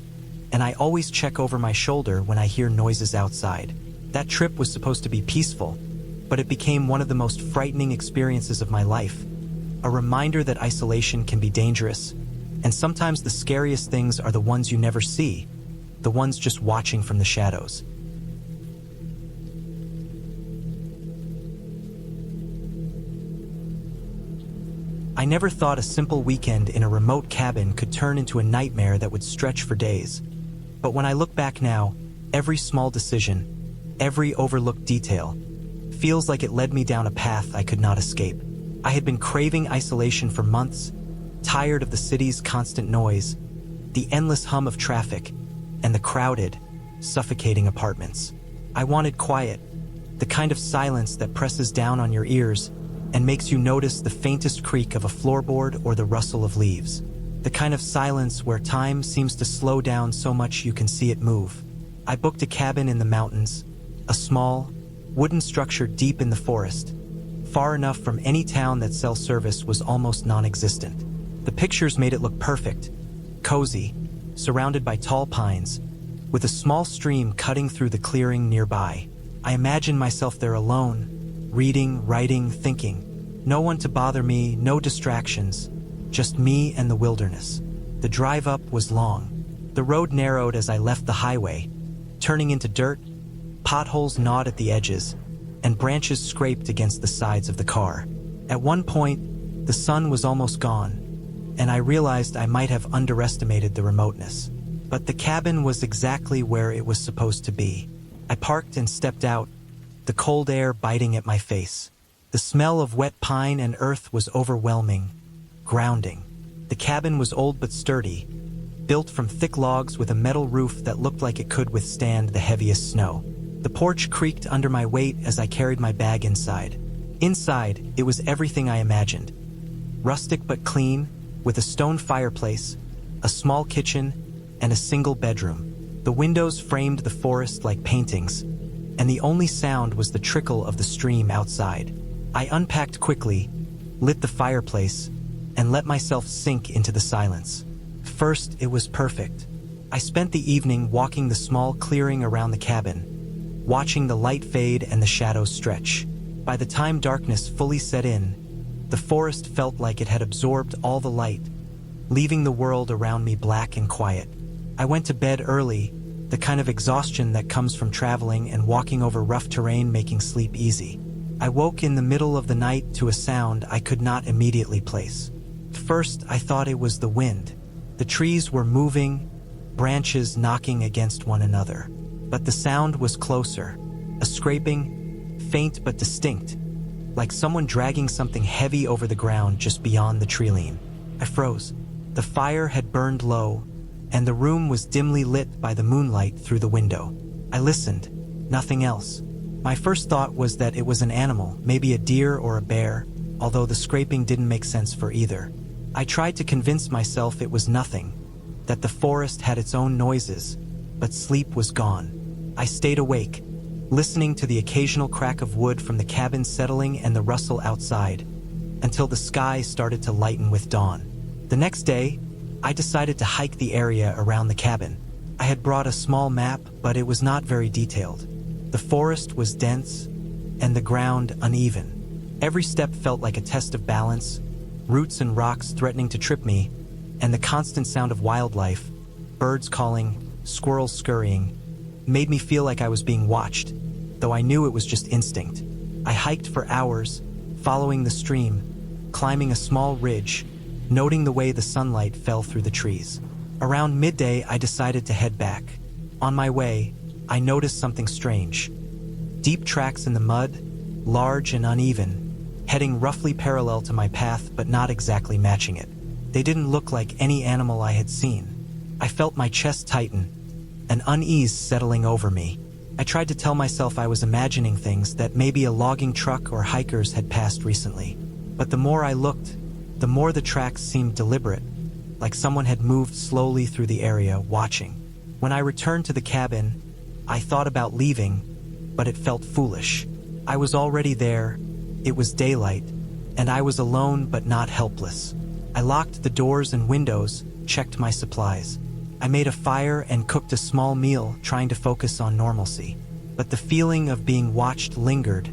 and I always check over my shoulder when I hear noises outside. That trip was supposed to be peaceful, but it became one of the most frightening experiences of my life. A reminder that isolation can be dangerous, and sometimes the scariest things are the ones you never see, the ones just watching from the shadows. I never thought a simple weekend in a remote cabin could turn into a nightmare that would stretch for days. But when I look back now, every small decision, every overlooked detail, feels like it led me down a path I could not escape. I had been craving isolation for months, tired of the city's constant noise, the endless hum of traffic, and the crowded, suffocating apartments. I wanted quiet, the kind of silence that presses down on your ears and makes you notice the faintest creak of a floorboard or the rustle of leaves. The kind of silence where time seems to slow down so much you can see it move. I booked a cabin in the mountains, a small, wooden structure deep in the forest, far enough from any town that cell service was almost non-existent. The pictures made it look perfect, cozy, surrounded by tall pines, with a small stream cutting through the clearing nearby. I imagined myself there alone, reading, writing, thinking. No one to bother me, no distractions, just me and the wilderness. The drive up was long. The road narrowed as I left the highway, turning into dirt, potholes gnawed at the edges, and branches scraped against the sides of the car. At one point, the sun was almost gone, and I realized I might have underestimated the remoteness. But the cabin was exactly where it was supposed to be. I parked and stepped out, the cold air biting at my face. The smell of wet pine and earth was overwhelming, grounding. The cabin was old but sturdy, built from thick logs with a metal roof that looked like it could withstand the heaviest snow. The porch creaked under my weight as I carried my bag inside. Inside, it was everything I imagined. Rustic but clean, with a stone fireplace, a small kitchen, and a single bedroom. The windows framed the forest like paintings, and the only sound was the trickle of the stream outside. I unpacked quickly, lit the fireplace, and let myself sink into the silence. First, it was perfect. I spent the evening walking the small clearing around the cabin, watching the light fade and the shadows stretch. By the time darkness fully set in, the forest felt like it had absorbed all the light, leaving the world around me black and quiet. I went to bed early, the kind of exhaustion that comes from traveling and walking over rough terrain making sleep easy. I woke in the middle of the night to a sound I could not immediately place. First, I thought it was the wind. The trees were moving, branches knocking against one another. But the sound was closer, a scraping, faint but distinct, like someone dragging something heavy over the ground just beyond the tree-line. I froze. The fire had burned low, and the room was dimly lit by the moonlight through the window. I listened, nothing else. My first thought was that it was an animal, maybe a deer or a bear, although the scraping didn't make sense for either. I tried to convince myself it was nothing, that the forest had its own noises, but sleep was gone. I stayed awake, listening to the occasional crack of wood from the cabin settling and the rustle outside, until the sky started to lighten with dawn. The next day, I decided to hike the area around the cabin. I had brought a small map, but it was not very detailed. The forest was dense, and the ground uneven. Every step felt like a test of balance, roots and rocks threatening to trip me, and the constant sound of wildlife, birds calling, squirrels scurrying, made me feel like I was being watched, though I knew it was just instinct. I hiked for hours, following the stream, climbing a small ridge, noting the way the sunlight fell through the trees. Around midday, I decided to head back. On my way, I noticed something strange. Deep tracks in the mud, large and uneven, heading roughly parallel to my path but not exactly matching it. They didn't look like any animal I had seen. I felt my chest tighten, an unease settling over me. I tried to tell myself I was imagining things, that maybe a logging truck or hikers had passed recently. But the more I looked, the more the tracks seemed deliberate, like someone had moved slowly through the area, watching. When I returned to the cabin, I thought about leaving, but it felt foolish. I was already there, it was daylight, and I was alone but not helpless. I locked the doors and windows, checked my supplies. I made a fire and cooked a small meal, trying to focus on normalcy. But the feeling of being watched lingered,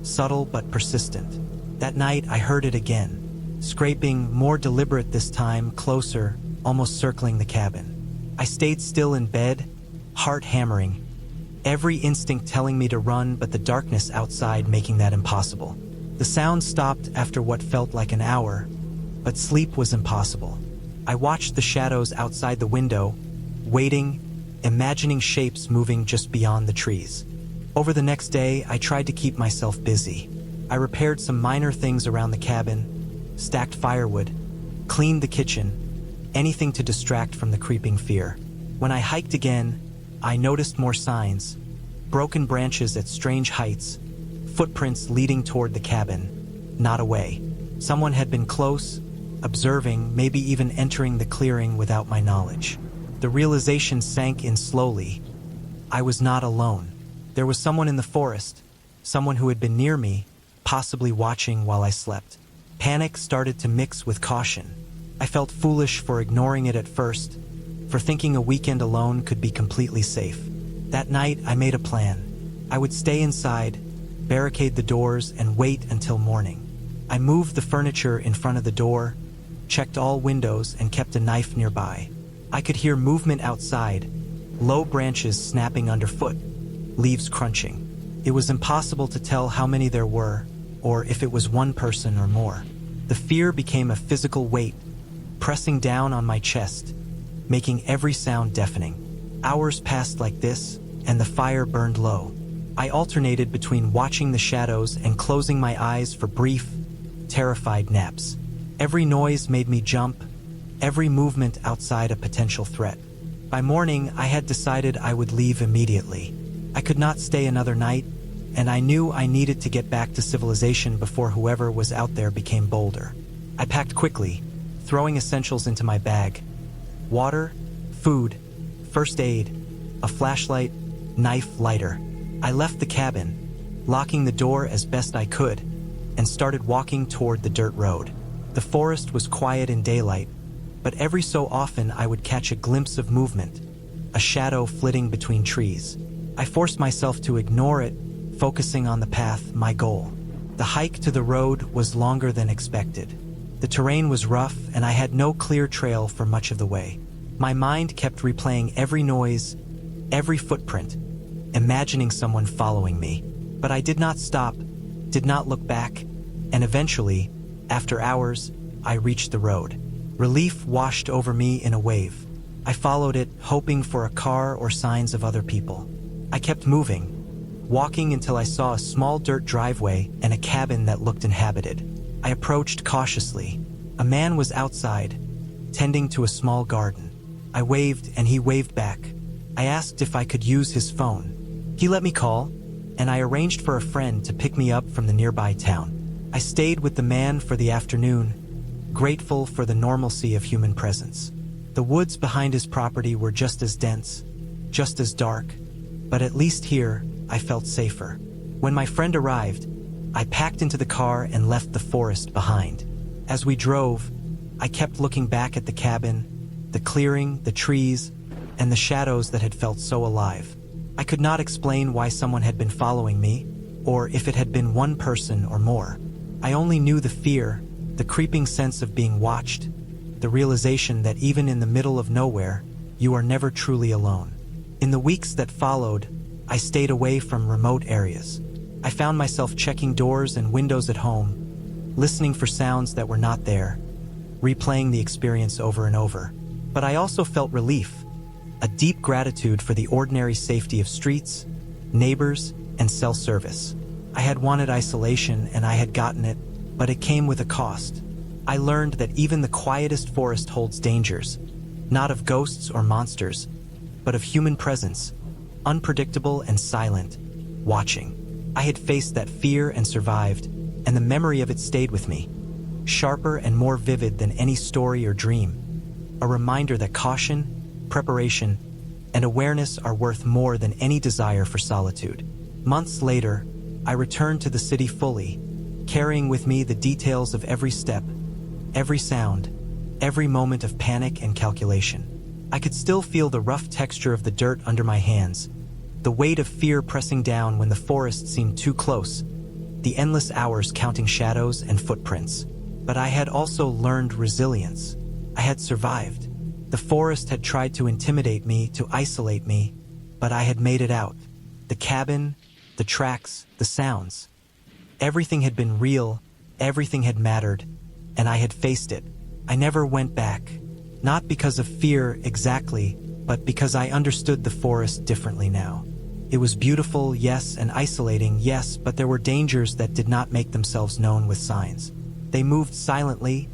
subtle but persistent. That night I heard it again, scraping, more deliberate this time, closer, almost circling the cabin. I stayed still in bed, heart hammering, every instinct telling me to run, but the darkness outside making that impossible. The sound stopped after what felt like an hour, but sleep was impossible. I watched the shadows outside the window, waiting, imagining shapes moving just beyond the trees. Over the next day, I tried to keep myself busy. I repaired some minor things around the cabin, stacked firewood, cleaned the kitchen, anything to distract from the creeping fear. When I hiked again, I noticed more signs, broken branches at strange heights, footprints leading toward the cabin, not away. Someone had been close, observing, maybe even entering the clearing without my knowledge. The realization sank in slowly. I was not alone. There was someone in the forest, someone who had been near me, possibly watching while I slept. Panic started to mix with caution. I felt foolish for ignoring it at first, for thinking a weekend alone could be completely safe. That night, I made a plan. I would stay inside, barricade the doors, and wait until morning. I moved the furniture in front of the door, checked all windows, and kept a knife nearby. I could hear movement outside, low branches snapping underfoot, leaves crunching. It was impossible to tell how many there were, or if it was one person or more. The fear became a physical weight, pressing down on my chest, making every sound deafening. Hours passed like this, and the fire burned low. I alternated between watching the shadows and closing my eyes for brief, terrified naps. Every noise made me jump, every movement outside a potential threat. By morning, I had decided I would leave immediately. I could not stay another night, and I knew I needed to get back to civilization before whoever was out there became bolder. I packed quickly, throwing essentials into my bag: water, food, first aid, a flashlight, knife, lighter. I left the cabin, locking the door as best I could, and started walking toward the dirt road. The forest was quiet in daylight, but every so often I would catch a glimpse of movement, a shadow flitting between trees. I forced myself to ignore it, focusing on the path, my goal. The hike to the road was longer than expected. The terrain was rough, and I had no clear trail for much of the way. My mind kept replaying every noise, every footprint, imagining someone following me. But I did not stop, did not look back, and eventually, after hours, I reached the road. Relief washed over me in a wave. I followed it, hoping for a car or signs of other people. I kept moving, walking until I saw a small dirt driveway and a cabin that looked inhabited. I approached cautiously. A man was outside, tending to a small garden. I waved and he waved back. I asked if I could use his phone. He let me call, and I arranged for a friend to pick me up from the nearby town. I stayed with the man for the afternoon, grateful for the normalcy of human presence. The woods behind his property were just as dense, just as dark, but at least here I felt safer. When my friend arrived, I packed into the car and left the forest behind. As we drove, I kept looking back at the cabin, the clearing, the trees, and the shadows that had felt so alive. I could not explain why someone had been following me, or if it had been one person or more. I only knew the fear, the creeping sense of being watched, the realization that even in the middle of nowhere, you are never truly alone. In the weeks that followed, I stayed away from remote areas. I found myself checking doors and windows at home, listening for sounds that were not there, replaying the experience over and over. But I also felt relief, a deep gratitude for the ordinary safety of streets, neighbors, and cell service. I had wanted isolation and I had gotten it, but it came with a cost. I learned that even the quietest forest holds dangers, not of ghosts or monsters, but of human presence, unpredictable and silent, watching. I had faced that fear and survived, and the memory of it stayed with me, sharper and more vivid than any story or dream. A reminder that caution, preparation, and awareness are worth more than any desire for solitude. Months later, I returned to the city fully, carrying with me the details of every step, every sound, every moment of panic and calculation. I could still feel the rough texture of the dirt under my hands, the weight of fear pressing down when the forest seemed too close, the endless hours counting shadows and footprints. But I had also learned resilience. I had survived. The forest had tried to intimidate me, to isolate me, but I had made it out. The cabin, the tracks, the sounds. Everything had been real, everything had mattered, and I had faced it. I never went back, not because of fear exactly, but because I understood the forest differently now. It was beautiful, yes, and isolating, yes, but there were dangers that did not make themselves known with signs. They moved silently,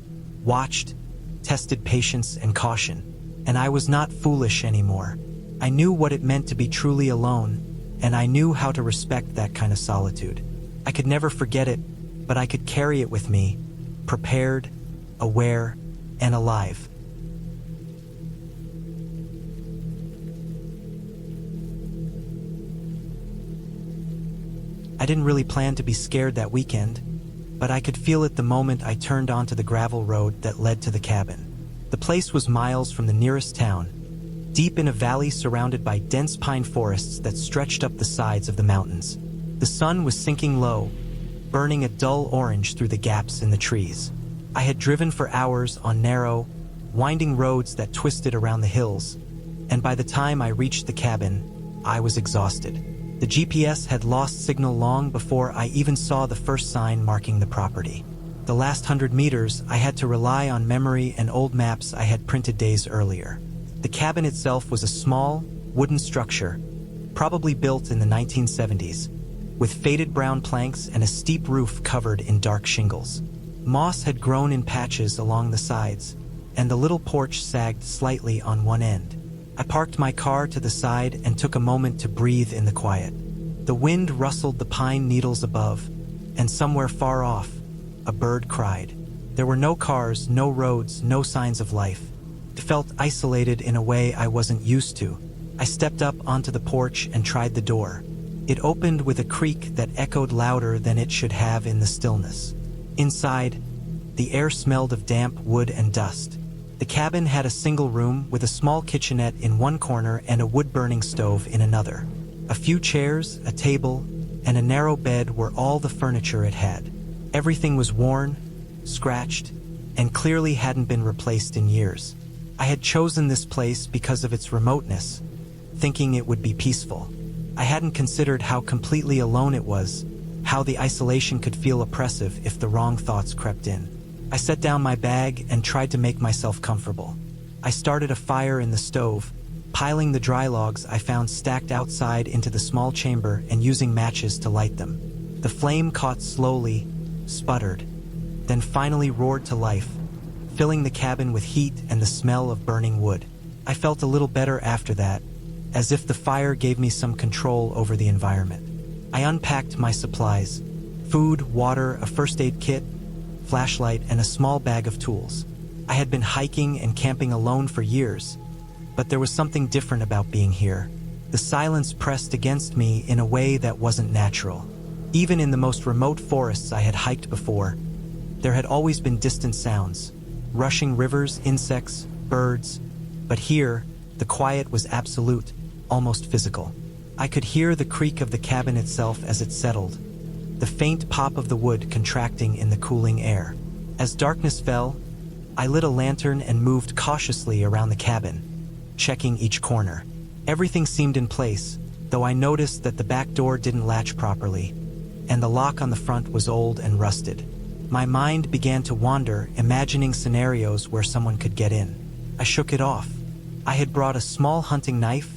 watched, tested patience and caution, and I was not foolish anymore. I knew what it meant to be truly alone, and I knew how to respect that kind of solitude. I could never forget it, but I could carry it with me, prepared, aware, and alive. I didn't really plan to be scared that weekend, but I could feel it the moment I turned onto the gravel road that led to the cabin. The place was miles from the nearest town, deep in a valley surrounded by dense pine forests that stretched up the sides of the mountains. The sun was sinking low, burning a dull orange through the gaps in the trees. I had driven for hours on narrow, winding roads that twisted around the hills, and by the time I reached the cabin, I was exhausted. The GPS had lost signal long before I even saw the first sign marking the property. The last 100 meters, I had to rely on memory and old maps I had printed days earlier. The cabin itself was a small, wooden structure, probably built in the 1970s, with faded brown planks and a steep roof covered in dark shingles. Moss had grown in patches along the sides, and the little porch sagged slightly on one end. I parked my car to the side and took a moment to breathe in the quiet. The wind rustled the pine needles above, and somewhere far off, a bird cried. There were no cars, no roads, no signs of life. It felt isolated in a way I wasn't used to. I stepped up onto the porch and tried the door. It opened with a creak that echoed louder than it should have in the stillness. Inside, the air smelled of damp wood and dust. The cabin had a single room with a small kitchenette in one corner and a wood-burning stove in another. A few chairs, a table, and a narrow bed were all the furniture it had. Everything was worn, scratched, and clearly hadn't been replaced in years. I had chosen this place because of its remoteness, thinking it would be peaceful. I hadn't considered how completely alone it was, how the isolation could feel oppressive if the wrong thoughts crept in. I set down my bag and tried to make myself comfortable. I started a fire in the stove, piling the dry logs I found stacked outside into the small chamber and using matches to light them. The flame caught slowly, sputtered, then finally roared to life, filling the cabin with heat and the smell of burning wood. I felt a little better after that, as if the fire gave me some control over the environment. I unpacked my supplies: food, water, a first aid kit, flashlight, and a small bag of tools. I had been hiking and camping alone for years, but there was something different about being here. The silence pressed against me in a way that wasn't natural. Even in the most remote forests I had hiked before, there had always been distant sounds: rushing rivers, insects, birds. But here, the quiet was absolute, almost physical. I could hear the creak of the cabin itself as it settled, the faint pop of the wood contracting in the cooling air. As darkness fell, I lit a lantern and moved cautiously around the cabin, checking each corner. Everything seemed in place, though I noticed that the back door didn't latch properly, and the lock on the front was old and rusted. My mind began to wander, imagining scenarios where someone could get in. I shook it off. I had brought a small hunting knife,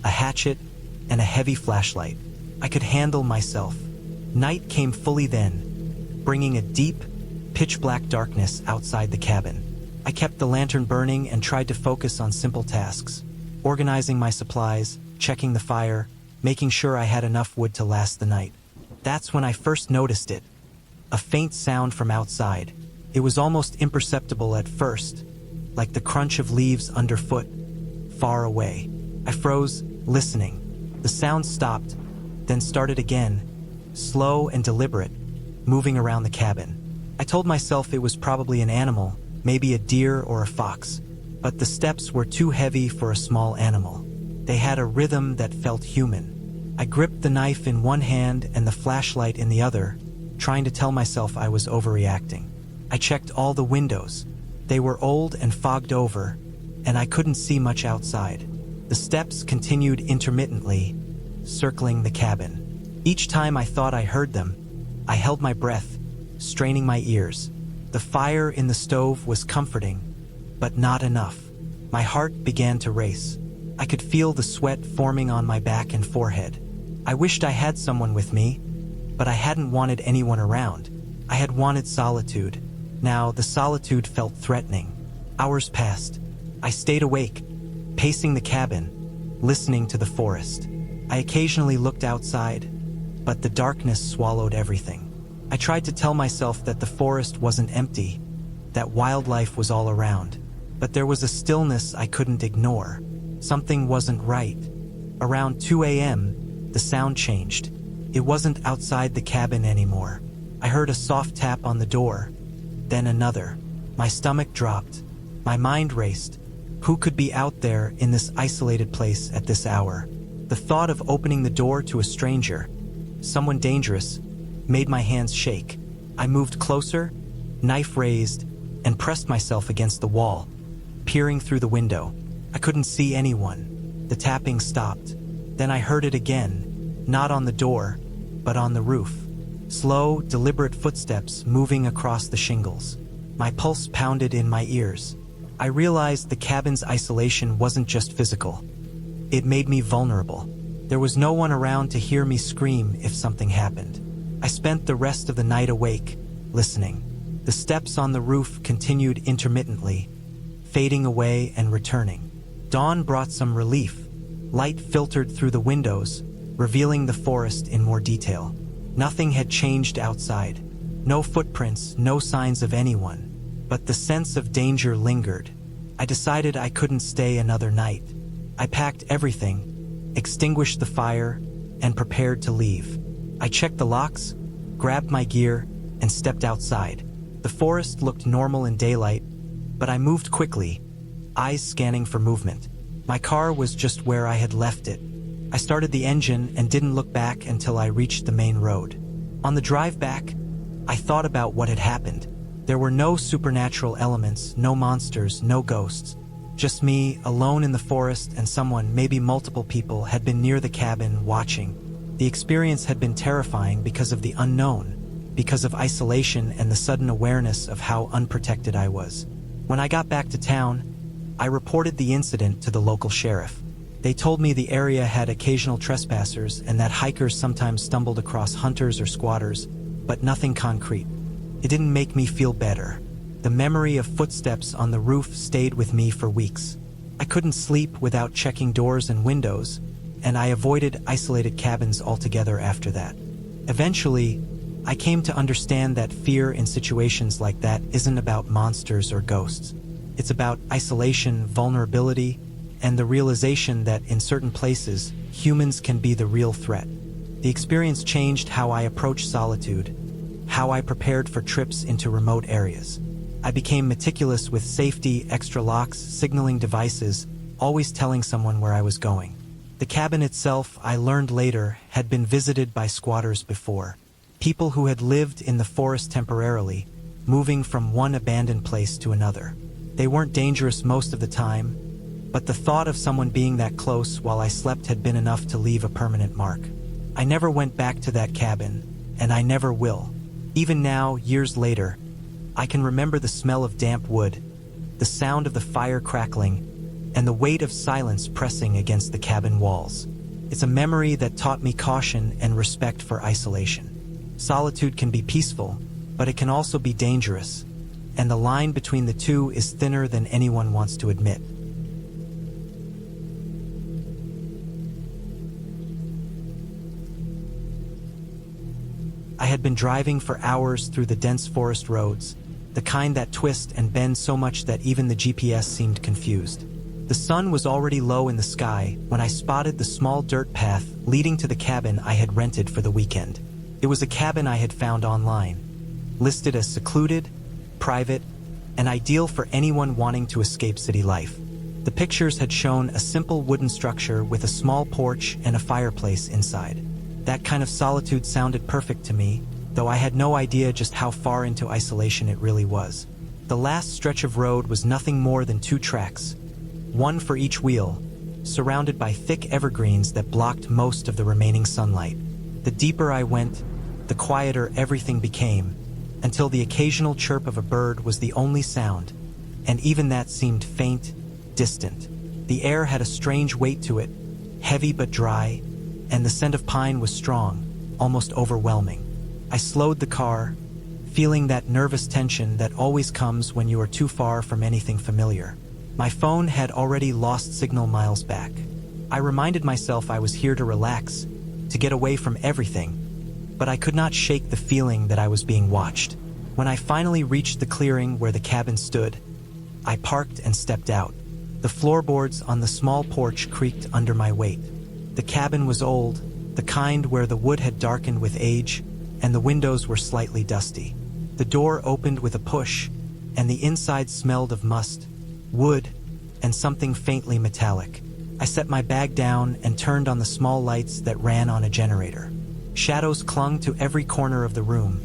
a hatchet, and a heavy flashlight. I could handle myself. Night came fully then, bringing a deep, pitch-black darkness outside the cabin. I kept the lantern burning and tried to focus on simple tasks: organizing my supplies, checking the fire, making sure I had enough wood to last the night. That's when I first noticed it. A faint sound from outside. It was almost imperceptible at first, like the crunch of leaves underfoot, far away. I froze, listening. The sound stopped, then started again, slow and deliberate, moving around the cabin. I told myself it was probably an animal, maybe a deer or a fox, but the steps were too heavy for a small animal. They had a rhythm that felt human. I gripped the knife in one hand and the flashlight in the other, trying to tell myself I was overreacting. I checked all the windows. They were old and fogged over, and I couldn't see much outside. The steps continued intermittently, circling the cabin. Each time I thought I heard them, I held my breath, straining my ears. The fire in the stove was comforting, but not enough. My heart began to race. I could feel the sweat forming on my back and forehead. I wished I had someone with me, but I hadn't wanted anyone around. I had wanted solitude. Now the solitude felt threatening. Hours passed. I stayed awake, pacing the cabin, listening to the forest. I occasionally looked outside, but the darkness swallowed everything. I tried to tell myself that the forest wasn't empty, that wildlife was all around, but there was a stillness I couldn't ignore. Something wasn't right. Around 2 a.m., the sound changed. It wasn't outside the cabin anymore. I heard a soft tap on the door, then another. My stomach dropped. My mind raced. Who could be out there in this isolated place at this hour? The thought of opening the door to a stranger, someone dangerous, made my hands shake. I moved closer, knife raised, and pressed myself against the wall, peering through the window. I couldn't see anyone. The tapping stopped. Then I heard it again, not on the door, but on the roof. Slow, deliberate footsteps moving across the shingles. My pulse pounded in my ears. I realized the cabin's isolation wasn't just physical. It made me vulnerable. There was no one around to hear me scream if something happened. I spent the rest of the night awake, listening. The steps on the roof continued intermittently, fading away and returning. Dawn brought some relief. Light filtered through the windows, revealing the forest in more detail. Nothing had changed outside. No footprints, no signs of anyone. But the sense of danger lingered. I decided I couldn't stay another night. I packed everything, extinguished the fire, and prepared to leave. I checked the locks, grabbed my gear, and stepped outside. The forest looked normal in daylight, but I moved quickly, eyes scanning for movement. My car was just where I had left it. I started the engine and didn't look back until I reached the main road. On the drive back, I thought about what had happened. There were no supernatural elements, no monsters, no ghosts. Just me, alone in the forest, and someone, maybe multiple people, had been near the cabin watching. The experience had been terrifying because of the unknown, because of isolation and the sudden awareness of how unprotected I was. When I got back to town, I reported the incident to the local sheriff. They told me the area had occasional trespassers and that hikers sometimes stumbled across hunters or squatters, but nothing concrete. It didn't make me feel better. The memory of footsteps on the roof stayed with me for weeks. I couldn't sleep without checking doors and windows, and I avoided isolated cabins altogether after that. Eventually, I came to understand that fear in situations like that isn't about monsters or ghosts. It's about isolation, vulnerability, and the realization that in certain places, humans can be the real threat. The experience changed how I approached solitude, how I prepared for trips into remote areas. I became meticulous with safety, extra locks, signaling devices, always telling someone where I was going. The cabin itself, I learned later, had been visited by squatters before. People who had lived in the forest temporarily, moving from one abandoned place to another. They weren't dangerous most of the time, but the thought of someone being that close while I slept had been enough to leave a permanent mark. I never went back to that cabin, and I never will. Even now, years later, I can remember the smell of damp wood, the sound of the fire crackling, and the weight of silence pressing against the cabin walls. It's a memory that taught me caution and respect for isolation. Solitude can be peaceful, but it can also be dangerous, and the line between the two is thinner than anyone wants to admit. I had been driving for hours through the dense forest roads, the kind that twist and bend so much that even the GPS seemed confused. The sun was already low in the sky when I spotted the small dirt path leading to the cabin I had rented for the weekend. It was a cabin I had found online, listed as secluded, private, and ideal for anyone wanting to escape city life. The pictures had shown a simple wooden structure with a small porch and a fireplace inside. That kind of solitude sounded perfect to me, though I had no idea just how far into isolation it really was. The last stretch of road was nothing more than 2 tracks, one for each wheel, surrounded by thick evergreens that blocked most of the remaining sunlight. The deeper I went, the quieter everything became, until the occasional chirp of a bird was the only sound, and even that seemed faint, distant. The air had a strange weight to it, heavy but dry, and the scent of pine was strong, almost overwhelming. I slowed the car, feeling that nervous tension that always comes when you are too far from anything familiar. My phone had already lost signal miles back. I reminded myself I was here to relax, to get away from everything, but I could not shake the feeling that I was being watched. When I finally reached the clearing where the cabin stood, I parked and stepped out. The floorboards on the small porch creaked under my weight. The cabin was old, the kind where the wood had darkened with age, and the windows were slightly dusty. The door opened with a push, and the inside smelled of must, wood, and something faintly metallic. I set my bag down and turned on the small lights that ran on a generator. Shadows clung to every corner of the room,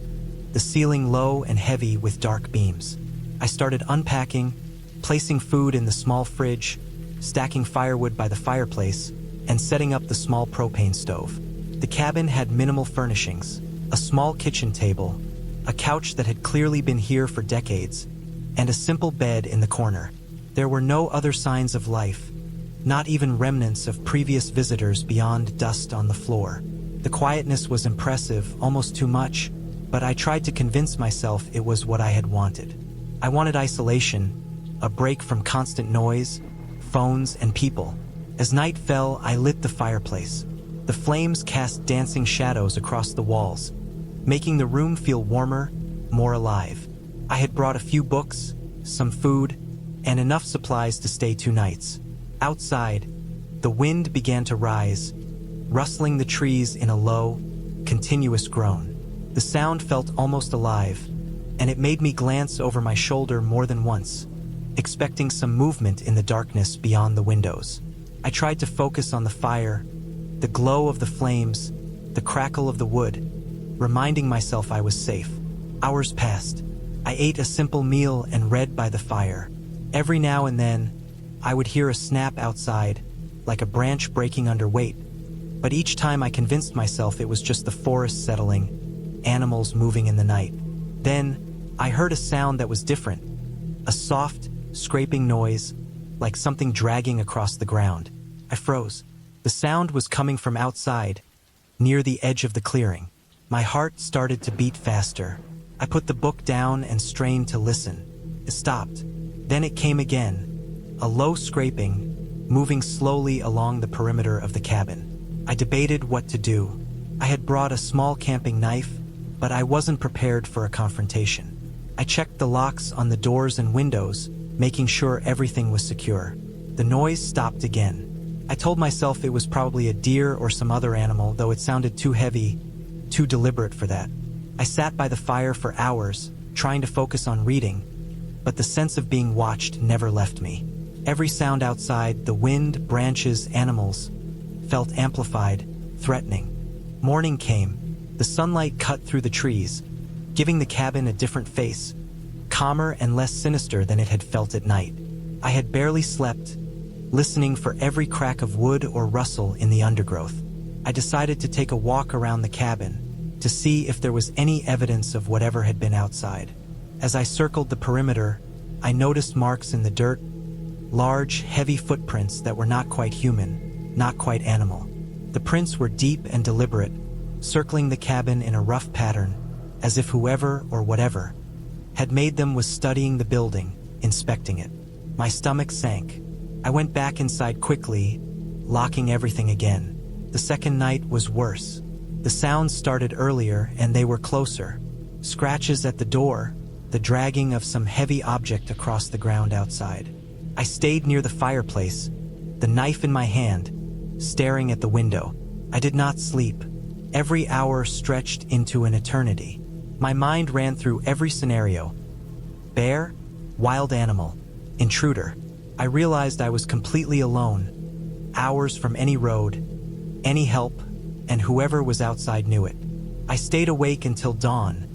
the ceiling low and heavy with dark beams. I started unpacking, placing food in the small fridge, stacking firewood by the fireplace, and setting up the small propane stove. The cabin had minimal furnishings, a small kitchen table, a couch that had clearly been here for decades, and a simple bed in the corner. There were no other signs of life, not even remnants of previous visitors beyond dust on the floor. The quietness was impressive, almost too much, but I tried to convince myself it was what I had wanted. I wanted isolation, a break from constant noise, phones, and people. As night fell, I lit the fireplace. The flames cast dancing shadows across the walls, making the room feel warmer, more alive. I had brought a few books, some food, and enough supplies to stay 2 nights. Outside, the wind began to rise, rustling the trees in a low, continuous groan. The sound felt almost alive, and it made me glance over my shoulder more than once, expecting some movement in the darkness beyond the windows. I tried to focus on the fire, the glow of the flames, the crackle of the wood, reminding myself I was safe. Hours passed. I ate a simple meal and read by the fire. Every now and then, I would hear a snap outside, like a branch breaking under weight, but each time I convinced myself it was just the forest settling, animals moving in the night. Then, I heard a sound that was different, a soft, scraping noise, like something dragging across the ground. I froze. The sound was coming from outside, near the edge of the clearing. My heart started to beat faster. I put the book down and strained to listen. It stopped. Then it came again, a low scraping, moving slowly along the perimeter of the cabin. I debated what to do. I had brought a small camping knife, but I wasn't prepared for a confrontation. I checked the locks on the doors and windows, making sure everything was secure. The noise stopped again. I told myself it was probably a deer or some other animal, though it sounded too heavy, too deliberate for that. I sat by the fire for hours, trying to focus on reading, but the sense of being watched never left me. Every sound outside, the wind, branches, animals, felt amplified, threatening. Morning came. The sunlight cut through the trees, giving the cabin a different face, calmer and less sinister than it had felt at night. I had barely slept, listening for every crack of wood or rustle in the undergrowth. I decided to take a walk around the cabin to see if there was any evidence of whatever had been outside. As I circled the perimeter, I noticed marks in the dirt, large, heavy footprints that were not quite human, not quite animal. The prints were deep and deliberate, circling the cabin in a rough pattern, as if whoever or whatever had made them was studying the building, inspecting it. My stomach sank. I went back inside quickly, locking everything again. The second night was worse. The sounds started earlier and they were closer. Scratches at the door, the dragging of some heavy object across the ground outside. I stayed near the fireplace, the knife in my hand, staring at the window. I did not sleep. Every hour stretched into an eternity. My mind ran through every scenario. Bear, wild animal, intruder. I realized I was completely alone, hours from any road, any help, and whoever was outside knew it. I stayed awake until dawn,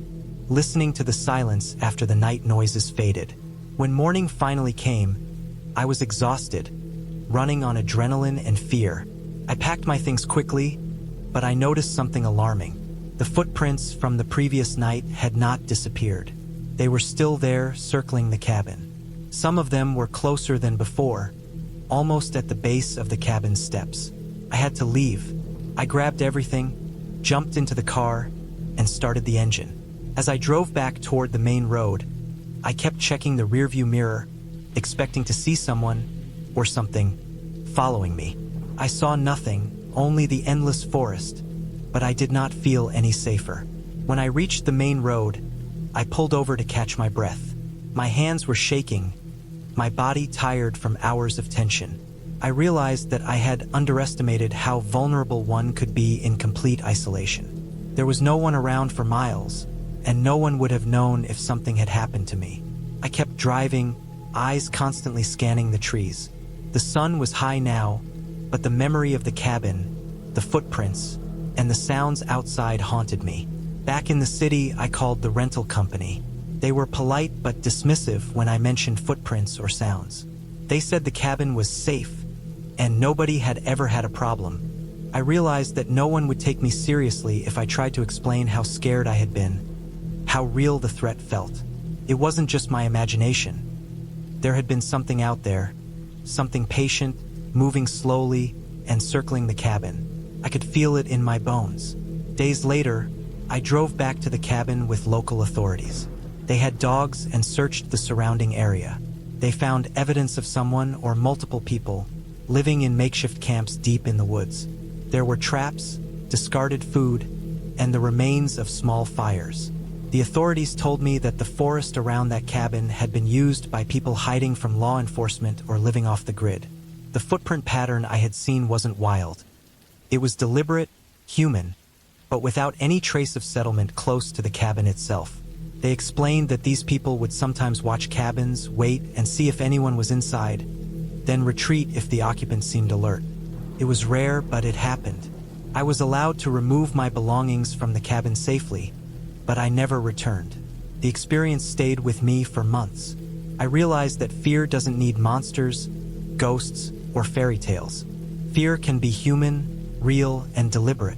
listening to the silence after the night noises faded. When morning finally came, I was exhausted, running on adrenaline and fear. I packed my things quickly, but I noticed something alarming. The footprints from the previous night had not disappeared. They were still there, circling the cabin. Some of them were closer than before, almost at the base of the cabin steps. I had to leave. I grabbed everything, jumped into the car, and started the engine. As I drove back toward the main road, I kept checking the rearview mirror, expecting to see someone, or something, following me. I saw nothing, only the endless forest, but I did not feel any safer. When I reached the main road, I pulled over to catch my breath. My hands were shaking, my body tired from hours of tension. I realized that I had underestimated how vulnerable one could be in complete isolation. There was no one around for miles, and no one would have known if something had happened to me. I kept driving, eyes constantly scanning the trees. The sun was high now, but the memory of the cabin, the footprints, and the sounds outside haunted me. Back in the city, I called the rental company. They were polite but dismissive when I mentioned footprints or sounds. They said the cabin was safe, and nobody had ever had a problem. I realized that no one would take me seriously if I tried to explain how scared I had been, how real the threat felt. It wasn't just my imagination. There had been something out there, something patient, moving slowly, and circling the cabin. I could feel it in my bones. Days later, I drove back to the cabin with local authorities. They had dogs and searched the surrounding area. They found evidence of someone or multiple people living in makeshift camps deep in the woods. There were traps, discarded food, and the remains of small fires. The authorities told me that the forest around that cabin had been used by people hiding from law enforcement or living off the grid. The footprint pattern I had seen wasn't wild. It was deliberate, human, but without any trace of settlement close to the cabin itself. They explained that these people would sometimes watch cabins, wait, and see if anyone was inside, then retreat if the occupants seemed alert. It was rare, but it happened. I was allowed to remove my belongings from the cabin safely, but I never returned. The experience stayed with me for months. I realized that fear doesn't need monsters, ghosts, or fairy tales. Fear can be human, real, and deliberate.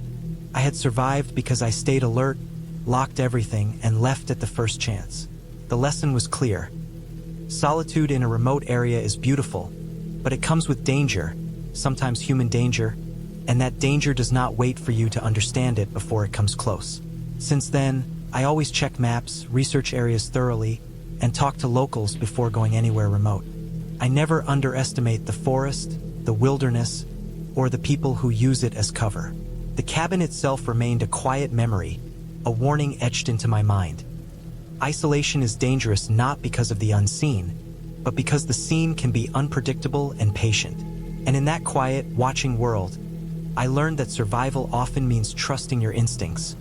I had survived because I stayed alert, locked everything, and left at the first chance. The lesson was clear. Solitude in a remote area is beautiful, but it comes with danger, sometimes human danger, and that danger does not wait for you to understand it before it comes close. Since then, I always check maps, research areas thoroughly, and talk to locals before going anywhere remote. I never underestimate the forest, the wilderness, or the people who use it as cover. The cabin itself remained a quiet memory, a warning etched into my mind. Isolation is dangerous not because of the unseen, but because the scene can be unpredictable and patient. And in that quiet, watching world, I learned that survival often means trusting your instincts,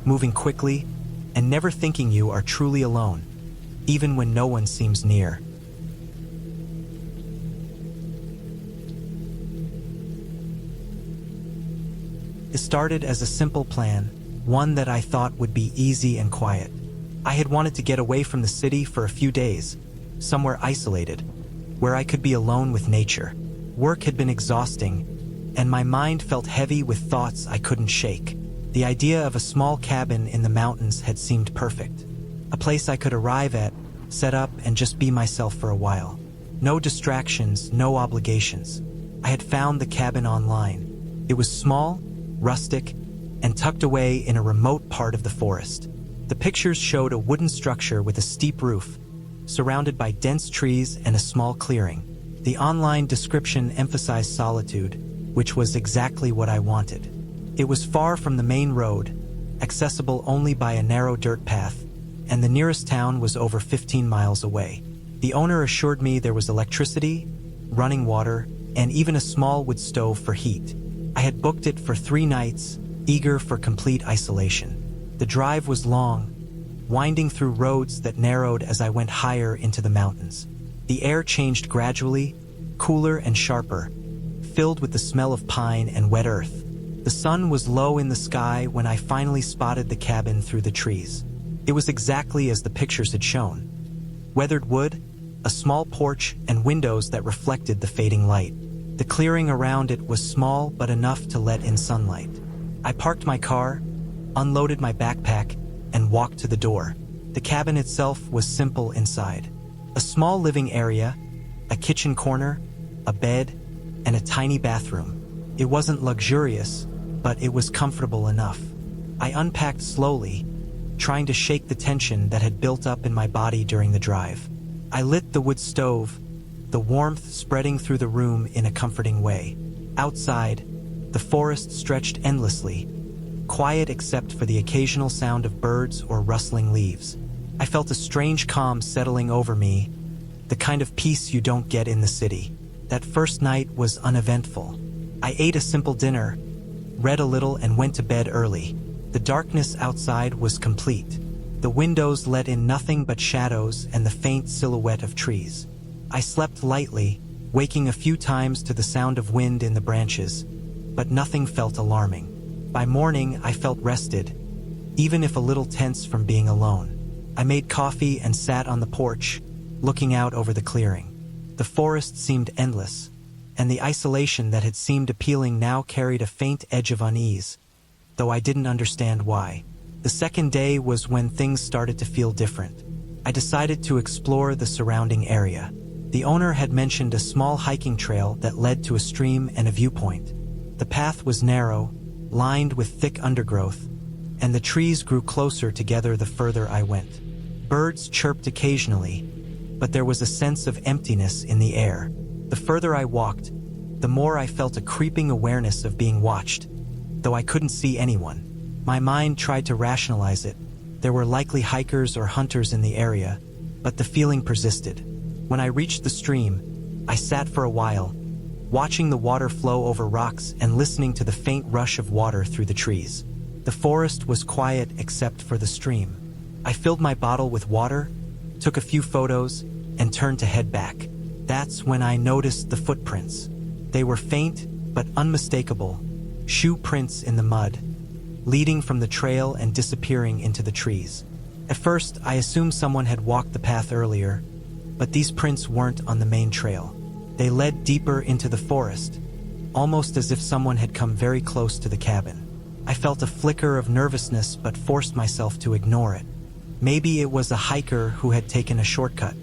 moving quickly, and never thinking you are truly alone, even when no one seems near. It started as a simple plan, one that I thought would be easy and quiet. I had wanted to get away from the city for a few days, somewhere isolated, where I could be alone with nature. Work had been exhausting, and my mind felt heavy with thoughts I couldn't shake. The idea of a small cabin in the mountains had seemed perfect. A place I could arrive at, set up, and just be myself for a while. No distractions, no obligations. I had found the cabin online. It was small, rustic, and tucked away in a remote part of the forest. The pictures showed a wooden structure with a steep roof, surrounded by dense trees and a small clearing. The online description emphasized solitude, which was exactly what I wanted. It was far from the main road, accessible only by a narrow dirt path, and the nearest town was over 15 miles away. The owner assured me there was electricity, running water, and even a small wood stove for heat. I had booked it for 3 nights, eager for complete isolation. The drive was long, winding through roads that narrowed as I went higher into the mountains. The air changed gradually, cooler and sharper, filled with the smell of pine and wet earth. The sun was low in the sky when I finally spotted the cabin through the trees. It was exactly as the pictures had shown. Weathered wood, a small porch, and windows that reflected the fading light. The clearing around it was small but enough to let in sunlight. I parked my car, unloaded my backpack, and walked to the door. The cabin itself was simple inside. A small living area, a kitchen corner, a bed, and a tiny bathroom. It wasn't luxurious, but it was comfortable enough. I unpacked slowly, trying to shake the tension that had built up in my body during the drive. I lit the wood stove, the warmth spreading through the room in a comforting way. Outside, the forest stretched endlessly, quiet except for the occasional sound of birds or rustling leaves. I felt a strange calm settling over me, the kind of peace you don't get in the city. That first night was uneventful. I ate a simple dinner, read a little, and went to bed early. The darkness outside was complete. The windows let in nothing but shadows and the faint silhouette of trees. I slept lightly, waking a few times to the sound of wind in the branches, but nothing felt alarming. By morning, I felt rested, even if a little tense from being alone. I made coffee and sat on the porch, looking out over the clearing. The forest seemed endless, and the isolation that had seemed appealing now carried a faint edge of unease, though I didn't understand why. The second day was when things started to feel different. I decided to explore the surrounding area. The owner had mentioned a small hiking trail that led to a stream and a viewpoint. The path was narrow, lined with thick undergrowth, and the trees grew closer together the further I went. Birds chirped occasionally, but there was a sense of emptiness in the air. The further I walked, the more I felt a creeping awareness of being watched, though I couldn't see anyone. My mind tried to rationalize it. There were likely hikers or hunters in the area, but the feeling persisted. When I reached the stream, I sat for a while, watching the water flow over rocks and listening to the faint rush of water through the trees. The forest was quiet except for the stream. I filled my bottle with water, took a few photos, and turned to head back. That's when I noticed the footprints. They were faint but unmistakable, shoe prints in the mud, leading from the trail and disappearing into the trees. At first, I assumed someone had walked the path earlier, but these prints weren't on the main trail. They led deeper into the forest, almost as if someone had come very close to the cabin. I felt a flicker of nervousness but forced myself to ignore it. Maybe it was a hiker who had taken a shortcut.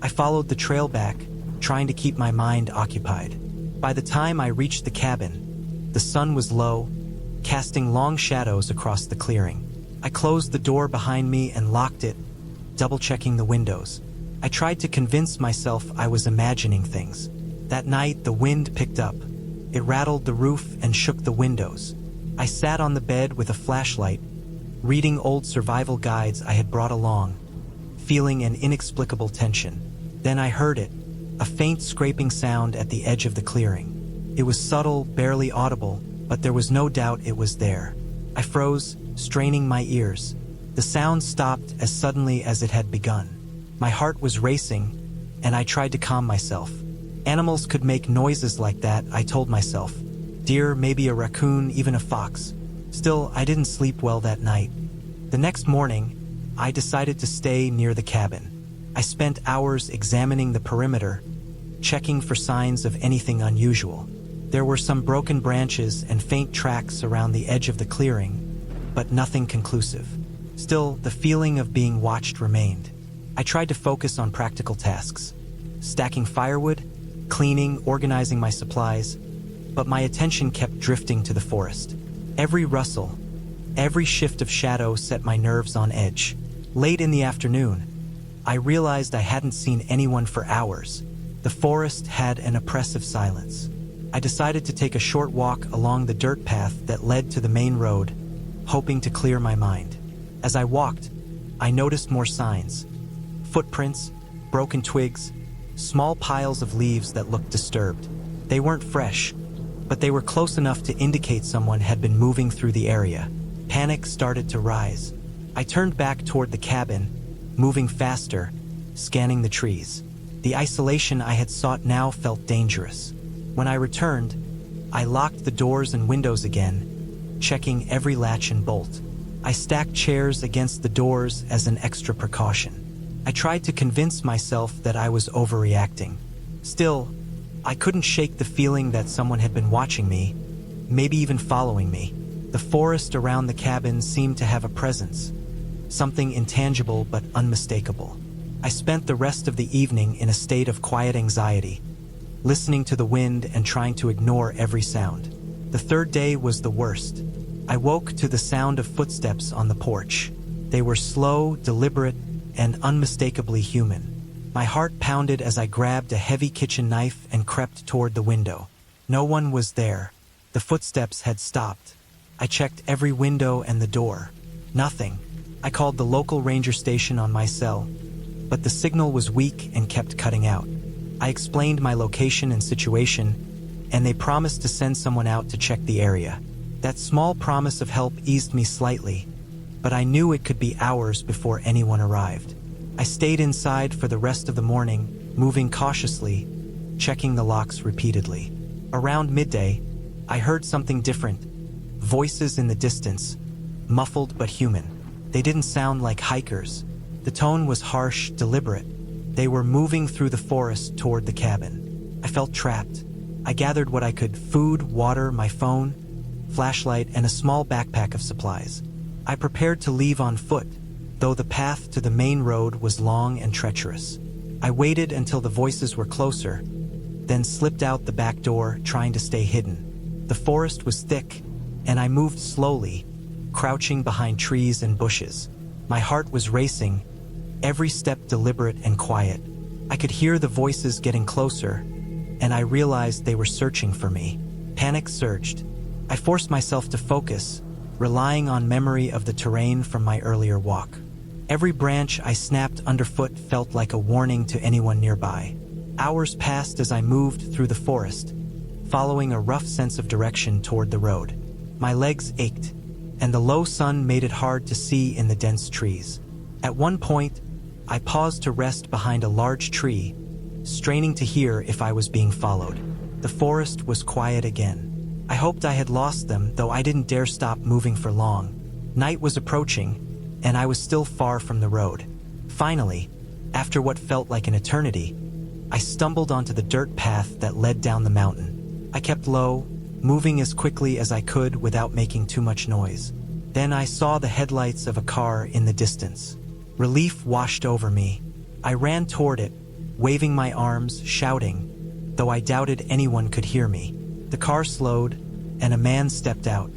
I followed the trail back, trying to keep my mind occupied. By the time I reached the cabin, the sun was low, casting long shadows across the clearing. I closed the door behind me and locked it, double-checking the windows. I tried to convince myself I was imagining things. That night, the wind picked up. It rattled the roof and shook the windows. I sat on the bed with a flashlight, reading old survival guides I had brought along, feeling an inexplicable tension. Then I heard it, a faint scraping sound at the edge of the clearing. It was subtle, barely audible, but there was no doubt it was there. I froze, straining my ears. The sound stopped as suddenly as it had begun. My heart was racing, and I tried to calm myself. Animals could make noises like that, I told myself. Deer, maybe a raccoon, even a fox. Still, I didn't sleep well that night. The next morning, I decided to stay near the cabin. I spent hours examining the perimeter, checking for signs of anything unusual. There were some broken branches and faint tracks around the edge of the clearing, but nothing conclusive. Still, the feeling of being watched remained. I tried to focus on practical tasks, stacking firewood, cleaning, organizing my supplies, but my attention kept drifting to the forest. Every rustle, every shift of shadow set my nerves on edge. Late in the afternoon, I realized I hadn't seen anyone for hours. The forest had an oppressive silence. I decided to take a short walk along the dirt path that led to the main road, hoping to clear my mind. As I walked, I noticed more signs. Footprints, broken twigs, small piles of leaves that looked disturbed. They weren't fresh, but they were close enough to indicate someone had been moving through the area. Panic started to rise. I turned back toward the cabin, moving faster, scanning the trees. The isolation I had sought now felt dangerous. When I returned, I locked the doors and windows again, checking every latch and bolt. I stacked chairs against the doors as an extra precaution. I tried to convince myself that I was overreacting. Still, I couldn't shake the feeling that someone had been watching me, maybe even following me. The forest around the cabin seemed to have a presence, something intangible but unmistakable. I spent the rest of the evening in a state of quiet anxiety, listening to the wind and trying to ignore every sound. The third day was the worst. I woke to the sound of footsteps on the porch. They were slow, deliberate, and unmistakably human. My heart pounded as I grabbed a heavy kitchen knife and crept toward the window. No one was there. The footsteps had stopped. I checked every window and the door. Nothing. I called the local ranger station on my cell, but the signal was weak and kept cutting out. I explained my location and situation, and they promised to send someone out to check the area. That small promise of help eased me slightly, but I knew it could be hours before anyone arrived. I stayed inside for the rest of the morning, moving cautiously, checking the locks repeatedly. Around midday, I heard something different. Voices in the distance, muffled but human. They didn't sound like hikers. The tone was harsh, deliberate. They were moving through the forest toward the cabin. I felt trapped. I gathered what I could: food, water, my phone, flashlight, and a small backpack of supplies. I prepared to leave on foot, though the path to the main road was long and treacherous. I waited until the voices were closer, then slipped out the back door, trying to stay hidden. The forest was thick, and I moved slowly, crouching behind trees and bushes. My heart was racing, every step deliberate and quiet. I could hear the voices getting closer, and I realized they were searching for me. Panic surged. I forced myself to focus, relying on memory of the terrain from my earlier walk. Every branch I snapped underfoot felt like a warning to anyone nearby. Hours passed as I moved through the forest, following a rough sense of direction toward the road. My legs ached, and the low sun made it hard to see in the dense trees. At one point, I paused to rest behind a large tree, straining to hear if I was being followed. The forest was quiet again. I hoped I had lost them, though I didn't dare stop moving for long. Night was approaching, and I was still far from the road. Finally, after what felt like an eternity, I stumbled onto the dirt path that led down the mountain. I kept low, moving as quickly as I could without making too much noise. Then I saw the headlights of a car in the distance. Relief washed over me. I ran toward it, waving my arms, shouting, though I doubted anyone could hear me. The car slowed, and a man stepped out.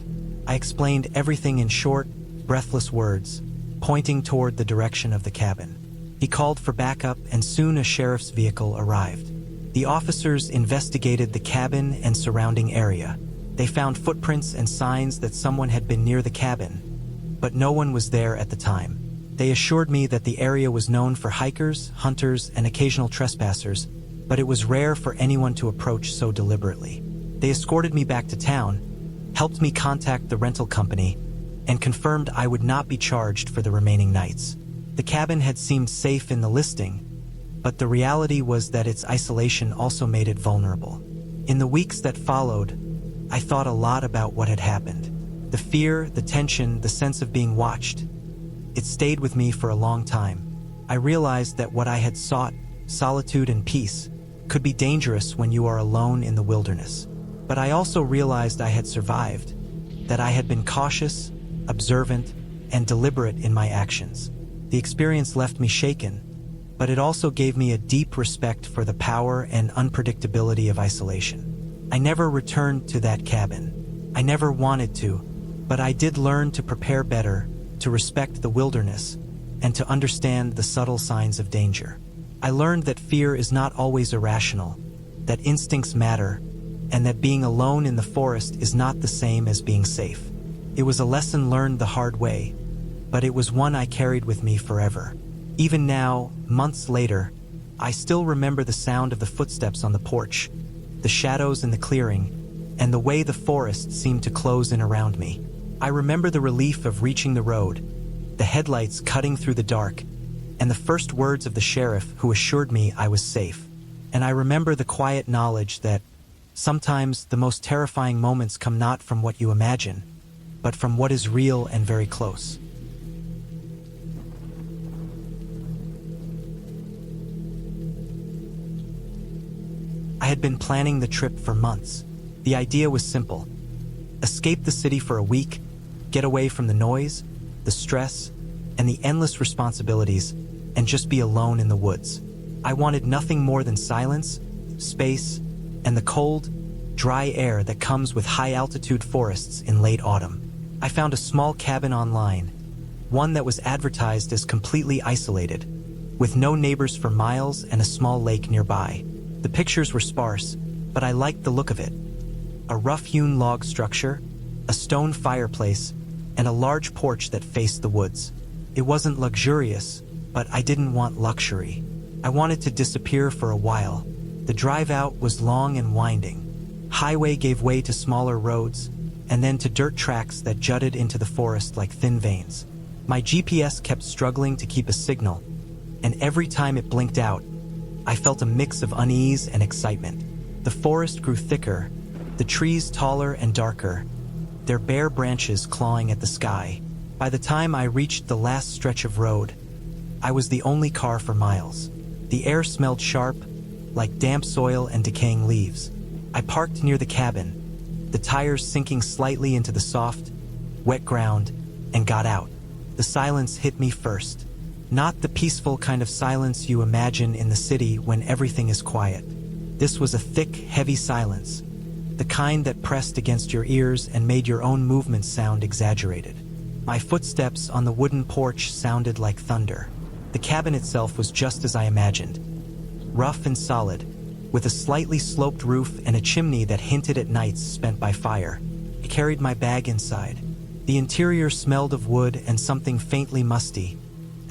I explained everything in short, breathless words, pointing toward the direction of the cabin. He called for backup, and soon a sheriff's vehicle arrived. The officers investigated the cabin and surrounding area. They found footprints and signs that someone had been near the cabin, but no one was there at the time. They assured me that the area was known for hikers, hunters, and occasional trespassers, but it was rare for anyone to approach so deliberately. They escorted me back to town, helped me contact the rental company, and confirmed I would not be charged for the remaining nights. The cabin had seemed safe in the listing, but the reality was that its isolation also made it vulnerable. In the weeks that followed, I thought a lot about what had happened. The fear, the tension, the sense of being watched. It stayed with me for a long time. I realized that what I had sought, solitude and peace, could be dangerous when you are alone in the wilderness. But I also realized I had survived, that I had been cautious, observant, and deliberate in my actions. The experience left me shaken, but it also gave me a deep respect for the power and unpredictability of isolation. I never returned to that cabin. I never wanted to, but I did learn to prepare better, to respect the wilderness, and to understand the subtle signs of danger. I learned that fear is not always irrational, that instincts matter, and that being alone in the forest is not the same as being safe. It was a lesson learned the hard way, but it was one I carried with me forever. Even now, months later, I still remember the sound of the footsteps on the porch, the shadows in the clearing, and the way the forest seemed to close in around me. I remember the relief of reaching the road, the headlights cutting through the dark, and the first words of the sheriff who assured me I was safe. And I remember the quiet knowledge that sometimes the most terrifying moments come not from what you imagine, but from what is real and very close. I had been planning the trip for months. The idea was simple: escape the city for a week, get away from the noise, the stress, and the endless responsibilities, and just be alone in the woods. I wanted nothing more than silence, space, and the cold, dry air that comes with high-altitude forests in late autumn. I found a small cabin online, one that was advertised as completely isolated, with no neighbors for miles and a small lake nearby. The pictures were sparse, but I liked the look of it. A rough-hewn log structure, a stone fireplace, and a large porch that faced the woods. It wasn't luxurious, but I didn't want luxury. I wanted to disappear for a while. The drive out was long and winding. Highway gave way to smaller roads, and then to dirt tracks that jutted into the forest like thin veins. My GPS kept struggling to keep a signal, and every time it blinked out, I felt a mix of unease and excitement. The forest grew thicker, the trees taller and darker, their bare branches clawing at the sky. By the time I reached the last stretch of road, I was the only car for miles. The air smelled sharp, like damp soil and decaying leaves. I parked near the cabin, the tires sinking slightly into the soft, wet ground, and got out. The silence hit me first. Not the peaceful kind of silence you imagine in the city when everything is quiet. This was a thick, heavy silence, the kind that pressed against your ears and made your own movements sound exaggerated. My footsteps on the wooden porch sounded like thunder. The cabin itself was just as I imagined, rough and solid, with a slightly sloped roof and a chimney that hinted at nights spent by fire. I carried my bag inside. The interior smelled of wood and something faintly musty,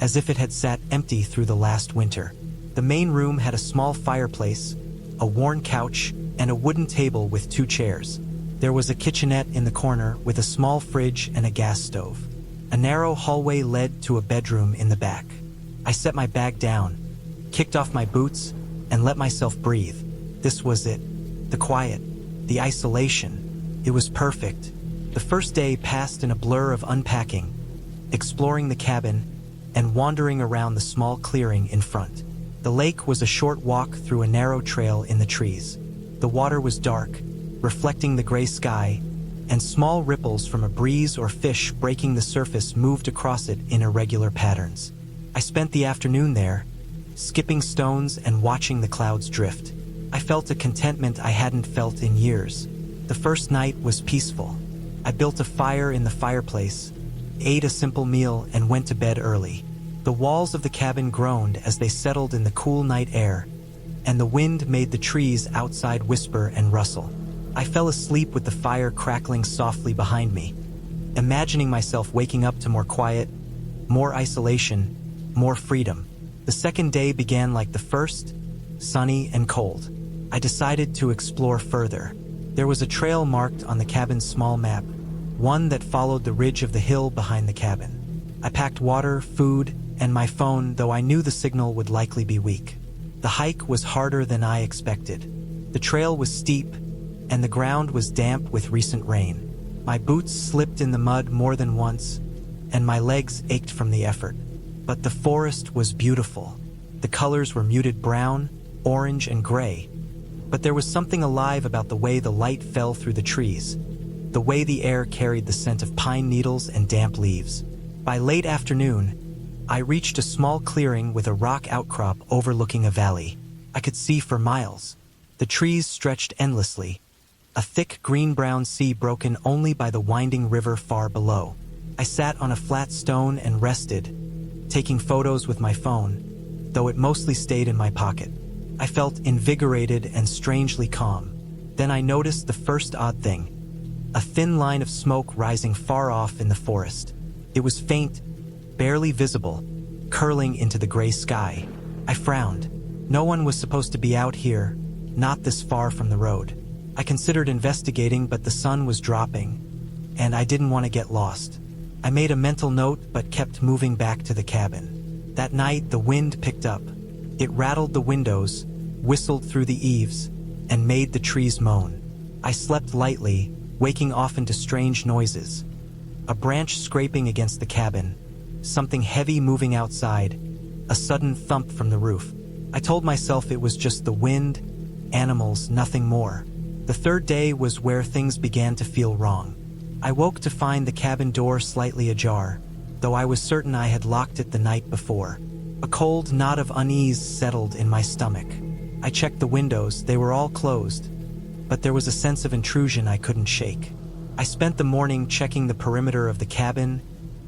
as if it had sat empty through the last winter. The main room had a small fireplace, a worn couch, and a wooden table with 2 chairs. There was a kitchenette in the corner with a small fridge and a gas stove. A narrow hallway led to a bedroom in the back. I set my bag down, kicked off my boots, and let myself breathe. This was it. The quiet, the isolation. It was perfect. The first day passed in a blur of unpacking, exploring the cabin, and wandering around the small clearing in front. The lake was a short walk through a narrow trail in the trees. The water was dark, reflecting the gray sky, and small ripples from a breeze or fish breaking the surface moved across it in irregular patterns. I spent the afternoon there, skipping stones and watching the clouds drift. I felt a contentment I hadn't felt in years. The first night was peaceful. I built a fire in the fireplace, ate a simple meal, and went to bed early. The walls of the cabin groaned as they settled in the cool night air, and the wind made the trees outside whisper and rustle. I fell asleep with the fire crackling softly behind me, imagining myself waking up to more quiet, more isolation, more freedom. The second day began like the first, sunny and cold. I decided to explore further. There was a trail marked on the cabin's small map, one that followed the ridge of the hill behind the cabin. I packed water, food, and my phone, though I knew the signal would likely be weak. The hike was harder than I expected. The trail was steep, and the ground was damp with recent rain. My boots slipped in the mud more than once, and my legs ached from the effort. But the forest was beautiful. The colors were muted brown, orange, and gray. But there was something alive about the way the light fell through the trees, the way the air carried the scent of pine needles and damp leaves. By late afternoon, I reached a small clearing with a rock outcrop overlooking a valley. I could see for miles. The trees stretched endlessly, a thick green-brown sea broken only by the winding river far below. I sat on a flat stone and rested, taking photos with my phone, though it mostly stayed in my pocket. I felt invigorated and strangely calm. Then I noticed the first odd thing, a thin line of smoke rising far off in the forest. It was faint, barely visible, curling into the gray sky. I frowned. No one was supposed to be out here, not this far from the road. I considered investigating, but the sun was dropping, and I didn't want to get lost. I made a mental note but kept moving back to the cabin. That night, the wind picked up. It rattled the windows, whistled through the eaves, and made the trees moan. I slept lightly, waking often to strange noises. A branch scraping against the cabin, something heavy moving outside, a sudden thump from the roof. I told myself it was just the wind, animals, nothing more. The third day was where things began to feel wrong. I woke to find the cabin door slightly ajar, though I was certain I had locked it the night before. A cold knot of unease settled in my stomach. I checked the windows, they were all closed, but there was a sense of intrusion I couldn't shake. I spent the morning checking the perimeter of the cabin,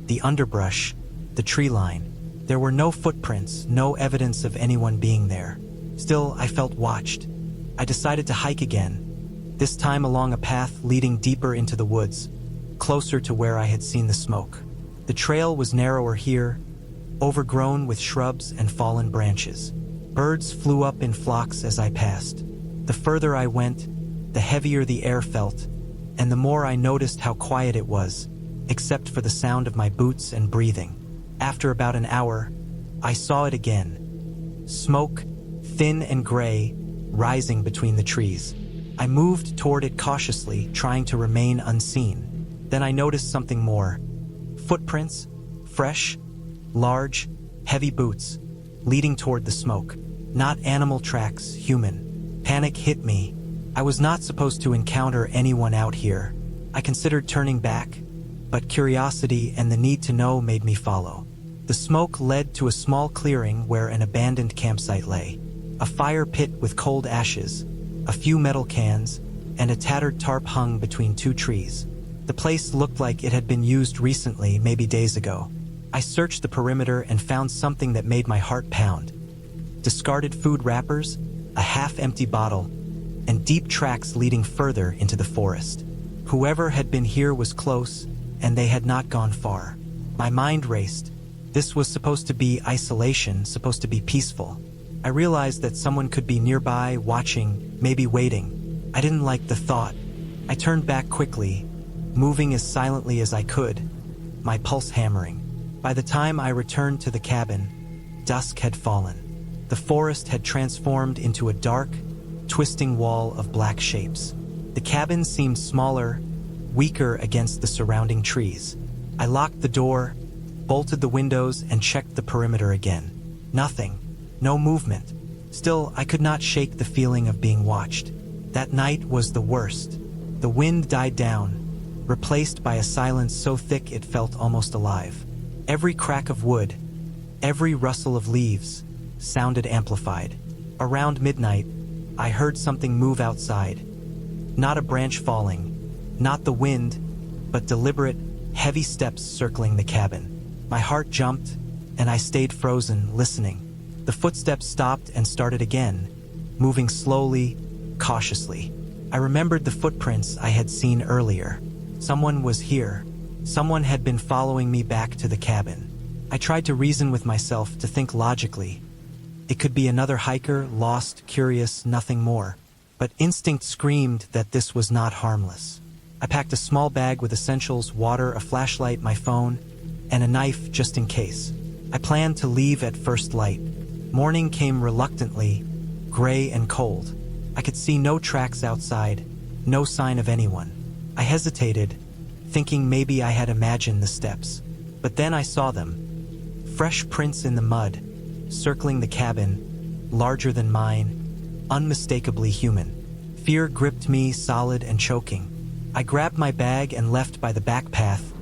the underbrush, the tree line. There were no footprints, no evidence of anyone being there. Still, I felt watched. I decided to hike again, this time along a path leading deeper into the woods, closer to where I had seen the smoke. The trail was narrower here, overgrown with shrubs and fallen branches. Birds flew up in flocks as I passed. The further I went, the heavier the air felt, and the more I noticed how quiet it was, except for the sound of my boots and breathing. After about an hour, I saw it again. Smoke, thin and gray, rising between the trees. I moved toward it cautiously, trying to remain unseen. Then I noticed something more. Footprints, fresh, large, heavy boots, leading toward the smoke. Not animal tracks, human. Panic hit me. I was not supposed to encounter anyone out here. I considered turning back, but curiosity and the need to know made me follow. The smoke led to a small clearing where an abandoned campsite lay. A fire pit with cold ashes, a few metal cans, and a tattered tarp hung between 2 trees. The place looked like it had been used recently, maybe days ago. I searched the perimeter and found something that made my heart pound. Discarded food wrappers, a half-empty bottle, and deep tracks leading further into the forest. Whoever had been here was close, and they had not gone far. My mind raced. This was supposed to be isolation, supposed to be peaceful. I realized that someone could be nearby, watching, maybe waiting. I didn't like the thought. I turned back quickly, moving as silently as I could, my pulse hammering. By the time I returned to the cabin, dusk had fallen. The forest had transformed into a dark, twisting wall of black shapes. The cabin seemed smaller, weaker against the surrounding trees. I locked the door, bolted the windows, and checked the perimeter again. Nothing. No movement. Still, I could not shake the feeling of being watched. That night was the worst. The wind died down, replaced by a silence so thick it felt almost alive. Every crack of wood, every rustle of leaves, sounded amplified. Around midnight, I heard something move outside. Not a branch falling, not the wind, but deliberate, heavy steps circling the cabin. My heart jumped, and I stayed frozen, listening. The footsteps stopped and started again, moving slowly, cautiously. I remembered the footprints I had seen earlier. Someone was here. Someone had been following me back to the cabin. I tried to reason with myself, to think logically. It could be another hiker, lost, curious, nothing more. But instinct screamed that this was not harmless. I packed a small bag with essentials, water, a flashlight, my phone, and a knife just in case. I planned to leave at first light. Morning came reluctantly, gray and cold. I could see no tracks outside, no sign of anyone. I hesitated, thinking maybe I had imagined the steps. But then I saw them. Fresh prints in the mud, circling the cabin, larger than mine, unmistakably human. Fear gripped me, solid and choking. I grabbed my bag and left by the back path,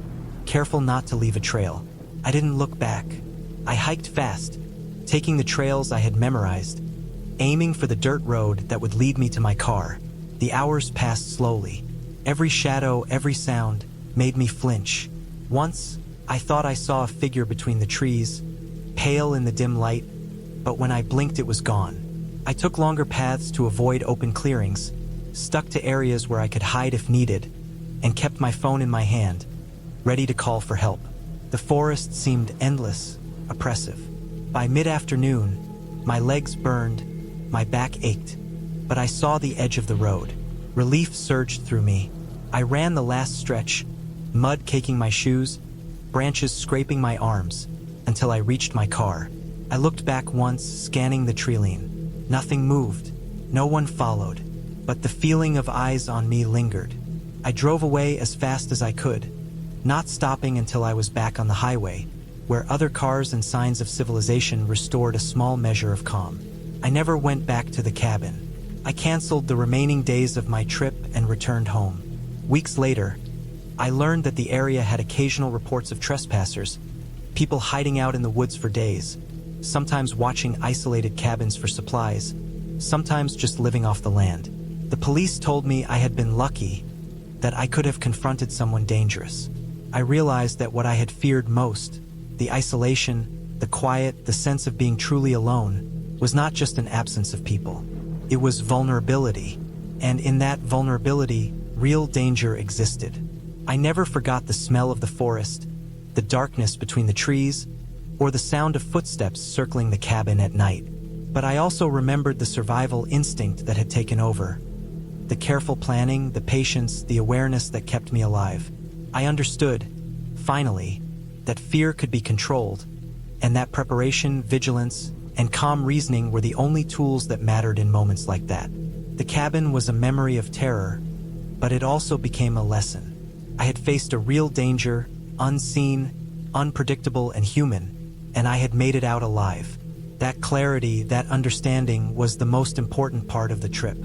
careful not to leave a trail. I didn't look back. I hiked fast, taking the trails I had memorized, aiming for the dirt road that would lead me to my car. The hours passed slowly. Every shadow, every sound, made me flinch. Once, I thought I saw a figure between the trees, pale in the dim light, but when I blinked it was gone. I took longer paths to avoid open clearings, stuck to areas where I could hide if needed, and kept my phone in my hand, ready to call for help. The forest seemed endless, oppressive. By mid-afternoon, my legs burned, my back ached, but I saw the edge of the road. Relief surged through me. I ran the last stretch, mud caking my shoes, branches scraping my arms, until I reached my car. I looked back once, scanning the treeline. Nothing moved. No one followed. But the feeling of eyes on me lingered. I drove away as fast as I could, not stopping until I was back on the highway, where other cars and signs of civilization restored a small measure of calm. I never went back to the cabin. I canceled the remaining days of my trip and returned home. Weeks later, I learned that the area had occasional reports of trespassers, people hiding out in the woods for days, sometimes watching isolated cabins for supplies, sometimes just living off the land. The police told me I had been lucky, that I could have confronted someone dangerous. I realized that what I had feared most, the isolation, the quiet, the sense of being truly alone, was not just an absence of people. It was vulnerability, and in that vulnerability, real danger existed. I never forgot the smell of the forest, the darkness between the trees, or the sound of footsteps circling the cabin at night. But I also remembered the survival instinct that had taken over. The careful planning, the patience, the awareness that kept me alive. I understood, finally, that fear could be controlled, and that preparation, vigilance, and calm reasoning were the only tools that mattered in moments like that. The cabin was a memory of terror, but it also became a lesson. I had faced a real danger, unseen, unpredictable, and human, and I had made it out alive. That clarity, that understanding was the most important part of the trip.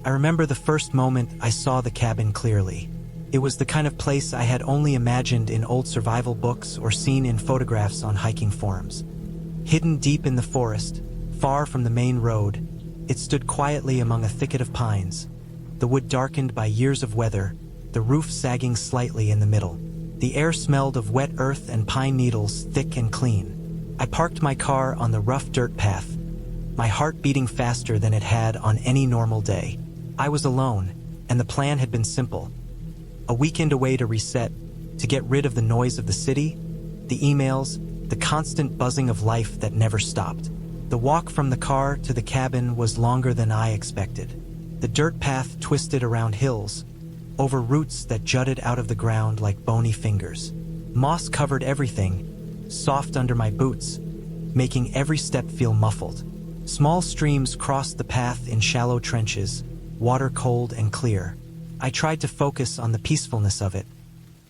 I remember the first moment I saw the cabin clearly. It was the kind of place I had only imagined in old survival books or seen in photographs on hiking forums. Hidden deep in the forest, far from the main road, it stood quietly among a thicket of pines, the wood darkened by years of weather, the roof sagging slightly in the middle. The air smelled of wet earth and pine needles, thick and clean. I parked my car on the rough dirt path, my heart beating faster than it had on any normal day. I was alone, and the plan had been simple. A weekend away to reset, to get rid of the noise of the city, the emails, the constant buzzing of life that never stopped. The walk from the car to the cabin was longer than I expected. The dirt path twisted around hills, over roots that jutted out of the ground like bony fingers. Moss covered everything, soft under my boots, making every step feel muffled. Small streams crossed the path in shallow trenches, water cold and clear. I tried to focus on the peacefulness of it,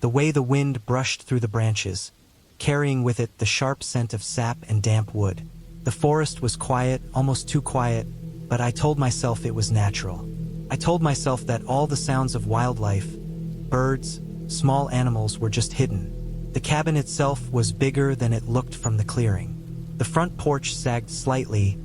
the way the wind brushed through the branches, carrying with it the sharp scent of sap and damp wood. The forest was quiet, almost too quiet, but I told myself it was natural. I told myself that all the sounds of wildlife, birds, small animals were just hidden. The cabin itself was bigger than it looked from the clearing. The front porch sagged slightly,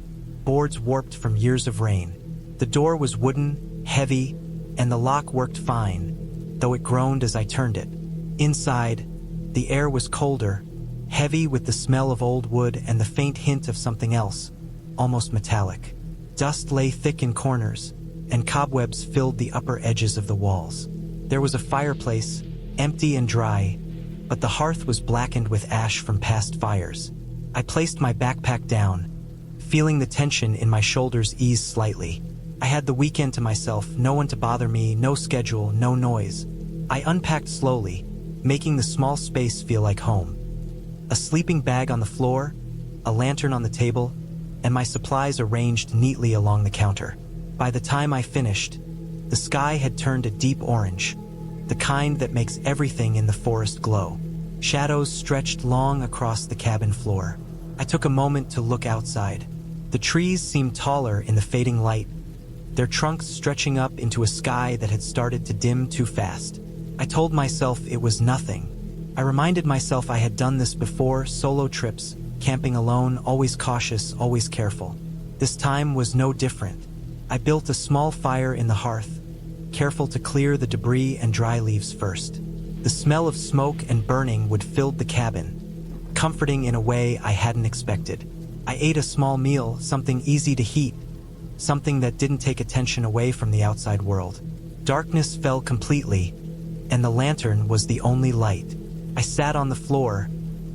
boards warped from years of rain. The door was wooden, heavy, and the lock worked fine, though it groaned as I turned it. Inside, the air was colder, heavy with the smell of old wood and the faint hint of something else, almost metallic. Dust lay thick in corners, and cobwebs filled the upper edges of the walls. There was a fireplace, empty and dry, but the hearth was blackened with ash from past fires. I placed my backpack down, feeling the tension in my shoulders ease slightly. I had the weekend to myself, no one to bother me, no schedule, no noise. I unpacked slowly, making the small space feel like home. A sleeping bag on the floor, a lantern on the table, and my supplies arranged neatly along the counter. By the time I finished, the sky had turned a deep orange, the kind that makes everything in the forest glow. Shadows stretched long across the cabin floor. I took a moment to look outside. The trees seemed taller in the fading light, their trunks stretching up into a sky that had started to dim too fast. I told myself it was nothing. I reminded myself I had done this before, solo trips, camping alone, always cautious, always careful. This time was no different. I built a small fire in the hearth, careful to clear the debris and dry leaves first. The smell of smoke and burning wood filled the cabin, comforting in a way I hadn't expected. I ate a small meal, something easy to heat, something that didn't take attention away from the outside world. Darkness fell completely, and the lantern was the only light. I sat on the floor,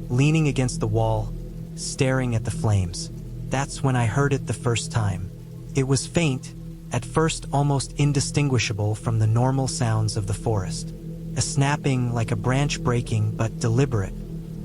leaning against the wall, staring at the flames. That's when I heard it the first time. It was faint, at first almost indistinguishable from the normal sounds of the forest. A snapping like a branch breaking, but deliberate.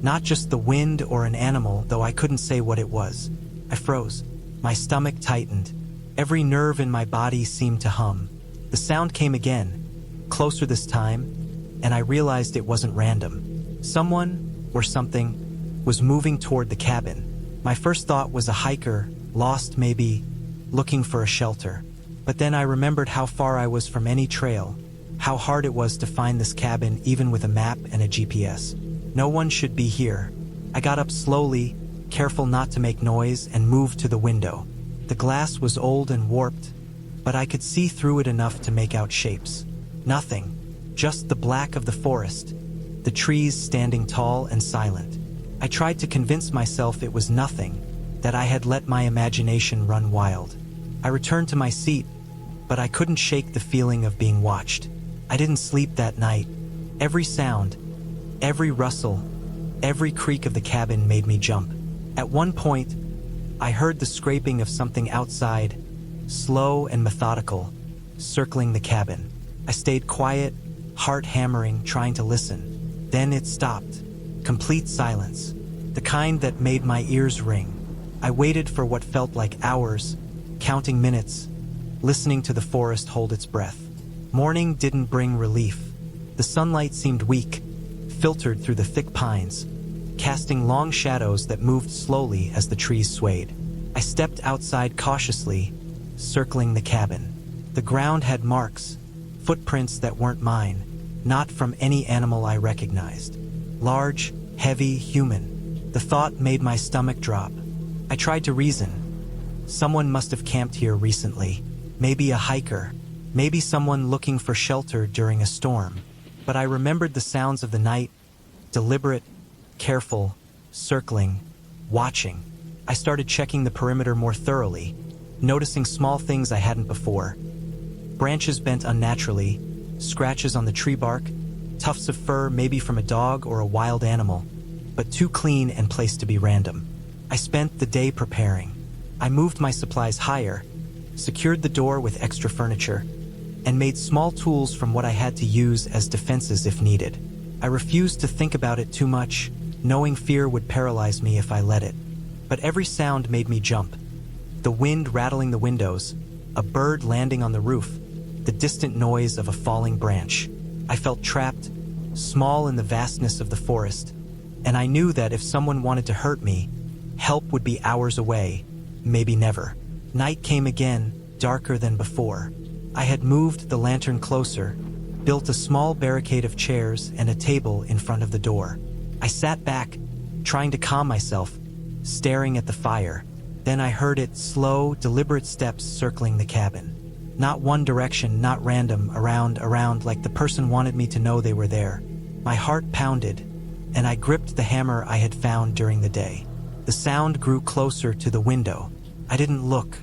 Not just the wind or an animal, though I couldn't say what it was. I froze. My stomach tightened. Every nerve in my body seemed to hum. The sound came again, closer this time, and I realized it wasn't random. Someone, or something, was moving toward the cabin. My first thought was a hiker, lost maybe, looking for a shelter. But then I remembered how far I was from any trail, how hard it was to find this cabin even with a map and a GPS. No one should be here. I got up slowly, careful not to make noise, and moved to the window. The glass was old and warped, but I could see through it enough to make out shapes. Nothing, just the black of the forest, the trees standing tall and silent. I tried to convince myself it was nothing, that I had let my imagination run wild. I returned to my seat, but I couldn't shake the feeling of being watched. I didn't sleep that night. Every sound, every rustle, every creak of the cabin made me jump. At one point, I heard the scraping of something outside, slow and methodical, circling the cabin. I stayed quiet, heart hammering, trying to listen. Then it stopped. Complete silence, the kind that made my ears ring. I waited for what felt like hours, counting minutes, listening to the forest hold its breath. Morning didn't bring relief. The sunlight seemed weak, filtered through the thick pines, casting long shadows that moved slowly as the trees swayed. I stepped outside cautiously, circling the cabin. The ground had marks, footprints that weren't mine, not from any animal I recognized. Large, heavy, human. The thought made my stomach drop. I tried to reason. Someone must have camped here recently. Maybe a hiker. Maybe someone looking for shelter during a storm. But I remembered the sounds of the night, deliberate, careful, circling, watching. I started checking the perimeter more thoroughly, noticing small things I hadn't before. Branches bent unnaturally, scratches on the tree bark, tufts of fur maybe from a dog or a wild animal. but too clean and placed to be random. I spent the day preparing. I moved my supplies higher, secured the door with extra furniture, and made small tools from what I had to use as defenses if needed. I refused to think about it too much, knowing fear would paralyze me if I let it. But every sound made me jump. The wind rattling the windows, a bird landing on the roof, the distant noise of a falling branch. I felt trapped, small in the vastness of the forest, and I knew that if someone wanted to hurt me, help would be hours away, maybe never. Night came again, darker than before. I had moved the lantern closer, built a small barricade of chairs and a table in front of the door. I sat back, trying to calm myself, staring at the fire. Then I heard its slow, deliberate steps circling the cabin. Not one direction, not random, around like the person wanted me to know they were there. My heart pounded, and I gripped the hammer I had found during the day. The sound grew closer to the window. I didn't look,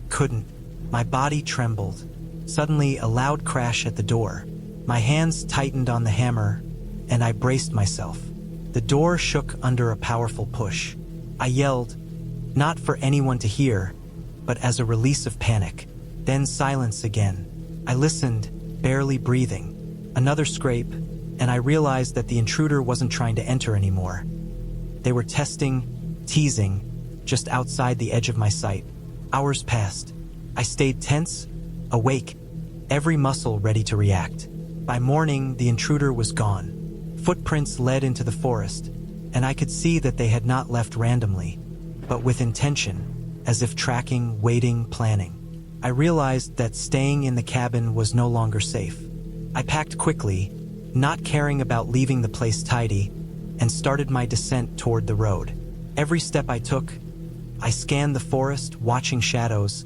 couldn't. My body trembled. Suddenly, a loud crash at the door. My hands tightened on the hammer, and I braced myself. The door shook under a powerful push. I yelled, not for anyone to hear, but as a release of panic. Then silence again. I listened, barely breathing. Another scrape, and I realized that the intruder wasn't trying to enter anymore. They were testing, teasing, just outside the edge of my sight. Hours passed. I stayed tense, awake, every muscle ready to react. By morning, the intruder was gone. Footprints led into the forest, and I could see that they had not left randomly, but with intention, as if tracking, waiting, planning. I realized that staying in the cabin was no longer safe. I packed quickly, not caring about leaving the place tidy, and started my descent toward the road. Every step I took, I scanned the forest, watching shadows,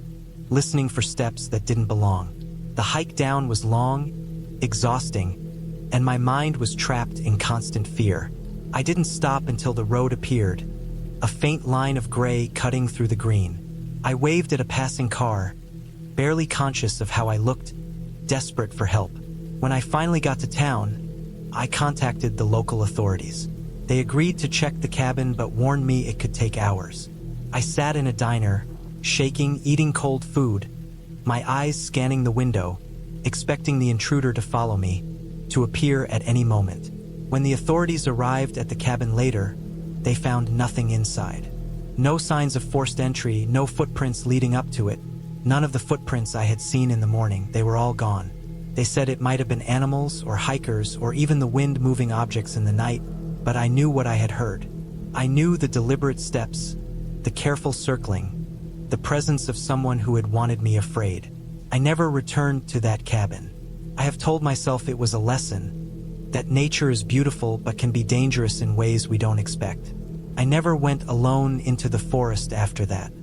listening for steps that didn't belong. The hike down was long, exhausting, and my mind was trapped in constant fear. I didn't stop until the road appeared, a faint line of gray cutting through the green. I waved at a passing car, barely conscious of how I looked, desperate for help. When I finally got to town, I contacted the local authorities. They agreed to check the cabin but warned me it could take hours. I sat in a diner, shaking, eating cold food, my eyes scanning the window, expecting the intruder to follow me, to appear at any moment. When the authorities arrived at the cabin later, they found nothing inside. No signs of forced entry, no footprints leading up to it. None of the footprints I had seen in the morning, they were all gone. They said it might have been animals or hikers or even the wind moving objects in the night, but I knew what I had heard. I knew the deliberate steps, the careful circling, the presence of someone who had wanted me afraid. I never returned to that cabin. I have told myself it was a lesson, that nature is beautiful but can be dangerous in ways we don't expect. I never went alone into the forest after that.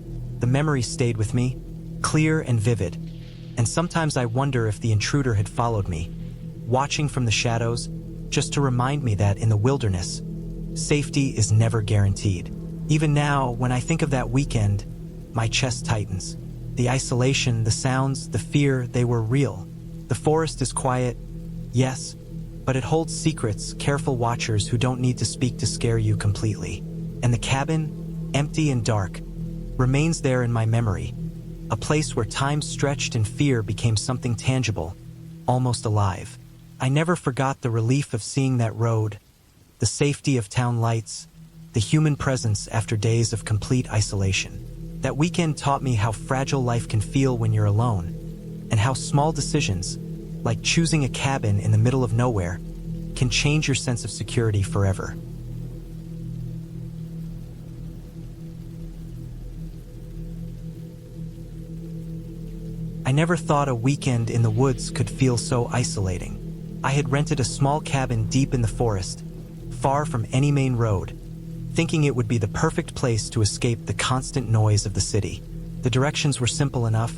The memory stayed with me, clear and vivid, and sometimes I wonder if the intruder had followed me, watching from the shadows, just to remind me that in the wilderness, safety is never guaranteed. Even now, when I think of that weekend, my chest tightens. The isolation, the sounds, the fear, they were real. The forest is quiet, yes, but it holds secrets, careful watchers who don't need to speak to scare you completely. And the cabin, empty and dark, remains there in my memory, a place where time stretched and fear became something tangible, almost alive. I never forgot the relief of seeing that road, the safety of town lights, the human presence after days of complete isolation. That weekend taught me how fragile life can feel when you're alone, and how small decisions, like choosing a cabin in the middle of nowhere, can change your sense of security forever. I never thought a weekend in the woods could feel so isolating. I had rented a small cabin deep in the forest, far from any main road, thinking it would be the perfect place to escape the constant noise of the city. The directions were simple enough,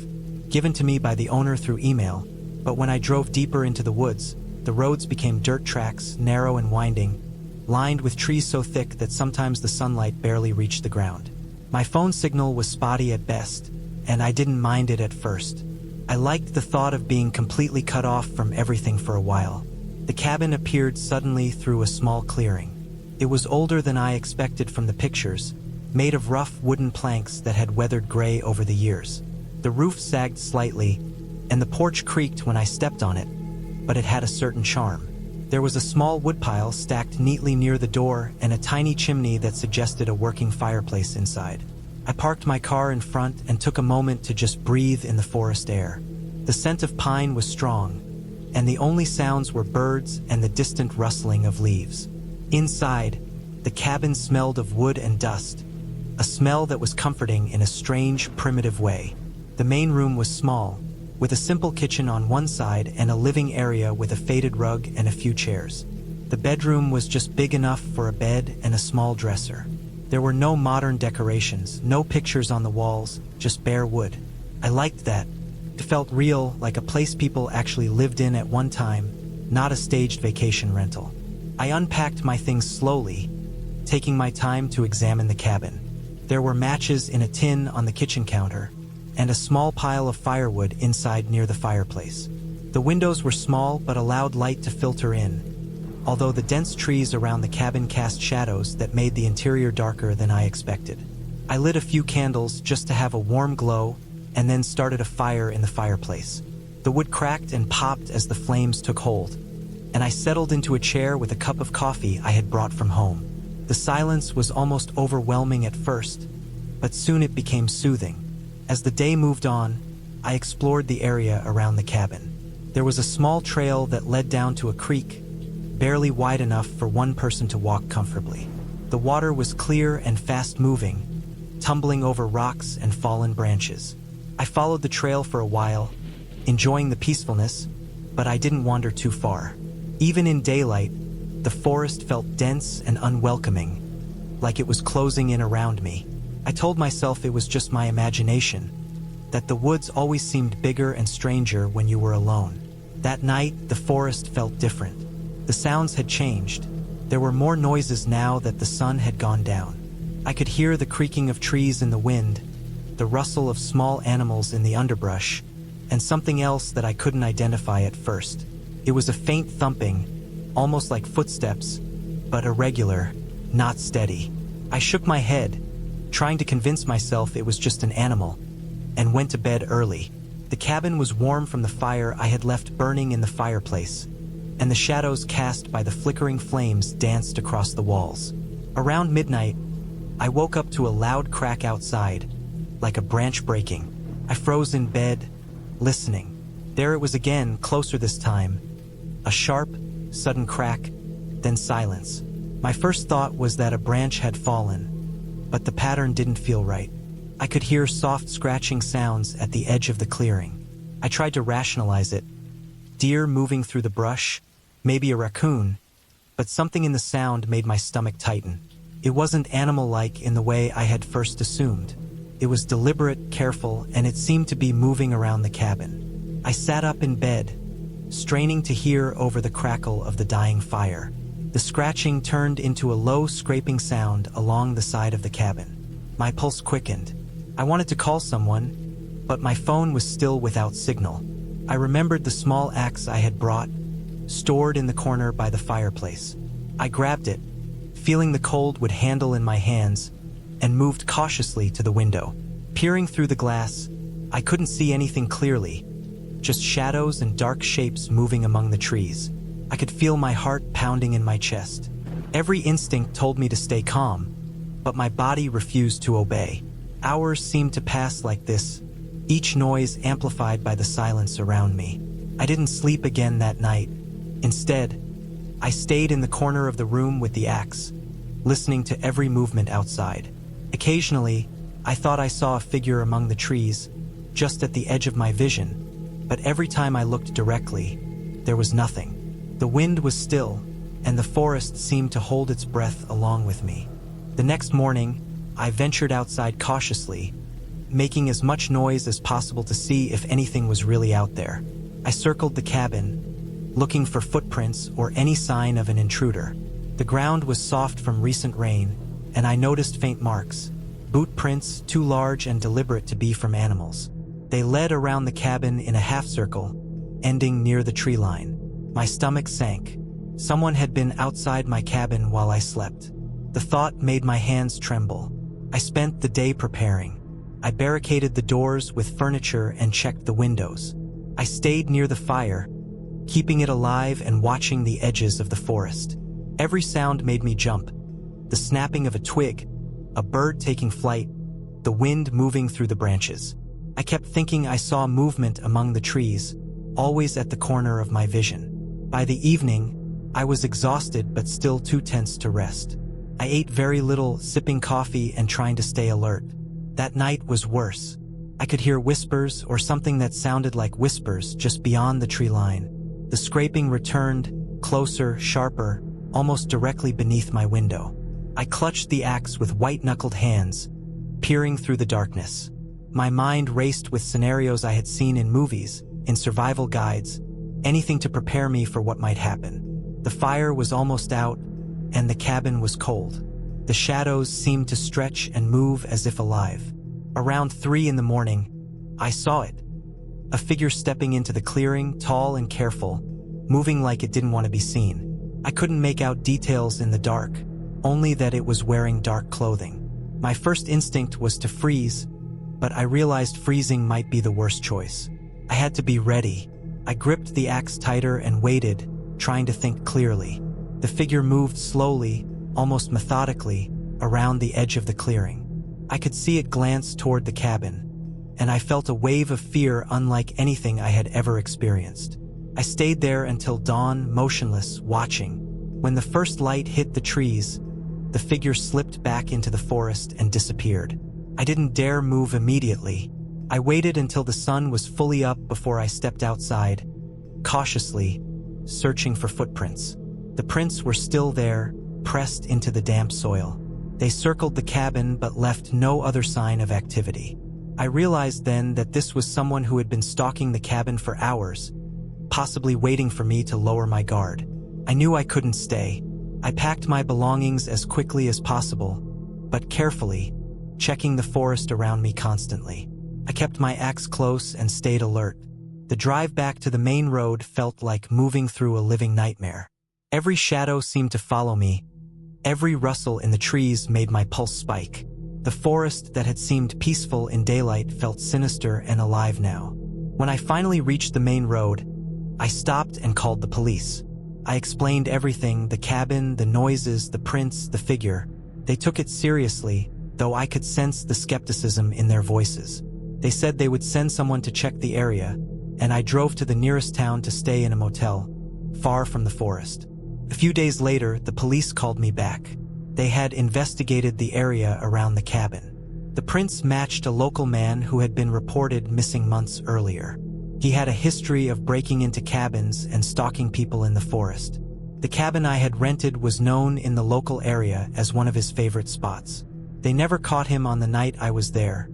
given to me by the owner through email, but when I drove deeper into the woods, the roads became dirt tracks, narrow and winding, lined with trees so thick that sometimes the sunlight barely reached the ground. My phone signal was spotty at best, and I didn't mind it at first. I liked the thought of being completely cut off from everything for a while. The cabin appeared suddenly through a small clearing. It was older than I expected from the pictures, made of rough wooden planks that had weathered gray over the years. The roof sagged slightly, and the porch creaked when I stepped on it, but it had a certain charm. There was a small woodpile stacked neatly near the door and a tiny chimney that suggested a working fireplace inside. I parked my car in front and took a moment to just breathe in the forest air. The scent of pine was strong, and the only sounds were birds and the distant rustling of leaves. Inside, the cabin smelled of wood and dust, a smell that was comforting in a strange, primitive way. The main room was small, with a simple kitchen on one side and a living area with a faded rug and a few chairs. The bedroom was just big enough for a bed and a small dresser. There were no modern decorations, no pictures on the walls, just bare wood. I liked that. It felt real, like a place people actually lived in at one time, not a staged vacation rental. I unpacked my things slowly, taking my time to examine the cabin. There were matches in a tin on the kitchen counter, and a small pile of firewood inside near the fireplace. The windows were small but allowed light to filter in, although the dense trees around the cabin cast shadows that made the interior darker than I expected. I lit a few candles just to have a warm glow and then started a fire in the fireplace. The wood cracked and popped as the flames took hold, and I settled into a chair with a cup of coffee I had brought from home. The silence was almost overwhelming at first, but soon it became soothing. As the day moved on, I explored the area around the cabin. There was a small trail that led down to a creek, barely wide enough for one person to walk comfortably. The water was clear and fast-moving, tumbling over rocks and fallen branches. I followed the trail for a while, enjoying the peacefulness, but I didn't wander too far. Even in daylight, the forest felt dense and unwelcoming, like it was closing in around me. I told myself it was just my imagination, that the woods always seemed bigger and stranger when you were alone. That night, the forest felt different. The sounds had changed. There were more noises now that the sun had gone down. I could hear the creaking of trees in the wind, the rustle of small animals in the underbrush, and something else that I couldn't identify at first. It was a faint thumping, almost like footsteps, but irregular, not steady. I shook my head, trying to convince myself it was just an animal, and went to bed early. The cabin was warm from the fire I had left burning in the fireplace, and the shadows cast by the flickering flames danced across the walls. Around midnight, I woke up to a loud crack outside, like a branch breaking. I froze in bed, listening. There it was again, closer this time. A sharp, sudden crack, then silence. My first thought was that a branch had fallen, but the pattern didn't feel right. I could hear soft scratching sounds at the edge of the clearing. I tried to rationalize it. Deer moving through the brush, maybe a raccoon, but something in the sound made my stomach tighten. It wasn't animal-like in the way I had first assumed. It was deliberate, careful, and it seemed to be moving around the cabin. I sat up in bed, straining to hear over the crackle of the dying fire. The scratching turned into a low, scraping sound along the side of the cabin. My pulse quickened. I wanted to call someone, but my phone was still without signal. I remembered the small axe I had brought, stored in the corner by the fireplace. I grabbed it, feeling the cold wood handle in my hands, and moved cautiously to the window. Peering through the glass, I couldn't see anything clearly, just shadows and dark shapes moving among the trees. I could feel my heart pounding in my chest. Every instinct told me to stay calm, but my body refused to obey. Hours seemed to pass like this, each noise amplified by the silence around me. I didn't sleep again that night. Instead, I stayed in the corner of the room with the axe, listening to every movement outside. Occasionally, I thought I saw a figure among the trees, just at the edge of my vision, but every time I looked directly, there was nothing. The wind was still, and the forest seemed to hold its breath along with me. The next morning, I ventured outside cautiously, making as much noise as possible to see if anything was really out there. I circled the cabin, looking for footprints or any sign of an intruder. The ground was soft from recent rain, and I noticed faint marks, boot prints too large and deliberate to be from animals. They led around the cabin in a half circle, ending near the tree line. My stomach sank. Someone had been outside my cabin while I slept. The thought made my hands tremble. I spent the day preparing. I barricaded the doors with furniture and checked the windows. I stayed near the fire, keeping it alive and watching the edges of the forest. Every sound made me jump. The snapping of a twig, a bird taking flight, the wind moving through the branches. I kept thinking I saw movement among the trees, always at the corner of my vision. By the evening, I was exhausted but still too tense to rest. I ate very little, sipping coffee and trying to stay alert. That night was worse. I could hear whispers or something that sounded like whispers just beyond the tree line. The scraping returned, closer, sharper, almost directly beneath my window. I clutched the axe with white-knuckled hands, peering through the darkness. My mind raced with scenarios I had seen in movies, in survival guides, anything to prepare me for what might happen. The fire was almost out, and the cabin was cold. The shadows seemed to stretch and move as if alive. Around 3 in the morning, I saw it. A figure stepping into the clearing, tall and careful, moving like it didn't want to be seen. I couldn't make out details in the dark, only that it was wearing dark clothing. My first instinct was to freeze, but I realized freezing might be the worst choice. I had to be ready. I gripped the axe tighter and waited, trying to think clearly. The figure moved slowly, almost methodically, around the edge of the clearing. I could see it glance toward the cabin, and I felt a wave of fear unlike anything I had ever experienced. I stayed there until dawn, motionless, watching. When the first light hit the trees, the figure slipped back into the forest and disappeared. I didn't dare move immediately. I waited until the sun was fully up before I stepped outside, cautiously, searching for footprints. The prints were still there, pressed into the damp soil. They circled the cabin but left no other sign of activity. I realized then that this was someone who had been stalking the cabin for hours, possibly waiting for me to lower my guard. I knew I couldn't stay. I packed my belongings as quickly as possible, but carefully, checking the forest around me constantly. I kept my axe close and stayed alert. The drive back to the main road felt like moving through a living nightmare. Every shadow seemed to follow me. Every rustle in the trees made my pulse spike. The forest that had seemed peaceful in daylight felt sinister and alive now. When I finally reached the main road, I stopped and called the police. I explained everything, the cabin, the noises, the prints, the figure. They took it seriously, though I could sense the skepticism in their voices. They said they would send someone to check the area, and I drove to the nearest town to stay in a motel, far from the forest. A few days later, the police called me back. They had investigated the area around the cabin. The prints matched a local man who had been reported missing months earlier. He had a history of breaking into cabins and stalking people in the forest. The cabin I had rented was known in the local area as one of his favorite spots. They never caught him on the night I was there,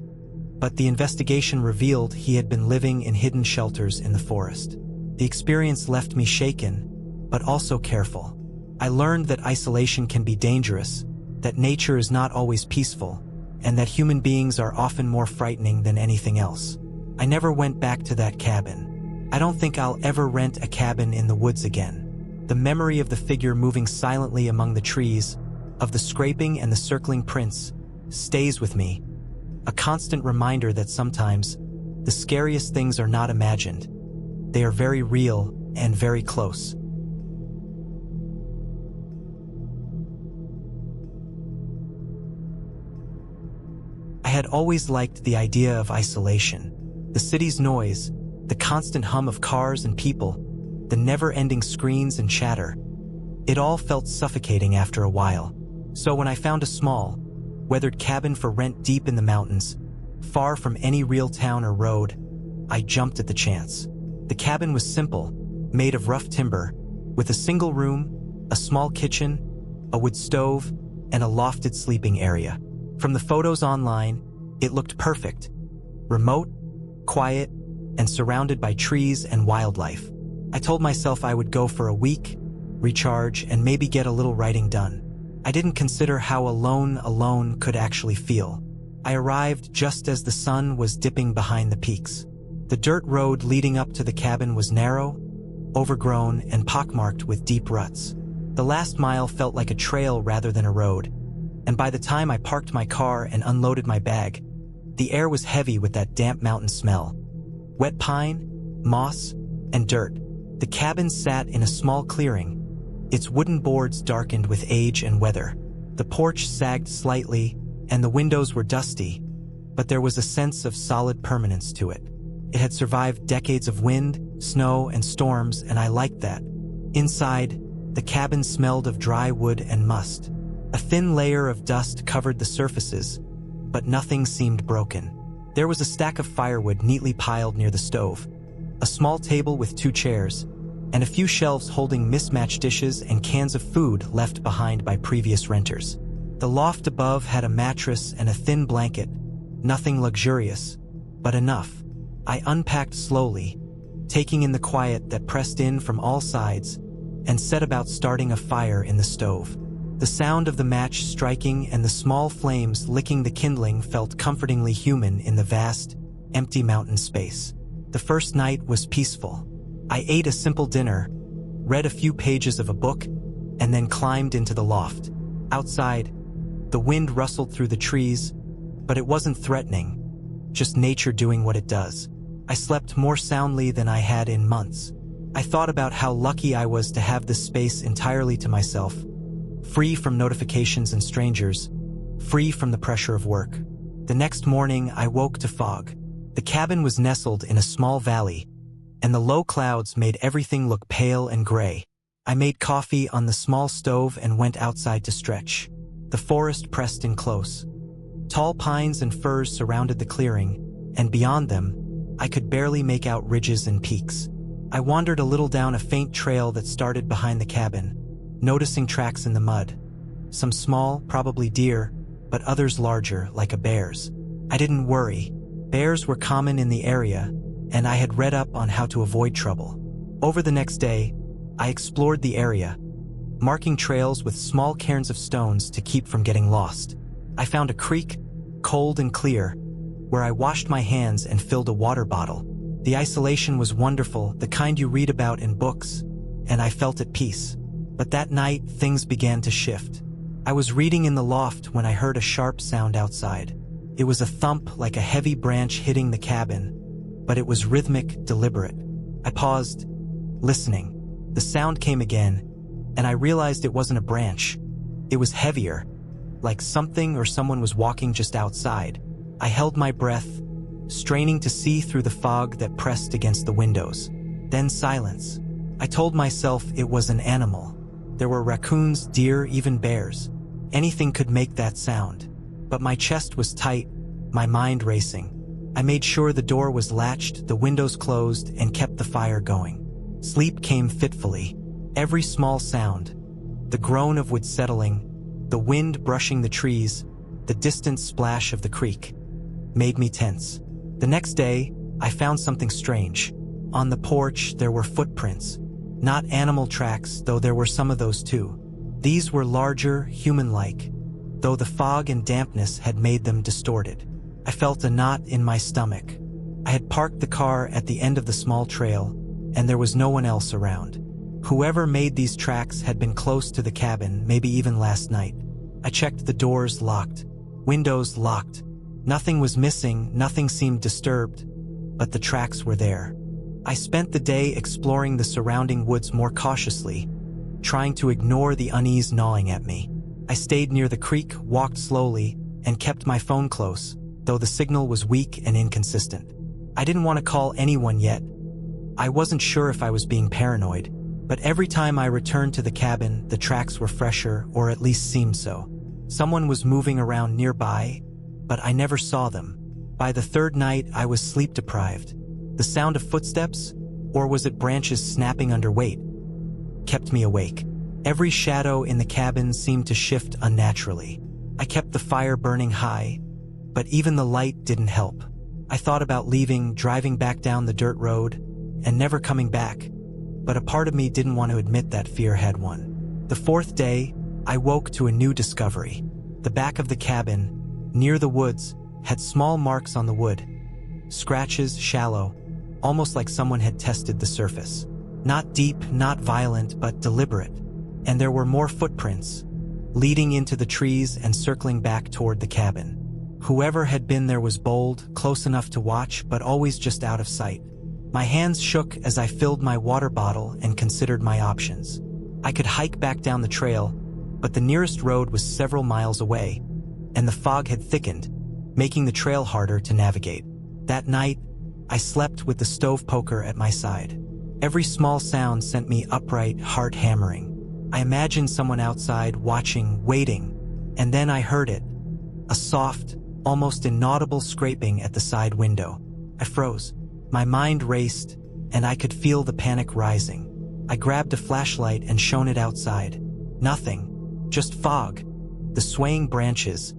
but the investigation revealed he had been living in hidden shelters in the forest. The experience left me shaken, but also careful. I learned that isolation can be dangerous, that nature is not always peaceful, and that human beings are often more frightening than anything else. I never went back to that cabin. I don't think I'll ever rent a cabin in the woods again. The memory of the figure moving silently among the trees, of the scraping and the circling prints, stays with me. A constant reminder that sometimes, the scariest things are not imagined. They are very real and very close. I had always liked the idea of isolation. The city's noise, the constant hum of cars and people, the never-ending screens and chatter. It all felt suffocating after a while. So when I found a small, weathered cabin for rent deep in the mountains, far from any real town or road, I jumped at the chance. The cabin was simple, made of rough timber, with a single room, a small kitchen, a wood stove, and a lofted sleeping area. From the photos online, it looked perfect. Remote, quiet, and surrounded by trees and wildlife. I told myself I would go for a week, recharge, and maybe get a little writing done. I didn't consider how alone could actually feel. I arrived just as the sun was dipping behind the peaks. The dirt road leading up to the cabin was narrow, overgrown and pockmarked with deep ruts. The last mile felt like a trail rather than a road, and by the time I parked my car and unloaded my bag, the air was heavy with that damp mountain smell. Wet pine, moss, and dirt. The cabin sat in a small clearing, its wooden boards darkened with age and weather. The porch sagged slightly, and the windows were dusty, but there was a sense of solid permanence to it. It had survived decades of wind, snow, and storms, and I liked that. Inside, the cabin smelled of dry wood and must. A thin layer of dust covered the surfaces, but nothing seemed broken. There was a stack of firewood neatly piled near the stove, a small table with 2 chairs, and a few shelves holding mismatched dishes and cans of food left behind by previous renters. The loft above had a mattress and a thin blanket, nothing luxurious, but enough. I unpacked slowly, taking in the quiet that pressed in from all sides, and set about starting a fire in the stove. The sound of the match striking and the small flames licking the kindling felt comfortingly human in the vast, empty mountain space. The first night was peaceful. I ate a simple dinner, read a few pages of a book, and then climbed into the loft. Outside, the wind rustled through the trees, but it wasn't threatening, just nature doing what it does. I slept more soundly than I had in months. I thought about how lucky I was to have this space entirely to myself, free from notifications and strangers, free from the pressure of work. The next morning, I woke to fog. The cabin was nestled in a small valley, and the low clouds made everything look pale and gray. I made coffee on the small stove and went outside to stretch. The forest pressed in close. Tall pines and firs surrounded the clearing, and beyond them, I could barely make out ridges and peaks. I wandered a little down a faint trail that started behind the cabin, noticing tracks in the mud. Some small, probably deer, but others larger, like a bear's. I didn't worry. Bears were common in the area, and I had read up on how to avoid trouble. Over the next day, I explored the area, marking trails with small cairns of stones to keep from getting lost. I found a creek, cold and clear, where I washed my hands and filled a water bottle. The isolation was wonderful, the kind you read about in books, and I felt at peace. But that night, things began to shift. I was reading in the loft when I heard a sharp sound outside. It was a thump like a heavy branch hitting the cabin, but it was rhythmic, deliberate. I paused, listening. The sound came again, and I realized it wasn't a branch. It was heavier, like something or someone was walking just outside. I held my breath, straining to see through the fog that pressed against the windows. Then silence. I told myself it was an animal. There were raccoons, deer, even bears. Anything could make that sound. But my chest was tight, my mind racing. I made sure the door was latched, the windows closed, and kept the fire going. Sleep came fitfully. Every small sound, the groan of wood settling, the wind brushing the trees, the distant splash of the creek, made me tense. The next day, I found something strange. On the porch, there were footprints. Not animal tracks, though there were some of those too. These were larger, human-like, though the fog and dampness had made them distorted. I felt a knot in my stomach. I had parked the car at the end of the small trail, and there was no one else around. Whoever made these tracks had been close to the cabin, maybe even last night. I checked the doors locked, windows locked. Nothing was missing, nothing seemed disturbed, but the tracks were there. I spent the day exploring the surrounding woods more cautiously, trying to ignore the unease gnawing at me. I stayed near the creek, walked slowly, and kept my phone close, though the signal was weak and inconsistent. I didn't want to call anyone yet. I wasn't sure if I was being paranoid, but every time I returned to the cabin, the tracks were fresher, or at least seemed so. Someone was moving around nearby, but I never saw them. By the third night, I was sleep-deprived. The sound of footsteps, or was it branches snapping under weight, kept me awake. Every shadow in the cabin seemed to shift unnaturally. I kept the fire burning high, but even the light didn't help. I thought about leaving, driving back down the dirt road, and never coming back, but a part of me didn't want to admit that fear had won. The fourth day, I woke to a new discovery. The back of the cabin, near the woods, had small marks on the wood. Scratches, shallow, almost like someone had tested the surface. Not deep, not violent, but deliberate. And there were more footprints, leading into the trees and circling back toward the cabin. Whoever had been there was bold, close enough to watch, but always just out of sight. My hands shook as I filled my water bottle and considered my options. I could hike back down the trail, but the nearest road was several miles away, and the fog had thickened, making the trail harder to navigate. That night, I slept with the stove poker at my side. Every small sound sent me upright, heart hammering. I imagined someone outside, watching, waiting, and then I heard it. A soft, almost inaudible scraping at the side window. I froze. My mind raced, and I could feel the panic rising. I grabbed a flashlight and shone it outside. Nothing. Just fog. The swaying branches.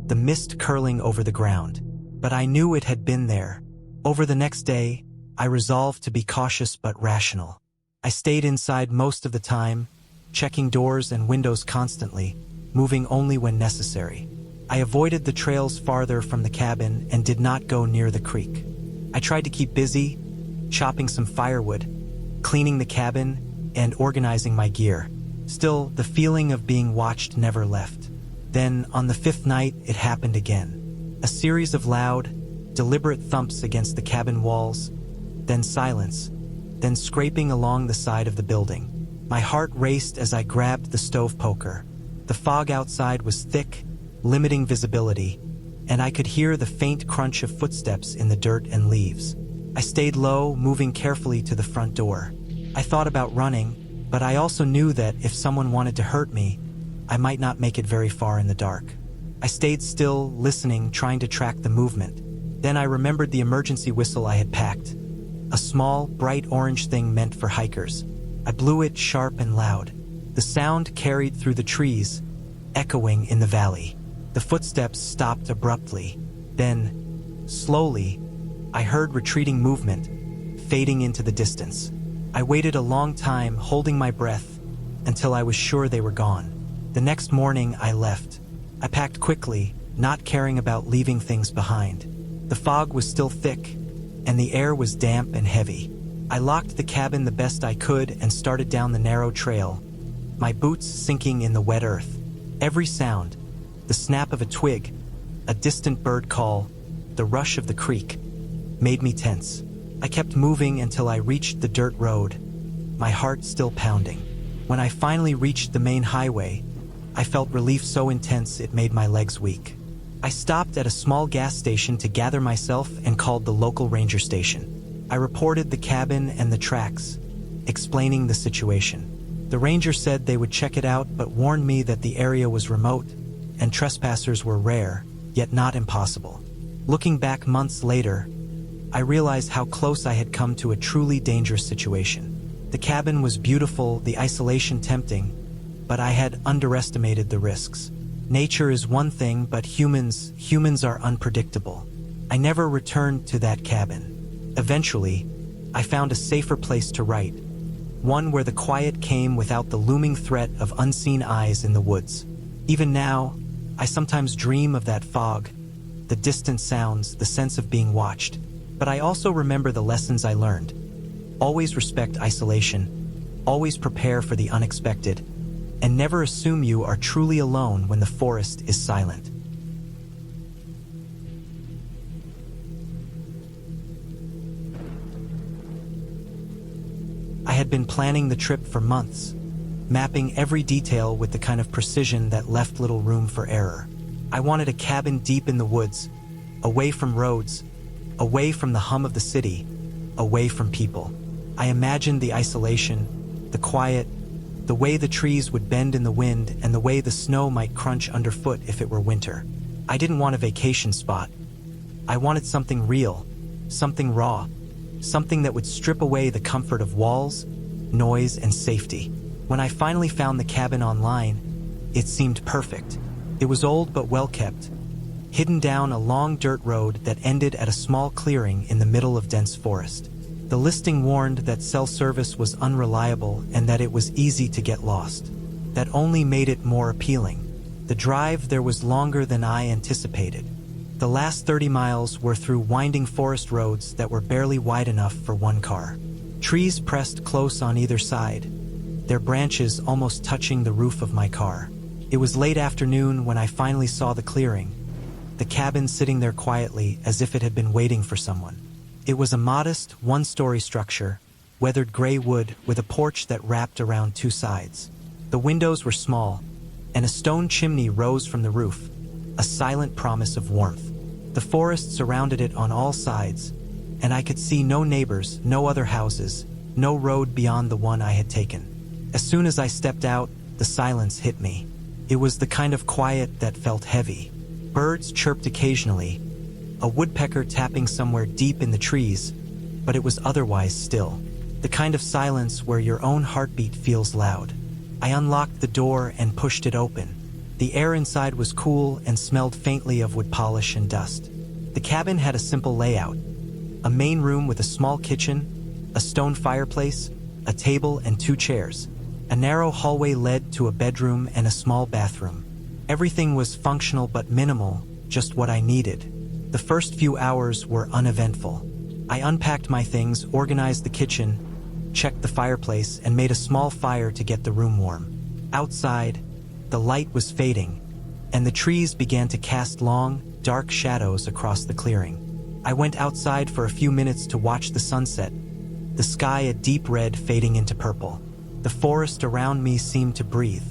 The mist curling over the ground. But I knew it had been there. Over the next day, I resolved to be cautious but rational. I stayed inside most of the time, checking doors and windows constantly, moving only when necessary. I avoided the trails farther from the cabin and did not go near the creek. I tried to keep busy, chopping some firewood, cleaning the cabin, and organizing my gear. Still, the feeling of being watched never left. Then, on the fifth night, it happened again. A series of loud, deliberate thumps against the cabin walls, then silence, then scraping along the side of the building. My heart raced as I grabbed the stove poker. The fog outside was thick, limiting visibility, and I could hear the faint crunch of footsteps in the dirt and leaves. I stayed low, moving carefully to the front door. I thought about running, but I also knew that if someone wanted to hurt me, I might not make it very far in the dark. I stayed still, listening, trying to track the movement. Then I remembered the emergency whistle I had packed. A small, bright orange thing meant for hikers. I blew it sharp and loud. The sound carried through the trees, echoing in the valley. The footsteps stopped abruptly. Then, slowly, I heard retreating movement, fading into the distance. I waited a long time, holding my breath, until I was sure they were gone. The next morning, I left. I packed quickly, not caring about leaving things behind. The fog was still thick, and the air was damp and heavy. I locked the cabin the best I could and started down the narrow trail, my boots sinking in the wet earth. Every sound, the snap of a twig, a distant bird call, the rush of the creek, made me tense. I kept moving until I reached the dirt road, my heart still pounding. When I finally reached the main highway, I felt relief so intense it made my legs weak. I stopped at a small gas station to gather myself and called the local ranger station. I reported the cabin and the tracks, explaining the situation. The ranger said they would check it out but warned me that the area was remote and trespassers were rare, yet not impossible. Looking back months later, I realized how close I had come to a truly dangerous situation. The cabin was beautiful, the isolation tempting, but I had underestimated the risks. Nature is one thing, but humans are unpredictable. I never returned to that cabin. Eventually, I found a safer place to write, one where the quiet came without the looming threat of unseen eyes in the woods. Even now, I sometimes dream of that fog, the distant sounds, the sense of being watched. But I also remember the lessons I learned. Always respect isolation, always prepare for the unexpected, and never assume you are truly alone when the forest is silent. I had been planning the trip for months, mapping every detail with the kind of precision that left little room for error. I wanted a cabin deep in the woods, away from roads, away from the hum of the city, away from people. I imagined the isolation, the quiet, the way the trees would bend in the wind, and the way the snow might crunch underfoot if it were winter. I didn't want a vacation spot. I wanted something real, something raw, something that would strip away the comfort of walls, noise, and safety. When I finally found the cabin online, it seemed perfect. It was old but well kept, hidden down a long dirt road that ended at a small clearing in the middle of dense forest. The listing warned that cell service was unreliable and that it was easy to get lost. That only made it more appealing. The drive there was longer than I anticipated. The last 30 miles were through winding forest roads that were barely wide enough for one car. Trees pressed close on either side, their branches almost touching the roof of my car. It was late afternoon when I finally saw the clearing, the cabin sitting there quietly as if it had been waiting for someone. It was a modest, one-story structure, weathered gray wood with a porch that wrapped around two sides. The windows were small, and a stone chimney rose from the roof, a silent promise of warmth. The forest surrounded it on all sides, and I could see no neighbors, no other houses, no road beyond the one I had taken. As soon as I stepped out, the silence hit me. It was the kind of quiet that felt heavy. Birds chirped occasionally, a woodpecker tapping somewhere deep in the trees, but it was otherwise still. The kind of silence where your own heartbeat feels loud. I unlocked the door and pushed it open. The air inside was cool and smelled faintly of wood polish and dust. The cabin had a simple layout. A main room with a small kitchen, a stone fireplace, a table and two chairs. A narrow hallway led to a bedroom and a small bathroom. Everything was functional but minimal, just what I needed. The first few hours were uneventful. I unpacked my things, organized the kitchen, checked the fireplace, and made a small fire to get the room warm. Outside, the light was fading, and the trees began to cast long, dark shadows across the clearing. I went outside for a few minutes to watch the sunset, the sky a deep red fading into purple. The forest around me seemed to breathe.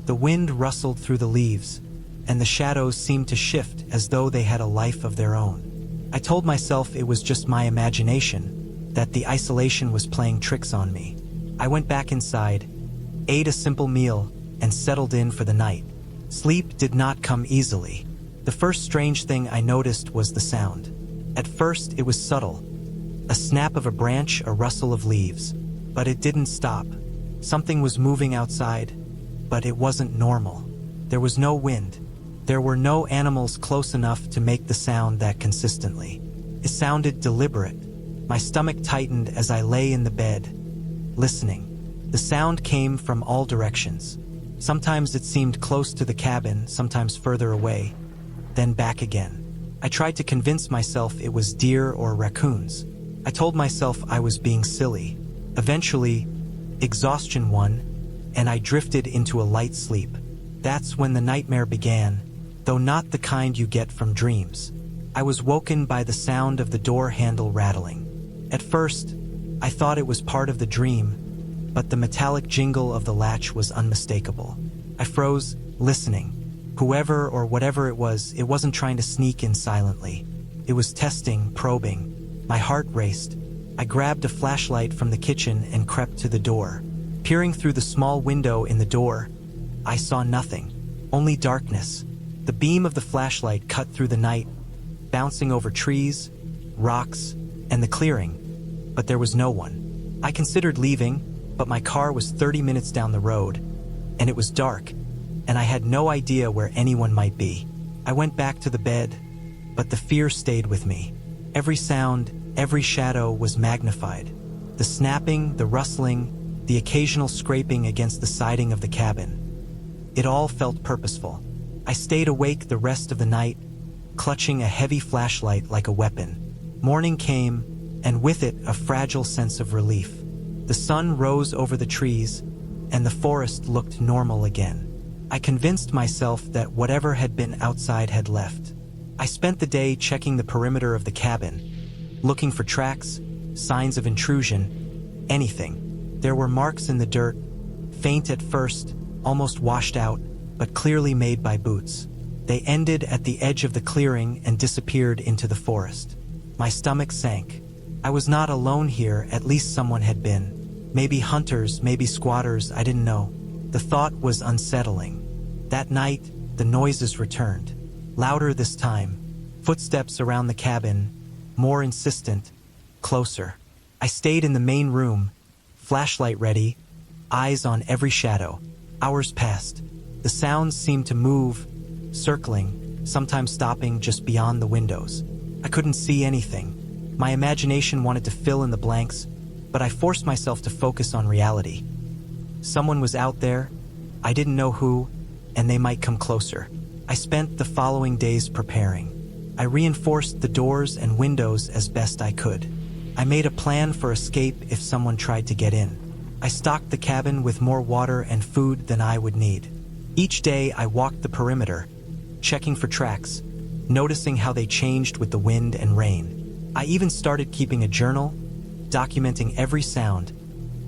The wind rustled through the leaves, and the shadows seemed to shift as though they had a life of their own. I told myself it was just my imagination, that the isolation was playing tricks on me. I went back inside, ate a simple meal, and settled in for the night. Sleep did not come easily. The first strange thing I noticed was the sound. At first, it was subtle. A snap of a branch, a rustle of leaves. But it didn't stop. Something was moving outside, but it wasn't normal. There was no wind. There were no animals close enough to make the sound that consistently. It sounded deliberate. My stomach tightened as I lay in the bed, listening. The sound came from all directions. Sometimes it seemed close to the cabin, sometimes further away, then back again. I tried to convince myself it was deer or raccoons. I told myself I was being silly. Eventually, exhaustion won, and I drifted into a light sleep. That's when the nightmare began, though not the kind you get from dreams. I was woken by the sound of the door handle rattling. At first, I thought it was part of the dream, but the metallic jingle of the latch was unmistakable. I froze, listening. Whoever or whatever it wasn't trying to sneak in silently. It was testing, probing. My heart raced. I grabbed a flashlight from the kitchen and crept to the door. Peering through the small window in the door, I saw nothing, only darkness. The beam of the flashlight cut through the night, bouncing over trees, rocks, and the clearing, but there was no one. I considered leaving, but my car was 30 minutes down the road, and it was dark, and I had no idea where anyone might be. I went back to the bed, but the fear stayed with me. Every sound, every shadow was magnified. The snapping, the rustling, the occasional scraping against the siding of the cabin. It all felt purposeful. I stayed awake the rest of the night, clutching a heavy flashlight like a weapon. Morning came, and with it a fragile sense of relief. The sun rose over the trees, and the forest looked normal again. I convinced myself that whatever had been outside had left. I spent the day checking the perimeter of the cabin, looking for tracks, signs of intrusion, anything. There were marks in the dirt, faint at first, almost washed out, but clearly made by boots. They ended at the edge of the clearing and disappeared into the forest. My stomach sank. I was not alone here, at least someone had been. Maybe hunters, maybe squatters, I didn't know. The thought was unsettling. That night, the noises returned. Louder this time. Footsteps around the cabin, more insistent, closer. I stayed in the main room, flashlight ready, eyes on every shadow. Hours passed. The sounds seemed to move, circling, sometimes stopping just beyond the windows. I couldn't see anything. My imagination wanted to fill in the blanks, but I forced myself to focus on reality. Someone was out there, I didn't know who, and they might come closer. I spent the following days preparing. I reinforced the doors and windows as best I could. I made a plan for escape if someone tried to get in. I stocked the cabin with more water and food than I would need. Each day I walked the perimeter, checking for tracks, noticing how they changed with the wind and rain. I even started keeping a journal, documenting every sound,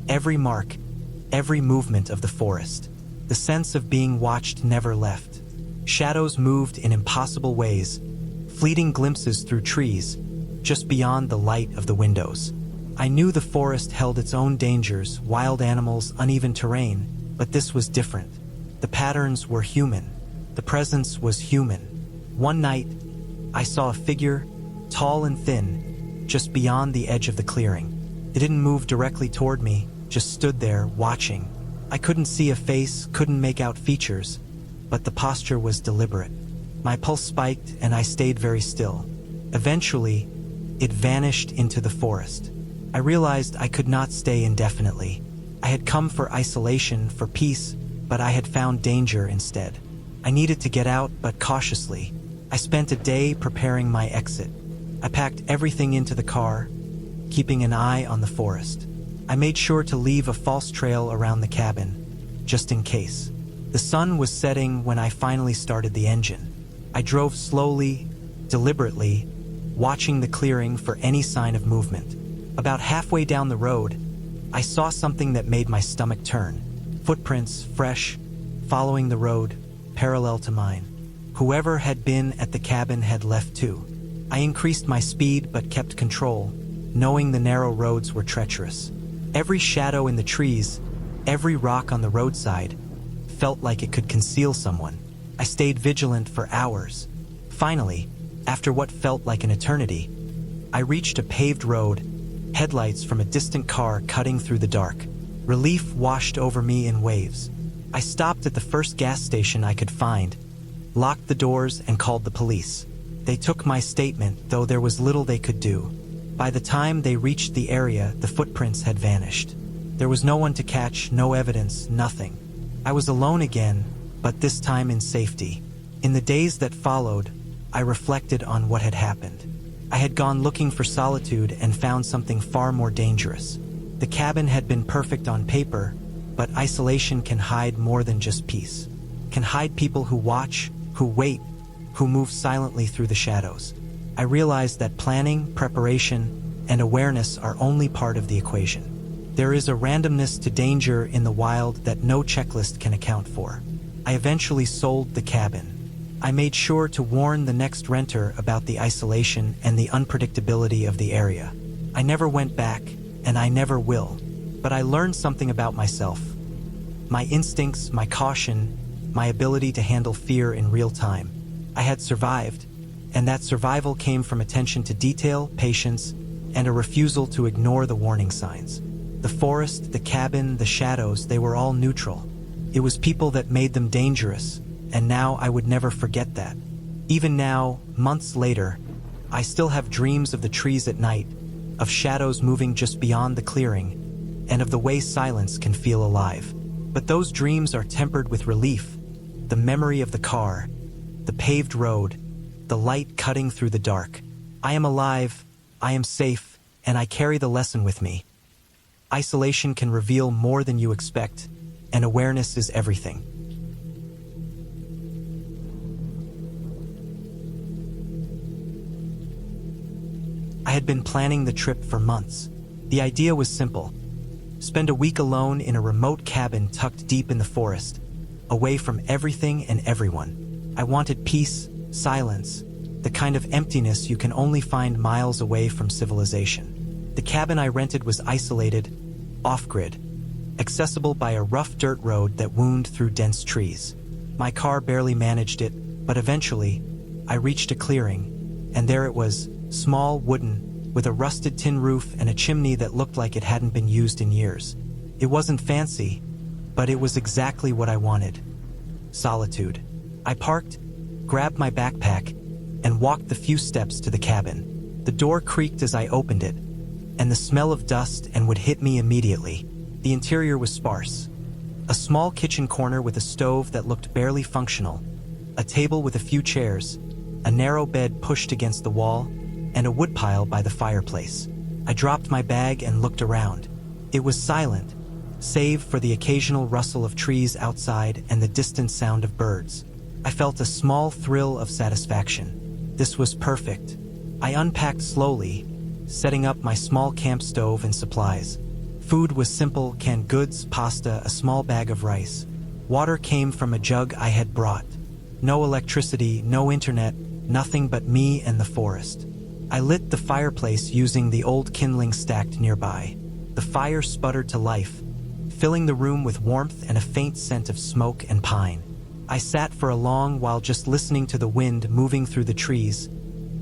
every mark, every movement of the forest. The sense of being watched never left. Shadows moved in impossible ways, fleeting glimpses through trees, just beyond the light of the windows. I knew the forest held its own dangers, wild animals, uneven terrain, but this was different. The patterns were human. The presence was human. One night, I saw a figure, tall and thin, just beyond the edge of the clearing. It didn't move directly toward me, just stood there, watching. I couldn't see a face, couldn't make out features, but the posture was deliberate. My pulse spiked and I stayed very still. Eventually, it vanished into the forest. I realized I could not stay indefinitely. I had come for isolation, for peace, but I had found danger instead. I needed to get out, but cautiously. I spent a day preparing my exit. I packed everything into the car, keeping an eye on the forest. I made sure to leave a false trail around the cabin, just in case. The sun was setting when I finally started the engine. I drove slowly, deliberately, watching the clearing for any sign of movement. About halfway down the road, I saw something that made my stomach turn. Footprints, fresh, following the road, parallel to mine. Whoever had been at the cabin had left too. I increased my speed but kept control, knowing the narrow roads were treacherous. Every shadow in the trees, every rock on the roadside, felt like it could conceal someone. I stayed vigilant for hours. Finally, after what felt like an eternity, I reached a paved road, headlights from a distant car cutting through the dark. Relief washed over me in waves. I stopped at the first gas station I could find, locked the doors, and called the police. They took my statement, though there was little they could do. By the time they reached the area, the footprints had vanished. There was no one to catch, no evidence, nothing. I was alone again, but this time in safety. In the days that followed, I reflected on what had happened. I had gone looking for solitude and found something far more dangerous. The cabin had been perfect on paper, but isolation can hide more than just peace. Can hide people who watch, who wait, who move silently through the shadows. I realized that planning, preparation, and awareness are only part of the equation. There is a randomness to danger in the wild that no checklist can account for. I eventually sold the cabin. I made sure to warn the next renter about the isolation and the unpredictability of the area. I never went back, and I never will. But I learned something about myself. My instincts, my caution, my ability to handle fear in real time. I had survived, and that survival came from attention to detail, patience, and a refusal to ignore the warning signs. The forest, the cabin, the shadows, they were all neutral. It was people that made them dangerous, and now I would never forget that. Even now, months later, I still have dreams of the trees at night, of shadows moving just beyond the clearing, and of the way silence can feel alive. But those dreams are tempered with relief, the memory of the car, the paved road, the light cutting through the dark. I am alive, I am safe, and I carry the lesson with me. Isolation can reveal more than you expect, and awareness is everything. I had been planning the trip for months. The idea was simple. Spend a week alone in a remote cabin tucked deep in the forest, away from everything and everyone. I wanted peace, silence, the kind of emptiness you can only find miles away from civilization. The cabin I rented was isolated, off-grid, accessible by a rough dirt road that wound through dense trees. My car barely managed it, but eventually, I reached a clearing, and there it was, small, wooden, with a rusted tin roof and a chimney that looked like it hadn't been used in years. It wasn't fancy, but it was exactly what I wanted. Solitude. I parked, grabbed my backpack, and walked the few steps to the cabin. The door creaked as I opened it, and the smell of dust and wood hit me immediately. The interior was sparse. A small kitchen corner with a stove that looked barely functional, a table with a few chairs, a narrow bed pushed against the wall, and a woodpile by the fireplace. I dropped my bag and looked around. It was silent, save for the occasional rustle of trees outside and the distant sound of birds. I felt a small thrill of satisfaction. This was perfect. I unpacked slowly, setting up my small camp stove and supplies. Food was simple: canned goods, pasta, a small bag of rice. Water came from a jug I had brought. No electricity, no internet, nothing but me and the forest. I lit the fireplace using the old kindling stacked nearby. The fire sputtered to life, filling the room with warmth and a faint scent of smoke and pine. I sat for a long while just listening to the wind moving through the trees,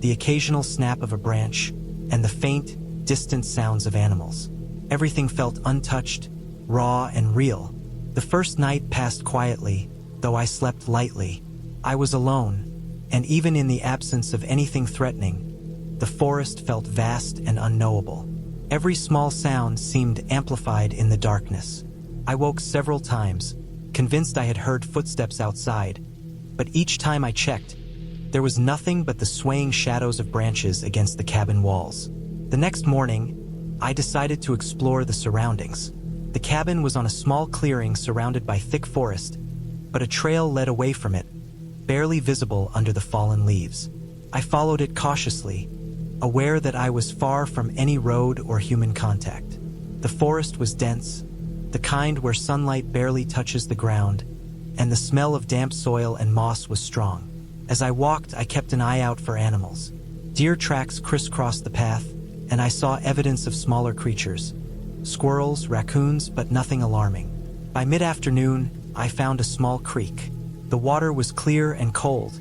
the occasional snap of a branch, and the faint, distant sounds of animals. Everything felt untouched, raw, and real. The first night passed quietly, though I slept lightly. I was alone, and even in the absence of anything threatening, the forest felt vast and unknowable. Every small sound seemed amplified in the darkness. I woke several times, convinced I had heard footsteps outside, but each time I checked, there was nothing but the swaying shadows of branches against the cabin walls. The next morning, I decided to explore the surroundings. The cabin was on a small clearing surrounded by thick forest, but a trail led away from it, barely visible under the fallen leaves. I followed it cautiously, aware that I was far from any road or human contact. The forest was dense, the kind where sunlight barely touches the ground, and the smell of damp soil and moss was strong. As I walked, I kept an eye out for animals. Deer tracks crisscrossed the path, and I saw evidence of smaller creatures. Squirrels, raccoons, but nothing alarming. By mid-afternoon, I found a small creek. The water was clear and cold,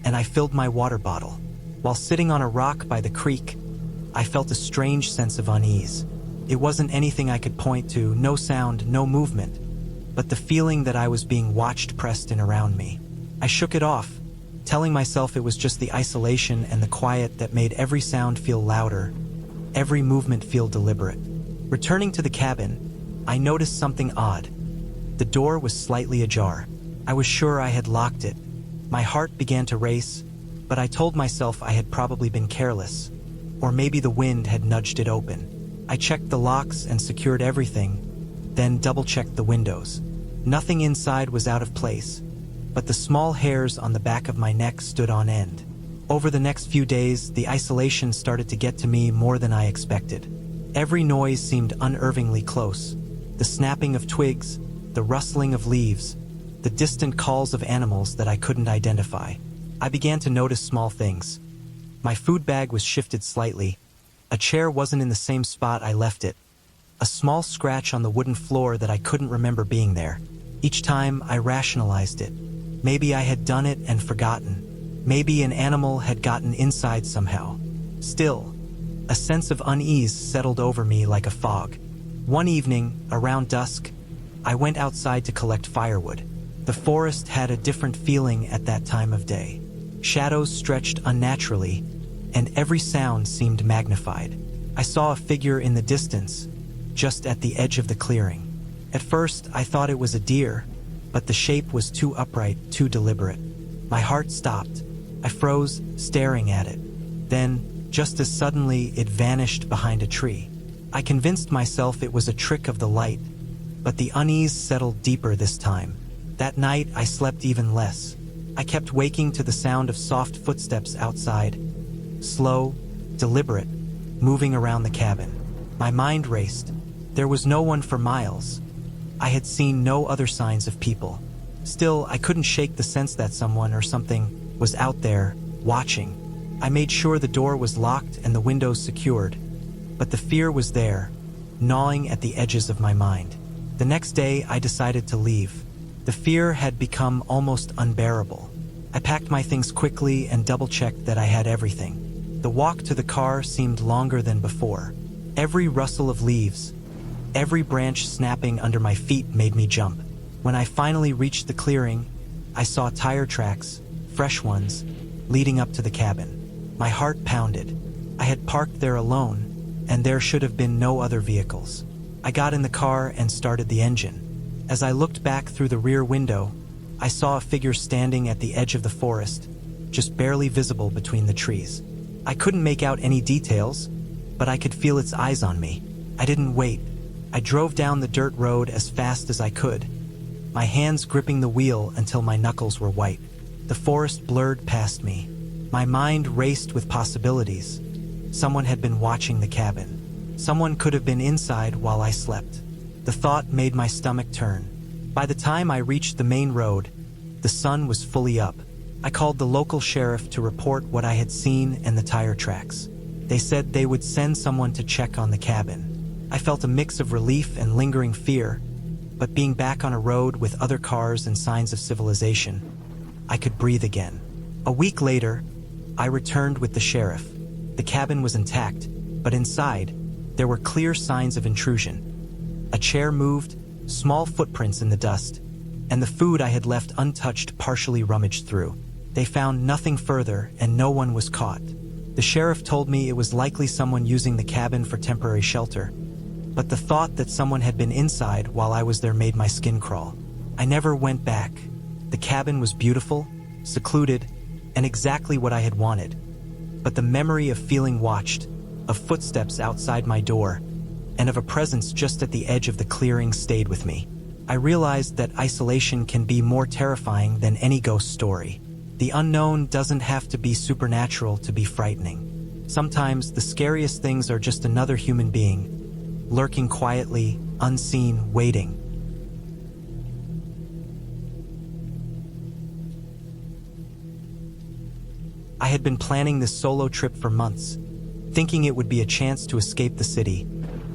and I filled my water bottle. While sitting on a rock by the creek, I felt a strange sense of unease. It wasn't anything I could point to, no sound, no movement, but the feeling that I was being watched pressed in around me. I shook it off, telling myself it was just the isolation and the quiet that made every sound feel louder, every movement feel deliberate. Returning to the cabin, I noticed something odd. The door was slightly ajar. I was sure I had locked it. My heart began to race, but I told myself I had probably been careless, or maybe the wind had nudged it open. I checked the locks and secured everything, then double-checked the windows. Nothing inside was out of place, but the small hairs on the back of my neck stood on end. Over the next few days, the isolation started to get to me more than I expected. Every noise seemed unnervingly close. The snapping of twigs, the rustling of leaves, the distant calls of animals that I couldn't identify. I began to notice small things. My food bag was shifted slightly. A chair wasn't in the same spot I left it. A small scratch on the wooden floor that I couldn't remember being there. Each time I rationalized it. Maybe I had done it and forgotten. Maybe an animal had gotten inside somehow. Still, a sense of unease settled over me like a fog. One evening, around dusk, I went outside to collect firewood. The forest had a different feeling at that time of day. Shadows stretched unnaturally, and every sound seemed magnified. I saw a figure in the distance, just at the edge of the clearing. At first, I thought it was a deer, but the shape was too upright, too deliberate. My heart stopped. I froze, staring at it. Then, just as suddenly, it vanished behind a tree. I convinced myself it was a trick of the light, but the unease settled deeper this time. That night, I slept even less. I kept waking to the sound of soft footsteps outside, slow, deliberate, moving around the cabin. My mind raced. There was no one for miles. I had seen no other signs of people. Still, I couldn't shake the sense that someone or something was out there, watching. I made sure the door was locked and the windows secured, but the fear was there, gnawing at the edges of my mind. The next day, I decided to leave. The fear had become almost unbearable. I packed my things quickly and double-checked that I had everything. The walk to the car seemed longer than before. Every rustle of leaves, every branch snapping under my feet made me jump. When I finally reached the clearing, I saw tire tracks, fresh ones, leading up to the cabin. My heart pounded. I had parked there alone, and there should have been no other vehicles. I got in the car and started the engine. As I looked back through the rear window, I saw a figure standing at the edge of the forest, just barely visible between the trees. I couldn't make out any details, but but I could feel its eyes on me. I didn't wait. I drove down the dirt road as fast as I could, my hands gripping the wheel until my knuckles were white. The forest blurred past me. My mind raced with possibilities. Someone had been watching the cabin. Someone could have been inside while I slept. The thought made my stomach turn. By the time I reached the main road, the sun was fully up. I called the local sheriff to report what I had seen and the tire tracks. They said they would send someone to check on the cabin. I felt a mix of relief and lingering fear, but being back on a road with other cars and signs of civilization, I could breathe again. A week later, I returned with the sheriff. The cabin was intact, but inside, there were clear signs of intrusion. A chair moved, small footprints in the dust, and the food I had left untouched partially rummaged through. They found nothing further, and no one was caught. The sheriff told me it was likely someone using the cabin for temporary shelter, but the thought that someone had been inside while I was there made my skin crawl. I never went back. The cabin was beautiful, secluded, and exactly what I had wanted. But the memory of feeling watched, of footsteps outside my door, and of a presence just at the edge of the clearing stayed with me. I realized that isolation can be more terrifying than any ghost story. The unknown doesn't have to be supernatural to be frightening. Sometimes the scariest things are just another human being, lurking quietly, unseen, waiting. I had been planning this solo trip for months, thinking it would be a chance to escape the city,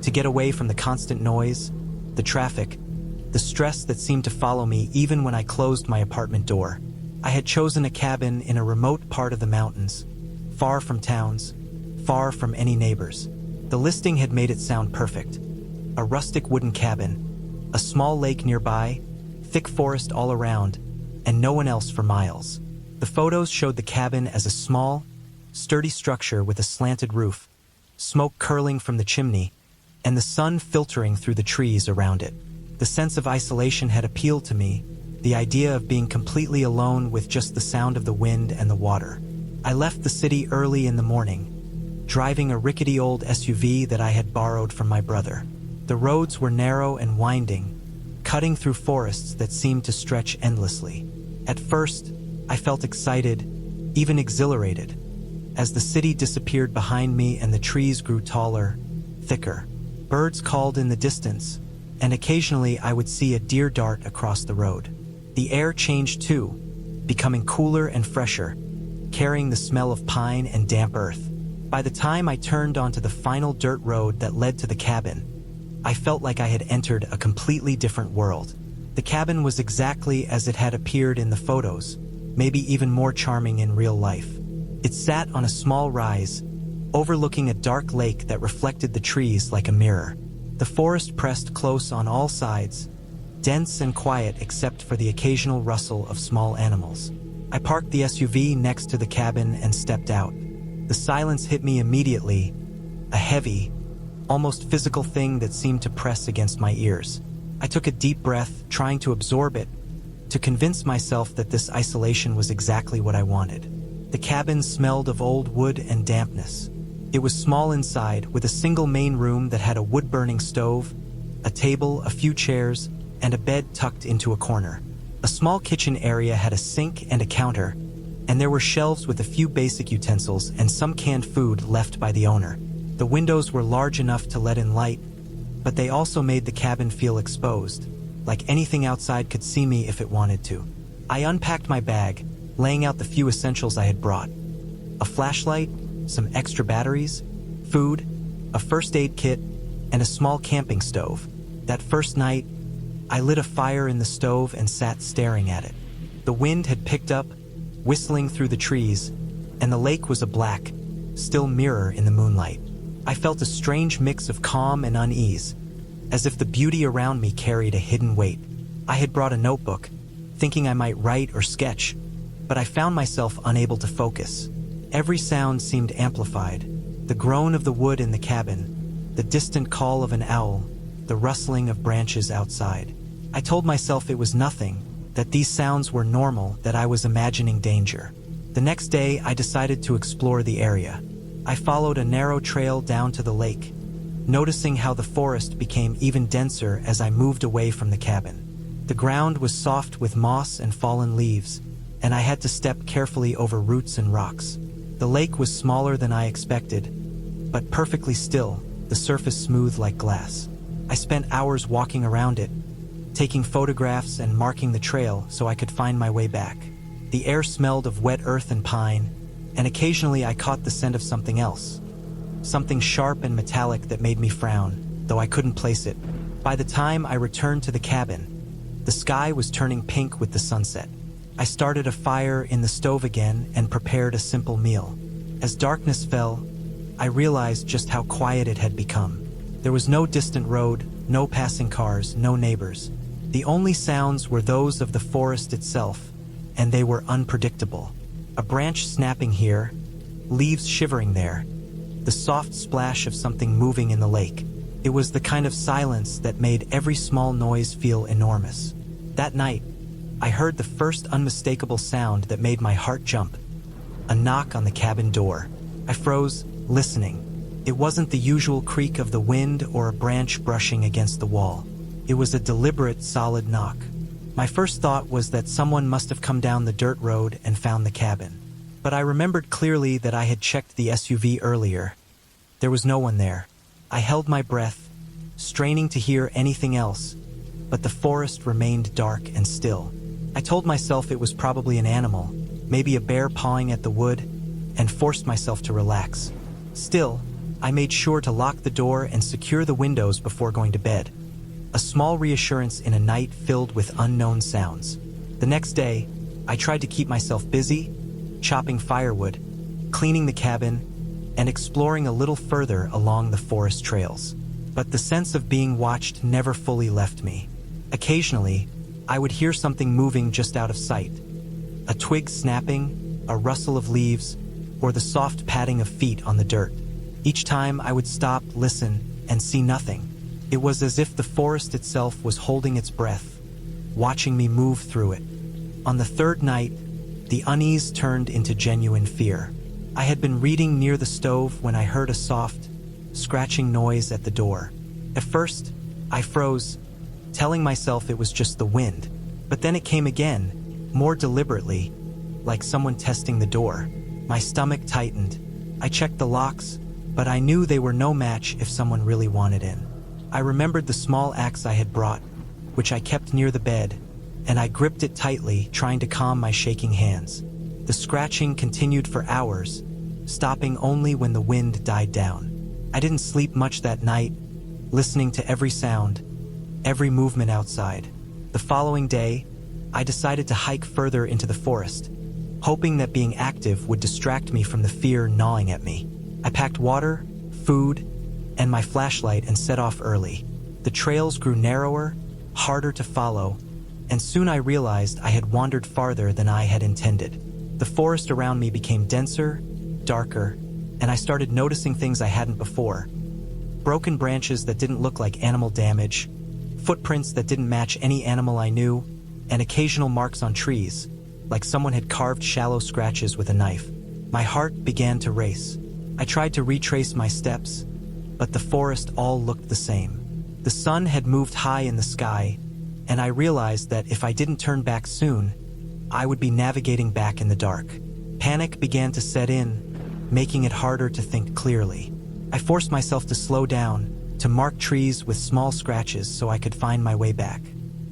to get away from the constant noise, the traffic, the stress that seemed to follow me even when I closed my apartment door. I had chosen a cabin in a remote part of the mountains, far from towns, far from any neighbors. The listing had made it sound perfect. A rustic wooden cabin, a small lake nearby, thick forest all around, and no one else for miles. The photos showed the cabin as a small, sturdy structure with a slanted roof, smoke curling from the chimney, and the sun filtering through the trees around it. The sense of isolation had appealed to me, the idea of being completely alone with just the sound of the wind and the water. I left the city early in the morning, driving a rickety old SUV that I had borrowed from my brother. The roads were narrow and winding, cutting through forests that seemed to stretch endlessly. At first, I felt excited, even exhilarated, as the city disappeared behind me and the trees grew taller, thicker. Birds called in the distance, and occasionally I would see a deer dart across the road. The air changed too, becoming cooler and fresher, carrying the smell of pine and damp earth. By the time I turned onto the final dirt road that led to the cabin, I felt like I had entered a completely different world. The cabin was exactly as it had appeared in the photos, maybe even more charming in real life. It sat on a small rise, overlooking a dark lake that reflected the trees like a mirror. The forest pressed close on all sides, dense and quiet except for the occasional rustle of small animals. I parked the SUV next to the cabin and stepped out. The silence hit me immediately, a heavy, almost physical thing that seemed to press against my ears. I took a deep breath, trying to absorb it, to convince myself that this isolation was exactly what I wanted. The cabin smelled of old wood and dampness. It was small inside, with a single main room that had a wood-burning stove, a table, a few chairs, and a bed tucked into a corner. A small kitchen area had a sink and a counter, and there were shelves with a few basic utensils and some canned food left by the owner. The windows were large enough to let in light, but they also made the cabin feel exposed, like anything outside could see me if it wanted to. I unpacked my bag, laying out the few essentials I had brought. A flashlight, some extra batteries, food, a first aid kit, and a small camping stove. That first night, I lit a fire in the stove and sat staring at it. The wind had picked up, whistling through the trees, and the lake was a black, still mirror in the moonlight. I felt a strange mix of calm and unease, as if the beauty around me carried a hidden weight. I had brought a notebook, thinking I might write or sketch, but I found myself unable to focus. Every sound seemed amplified: the groan of the wood in the cabin, the distant call of an owl, the rustling of branches outside. I told myself it was nothing, that these sounds were normal, that I was imagining danger. The next day, I decided to explore the area. I followed a narrow trail down to the lake, noticing how the forest became even denser as I moved away from the cabin. The ground was soft with moss and fallen leaves, and I had to step carefully over roots and rocks. The lake was smaller than I expected, but perfectly still, the surface smooth like glass. I spent hours walking around it, taking photographs and marking the trail so I could find my way back. The air smelled of wet earth and pine, and occasionally I caught the scent of something else. Something sharp and metallic that made me frown, though I couldn't place it. By the time I returned to the cabin, the sky was turning pink with the sunset. I started a fire in the stove again and prepared a simple meal. As darkness fell, I realized just how quiet it had become. There was no distant road, no passing cars, no neighbors. The only sounds were those of the forest itself, and they were unpredictable. A branch snapping here, leaves shivering there, the soft splash of something moving in the lake. It was the kind of silence that made every small noise feel enormous. That night, I heard the first unmistakable sound that made my heart jump. A knock on the cabin door. I froze, listening. It wasn't the usual creak of the wind or a branch brushing against the wall. It was a deliberate, solid knock. My first thought was that someone must have come down the dirt road and found the cabin. But I remembered clearly that I had checked the SUV earlier. There was no one there. I held my breath, straining to hear anything else, but the forest remained dark and still. I told myself it was probably an animal, maybe a bear pawing at the wood, and forced myself to relax. Still, I made sure to lock the door and secure the windows before going to bed. A small reassurance in a night filled with unknown sounds. The next day, I tried to keep myself busy, chopping firewood, cleaning the cabin, and exploring a little further along the forest trails. But the sense of being watched never fully left me. Occasionally, I would hear something moving just out of sight. A twig snapping, a rustle of leaves, or the soft padding of feet on the dirt. Each time I would stop, listen, and see nothing. It was as if the forest itself was holding its breath, watching me move through it. On the third night, the unease turned into genuine fear. I had been reading near the stove when I heard a soft, scratching noise at the door. At first, I froze, telling myself it was just the wind. But then it came again, more deliberately, like someone testing the door. My stomach tightened. I checked the locks, but I knew they were no match if someone really wanted in. I remembered the small axe I had brought, which I kept near the bed, and I gripped it tightly, trying to calm my shaking hands. The scratching continued for hours, stopping only when the wind died down. I didn't sleep much that night, listening to every sound, every movement outside. The following day, I decided to hike further into the forest, hoping that being active would distract me from the fear gnawing at me. I packed water, food, and my flashlight and set off early. The trails grew narrower, harder to follow, and soon I realized I had wandered farther than I had intended. The forest around me became denser, darker, and I started noticing things I hadn't before. Broken branches that didn't look like animal damage, footprints that didn't match any animal I knew, and occasional marks on trees, like someone had carved shallow scratches with a knife. My heart began to race. I tried to retrace my steps, but the forest all looked the same. The sun had moved high in the sky, and I realized that if I didn't turn back soon, I would be navigating back in the dark. Panic began to set in, making it harder to think clearly. I forced myself to slow down, to mark trees with small scratches so I could find my way back.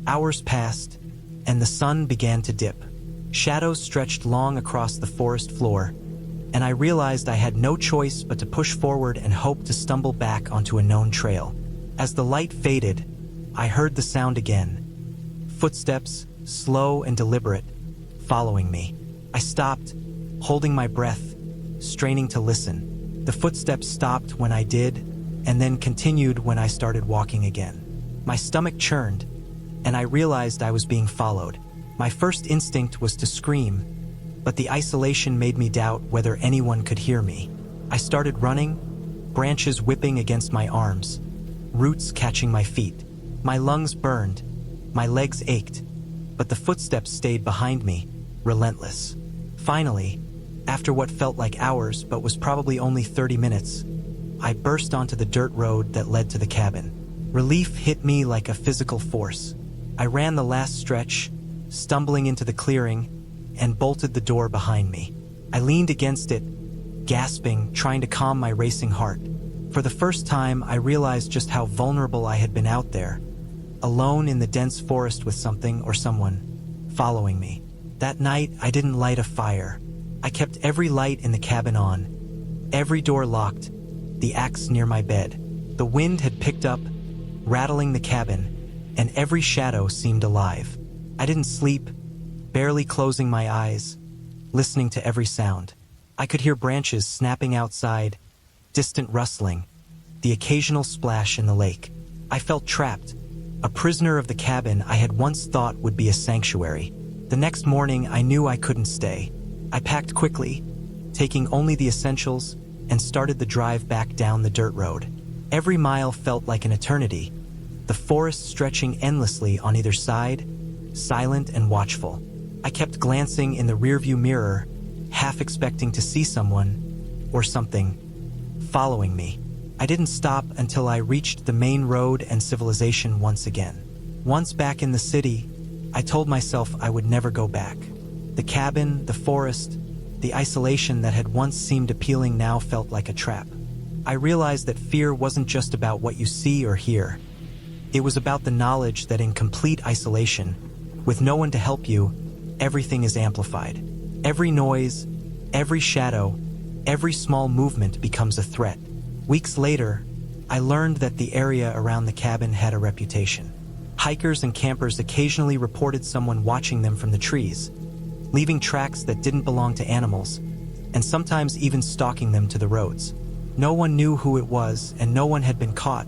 Hours passed, and the sun began to dip. Shadows stretched long across the forest floor, and I realized I had no choice but to push forward and hope to stumble back onto a known trail. As the light faded, I heard the sound again. Footsteps, slow and deliberate, following me. I stopped, holding my breath, straining to listen. The footsteps stopped when I did, and then continued when I started walking again. My stomach churned, and I realized I was being followed. My first instinct was to scream, but the isolation made me doubt whether anyone could hear me. I started running, branches whipping against my arms, roots catching my feet. My lungs burned, my legs ached, but the footsteps stayed behind me, relentless. Finally, After what felt like hours but was probably only 30 minutes, I burst onto the dirt road that led to the cabin. Relief hit me like a physical force. I ran the last stretch, stumbling into the clearing, and bolted the door behind me. I leaned against it, gasping, trying to calm my racing heart. For the first time, I realized just how vulnerable I had been out there, alone in the dense forest with something or someone following me. That night, I didn't light a fire. I kept every light in the cabin on, every door locked, the axe near my bed. The wind had picked up, rattling the cabin, and every shadow seemed alive. I didn't sleep, barely closing my eyes, listening to every sound. I could hear branches snapping outside, distant rustling, the occasional splash in the lake. I felt trapped, a prisoner of the cabin I had once thought would be a sanctuary. The next morning, I knew I couldn't stay. I packed quickly, taking only the essentials, and started the drive back down the dirt road. Every mile felt like an eternity, the forest stretching endlessly on either side, silent and watchful. I kept glancing in the rearview mirror, half expecting to see someone, or something, following me. I didn't stop until I reached the main road and civilization once again. Once back in the city, I told myself I would never go back. The cabin, the forest, the isolation that had once seemed appealing now felt like a trap. I realized that fear wasn't just about what you see or hear. It was about the knowledge that in complete isolation, with no one to help you, everything is amplified. Every noise, every shadow, every small movement becomes a threat. Weeks later, I learned that the area around the cabin had a reputation. Hikers and campers occasionally reported someone watching them from the trees, leaving tracks that didn't belong to animals, and sometimes even stalking them to the roads. No one knew who it was, and no one had been caught,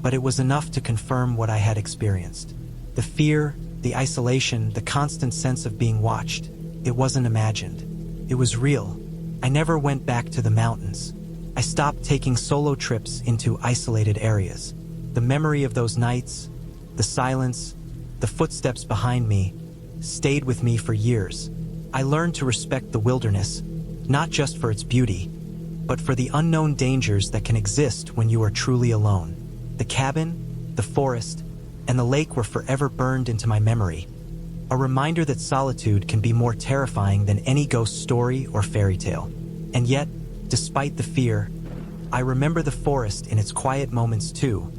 but it was enough to confirm what I had experienced. The fear, the isolation, the constant sense of being watched, it wasn't imagined. It was real. I never went back to the mountains. I stopped taking solo trips into isolated areas. The memory of those nights, the silence, the footsteps behind me, stayed with me for years. I learned to respect the wilderness, not just for its beauty, but for the unknown dangers that can exist when you are truly alone. The cabin, the forest, and the lake were forever burned into my memory, a reminder that solitude can be more terrifying than any ghost story or fairy tale. And yet, despite the fear, I remember the forest in its quiet moments too.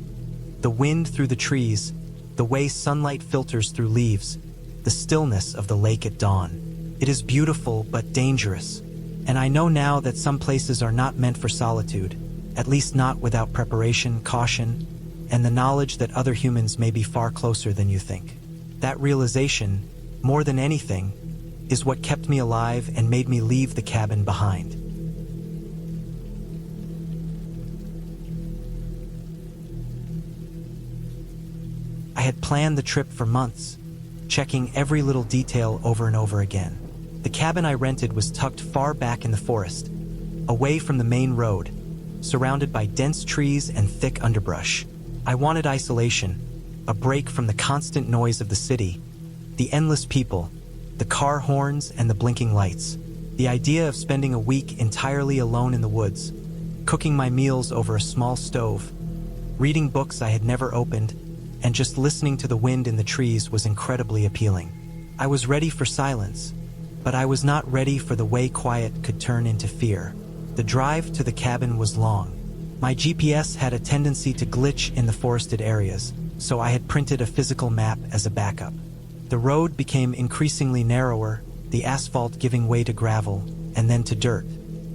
The wind through the trees, the way sunlight filters through leaves, the stillness of the lake at dawn. It is beautiful but dangerous, and I know now that some places are not meant for solitude, at least not without preparation, caution, and the knowledge that other humans may be far closer than you think. That realization, more than anything, is what kept me alive and made me leave the cabin behind. I had planned the trip for months, checking every little detail over and over again. The cabin I rented was tucked far back in the forest, away from the main road, surrounded by dense trees and thick underbrush. I wanted isolation, a break from the constant noise of the city, the endless people, the car horns and the blinking lights. The idea of spending a week entirely alone in the woods, cooking my meals over a small stove, reading books I had never opened, and just listening to the wind in the trees was incredibly appealing. I was ready for silence, but I was not ready for the way quiet could turn into fear. The drive to the cabin was long. My GPS had a tendency to glitch in the forested areas, so I had printed a physical map as a backup. The road became increasingly narrower, the asphalt giving way to gravel, and then to dirt.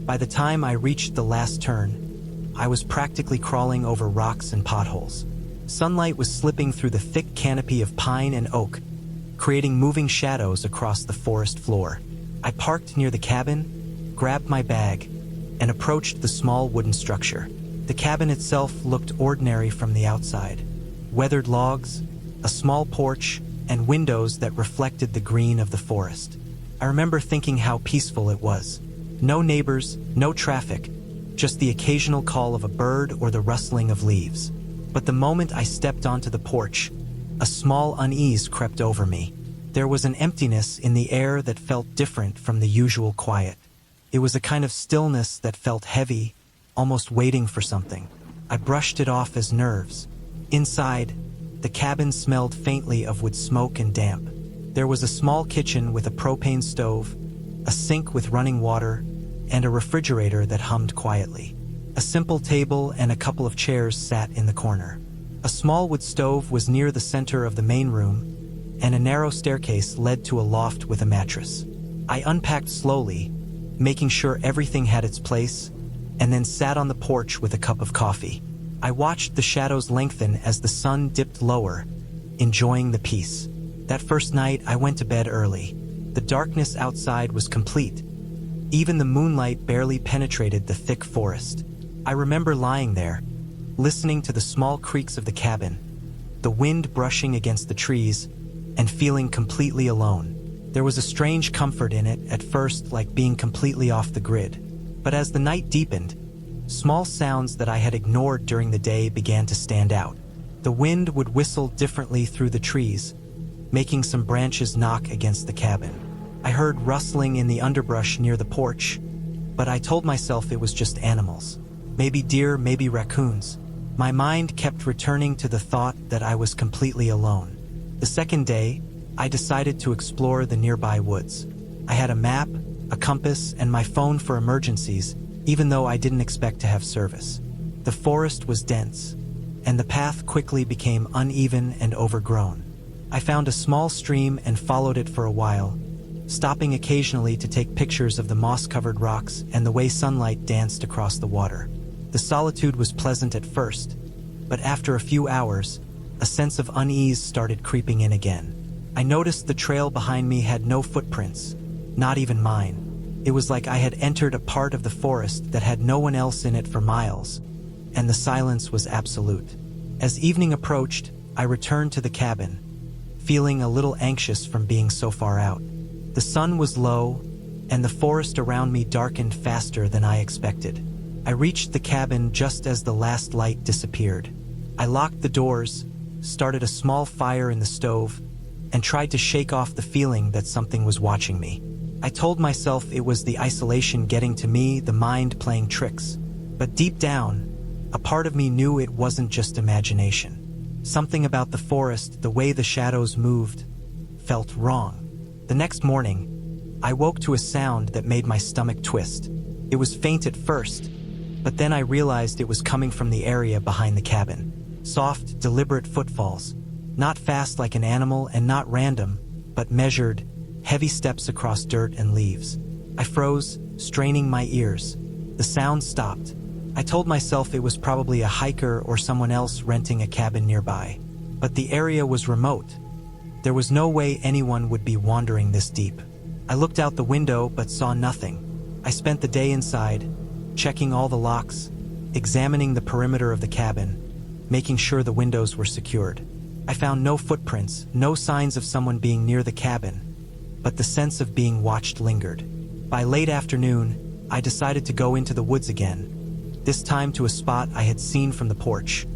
By the time I reached the last turn, I was practically crawling over rocks and potholes. Sunlight was slipping through the thick canopy of pine and oak, creating moving shadows across the forest floor. I parked near the cabin, grabbed my bag, and approached the small wooden structure. The cabin itself looked ordinary from the outside. Weathered logs, a small porch, and windows that reflected the green of the forest. I remember thinking how peaceful it was. No neighbors, no traffic, just the occasional call of a bird or the rustling of leaves. But the moment I stepped onto the porch, a small unease crept over me. There was an emptiness in the air that felt different from the usual quiet. It was a kind of stillness that felt heavy, almost waiting for something. I brushed it off as nerves. Inside, the cabin smelled faintly of wood smoke and damp. There was a small kitchen with a propane stove, a sink with running water, and a refrigerator that hummed quietly. A simple table and a couple of chairs sat in the corner. A small wood stove was near the center of the main room, and a narrow staircase led to a loft with a mattress. I unpacked slowly, making sure everything had its place, and then sat on the porch with a cup of coffee. I watched the shadows lengthen as the sun dipped lower, enjoying the peace. That first night, I went to bed early. The darkness outside was complete. Even the moonlight barely penetrated the thick forest. I remember lying there, listening to the small creaks of the cabin, the wind brushing against the trees, and feeling completely alone. There was a strange comfort in it at first, like being completely off the grid. But as the night deepened, small sounds that I had ignored during the day began to stand out. The wind would whistle differently through the trees, making some branches knock against the cabin. I heard rustling in the underbrush near the porch, but I told myself it was just animals. Maybe deer, maybe raccoons. My mind kept returning to the thought that I was completely alone. The second day, I decided to explore the nearby woods. I had a map, a compass, and my phone for emergencies, even though I didn't expect to have service. The forest was dense, and the path quickly became uneven and overgrown. I found a small stream and followed it for a while, stopping occasionally to take pictures of the moss-covered rocks and the way sunlight danced across the water. The solitude was pleasant at first, but after a few hours, a sense of unease started creeping in again. I noticed the trail behind me had no footprints, not even mine. It was like I had entered a part of the forest that had no one else in it for miles, and the silence was absolute. As evening approached, I returned to the cabin, feeling a little anxious from being so far out. The sun was low, and the forest around me darkened faster than I expected. I reached the cabin just as the last light disappeared. I locked the doors, started a small fire in the stove, and tried to shake off the feeling that something was watching me. I told myself it was the isolation getting to me, the mind playing tricks. But deep down, a part of me knew it wasn't just imagination. Something about the forest, the way the shadows moved, felt wrong. The next morning, I woke to a sound that made my stomach twist. It was faint at first, but then I realized it was coming from the area behind the cabin. Soft, deliberate footfalls. Not fast like an animal and not random, but measured, heavy steps across dirt and leaves. I froze, straining my ears. The sound stopped. I told myself it was probably a hiker or someone else renting a cabin nearby. But the area was remote. There was no way anyone would be wandering this deep. I looked out the window but saw nothing. I spent the day inside, checking all the locks, examining the perimeter of the cabin, making sure the windows were secured. I found no footprints, no signs of someone being near the cabin, but the sense of being watched lingered. By late afternoon, I decided to go into the woods again, this time to a spot I had seen from the porch,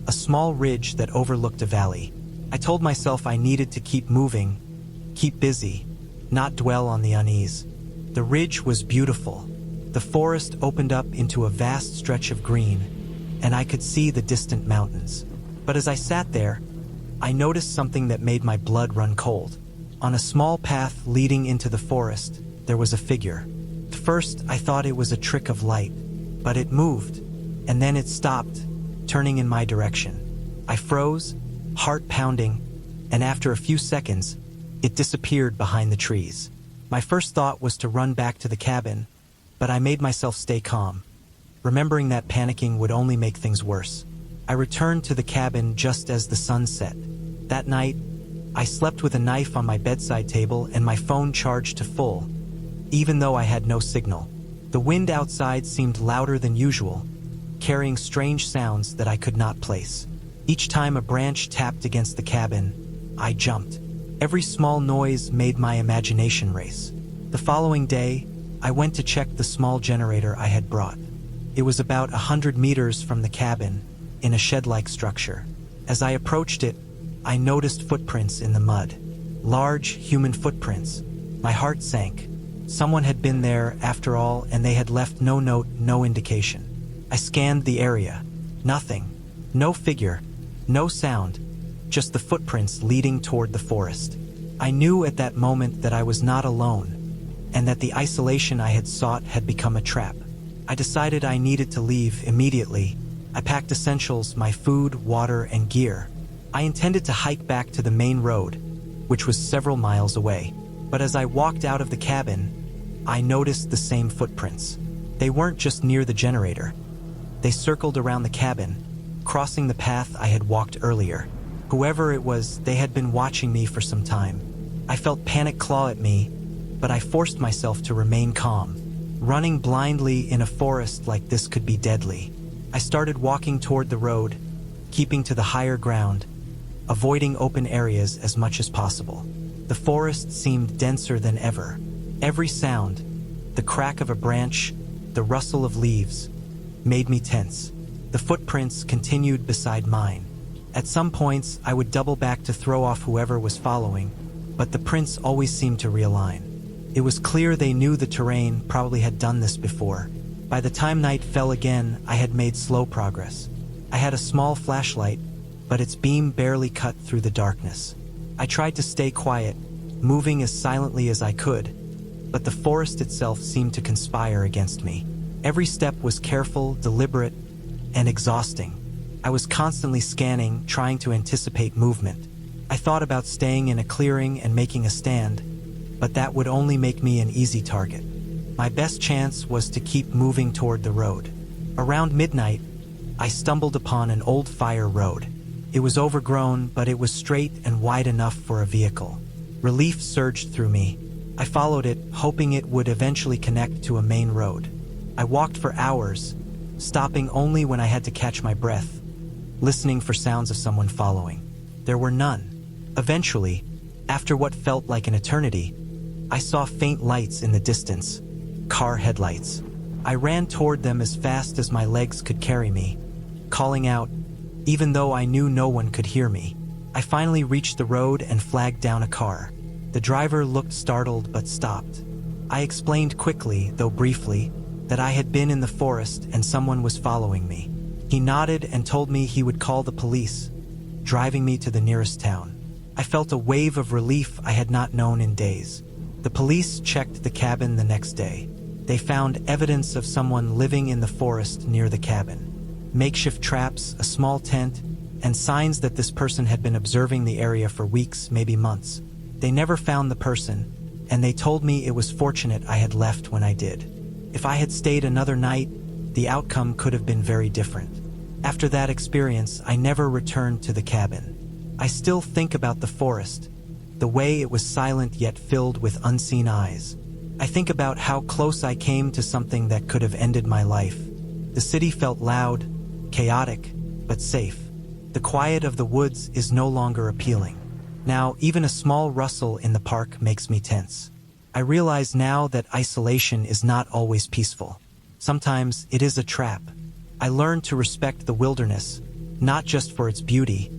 a small ridge that overlooked a valley. I told myself I needed to keep moving, keep busy, not dwell on the unease. The ridge was beautiful. The forest opened up into a vast stretch of green, and I could see the distant mountains. But as I sat there, I noticed something that made my blood run cold. On a small path leading into the forest, there was a figure. At first, I thought it was a trick of light, but it moved, and then it stopped, turning in my direction. I froze, heart pounding, and after a few seconds, it disappeared behind the trees. My first thought was to run back to the cabin, but I made myself stay calm, remembering that panicking would only make things worse. I returned to the cabin just as the sun set. That night, I slept with a knife on my bedside table and my phone charged to full, even though I had no signal. The wind outside seemed louder than usual, carrying strange sounds that I could not place. Each time a branch tapped against the cabin, I jumped. Every small noise made my imagination race. The following day, I went to check the small generator I had brought. It was about 100 meters from the cabin, in a shed-like structure. As I approached it, I noticed footprints in the mud. Large, human footprints. My heart sank. Someone had been there, after all, and they had left no note, no indication. I scanned the area. Nothing. No figure. No sound. Just the footprints leading toward the forest. I knew at that moment that I was not alone, and that the isolation I had sought had become a trap. I decided I needed to leave immediately. I packed essentials, my food, water, and gear. I intended to hike back to the main road, which was several miles away. But as I walked out of the cabin, I noticed the same footprints. They weren't just near the generator. They circled around the cabin, crossing the path I had walked earlier. Whoever it was, they had been watching me for some time. I felt panic claw at me, but I forced myself to remain calm. Running blindly in a forest like this could be deadly. I started walking toward the road, keeping to the higher ground, avoiding open areas as much as possible. The forest seemed denser than ever. Every sound, the crack of a branch, the rustle of leaves, made me tense. The footprints continued beside mine. At some points, I would double back to throw off whoever was following, but the prints always seemed to realign. It was clear they knew the terrain, probably had done this before. By the time night fell again, I had made slow progress. I had a small flashlight, but its beam barely cut through the darkness. I tried to stay quiet, moving as silently as I could, but the forest itself seemed to conspire against me. Every step was careful, deliberate, and exhausting. I was constantly scanning, trying to anticipate movement. I thought about staying in a clearing and making a stand, but that would only make me an easy target. My best chance was to keep moving toward the road. Around midnight, I stumbled upon an old fire road. It was overgrown, but it was straight and wide enough for a vehicle. Relief surged through me. I followed it, hoping it would eventually connect to a main road. I walked for hours, stopping only when I had to catch my breath, listening for sounds of someone following. There were none. Eventually, after what felt like an eternity, I saw faint lights in the distance, car headlights. I ran toward them as fast as my legs could carry me, calling out, even though I knew no one could hear me. I finally reached the road and flagged down a car. The driver looked startled but stopped. I explained quickly, though briefly, that I had been in the forest and someone was following me. He nodded and told me he would call the police, driving me to the nearest town. I felt a wave of relief I had not known in days. The police checked the cabin the next day. They found evidence of someone living in the forest near the cabin. Makeshift traps, a small tent, and signs that this person had been observing the area for weeks, maybe months. They never found the person, and they told me it was fortunate I had left when I did. If I had stayed another night, the outcome could have been very different. After that experience, I never returned to the cabin. I still think about the forest, the way it was silent yet filled with unseen eyes. I think about how close I came to something that could have ended my life. The city felt loud, chaotic, but safe. The quiet of the woods is no longer appealing. Now, even a small rustle in the park makes me tense. I realize now that isolation is not always peaceful. Sometimes it is a trap. I learned to respect the wilderness, not just for its beauty,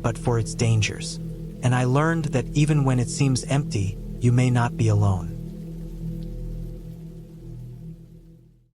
but for its dangers. And I learned that even when it seems empty, you may not be alone.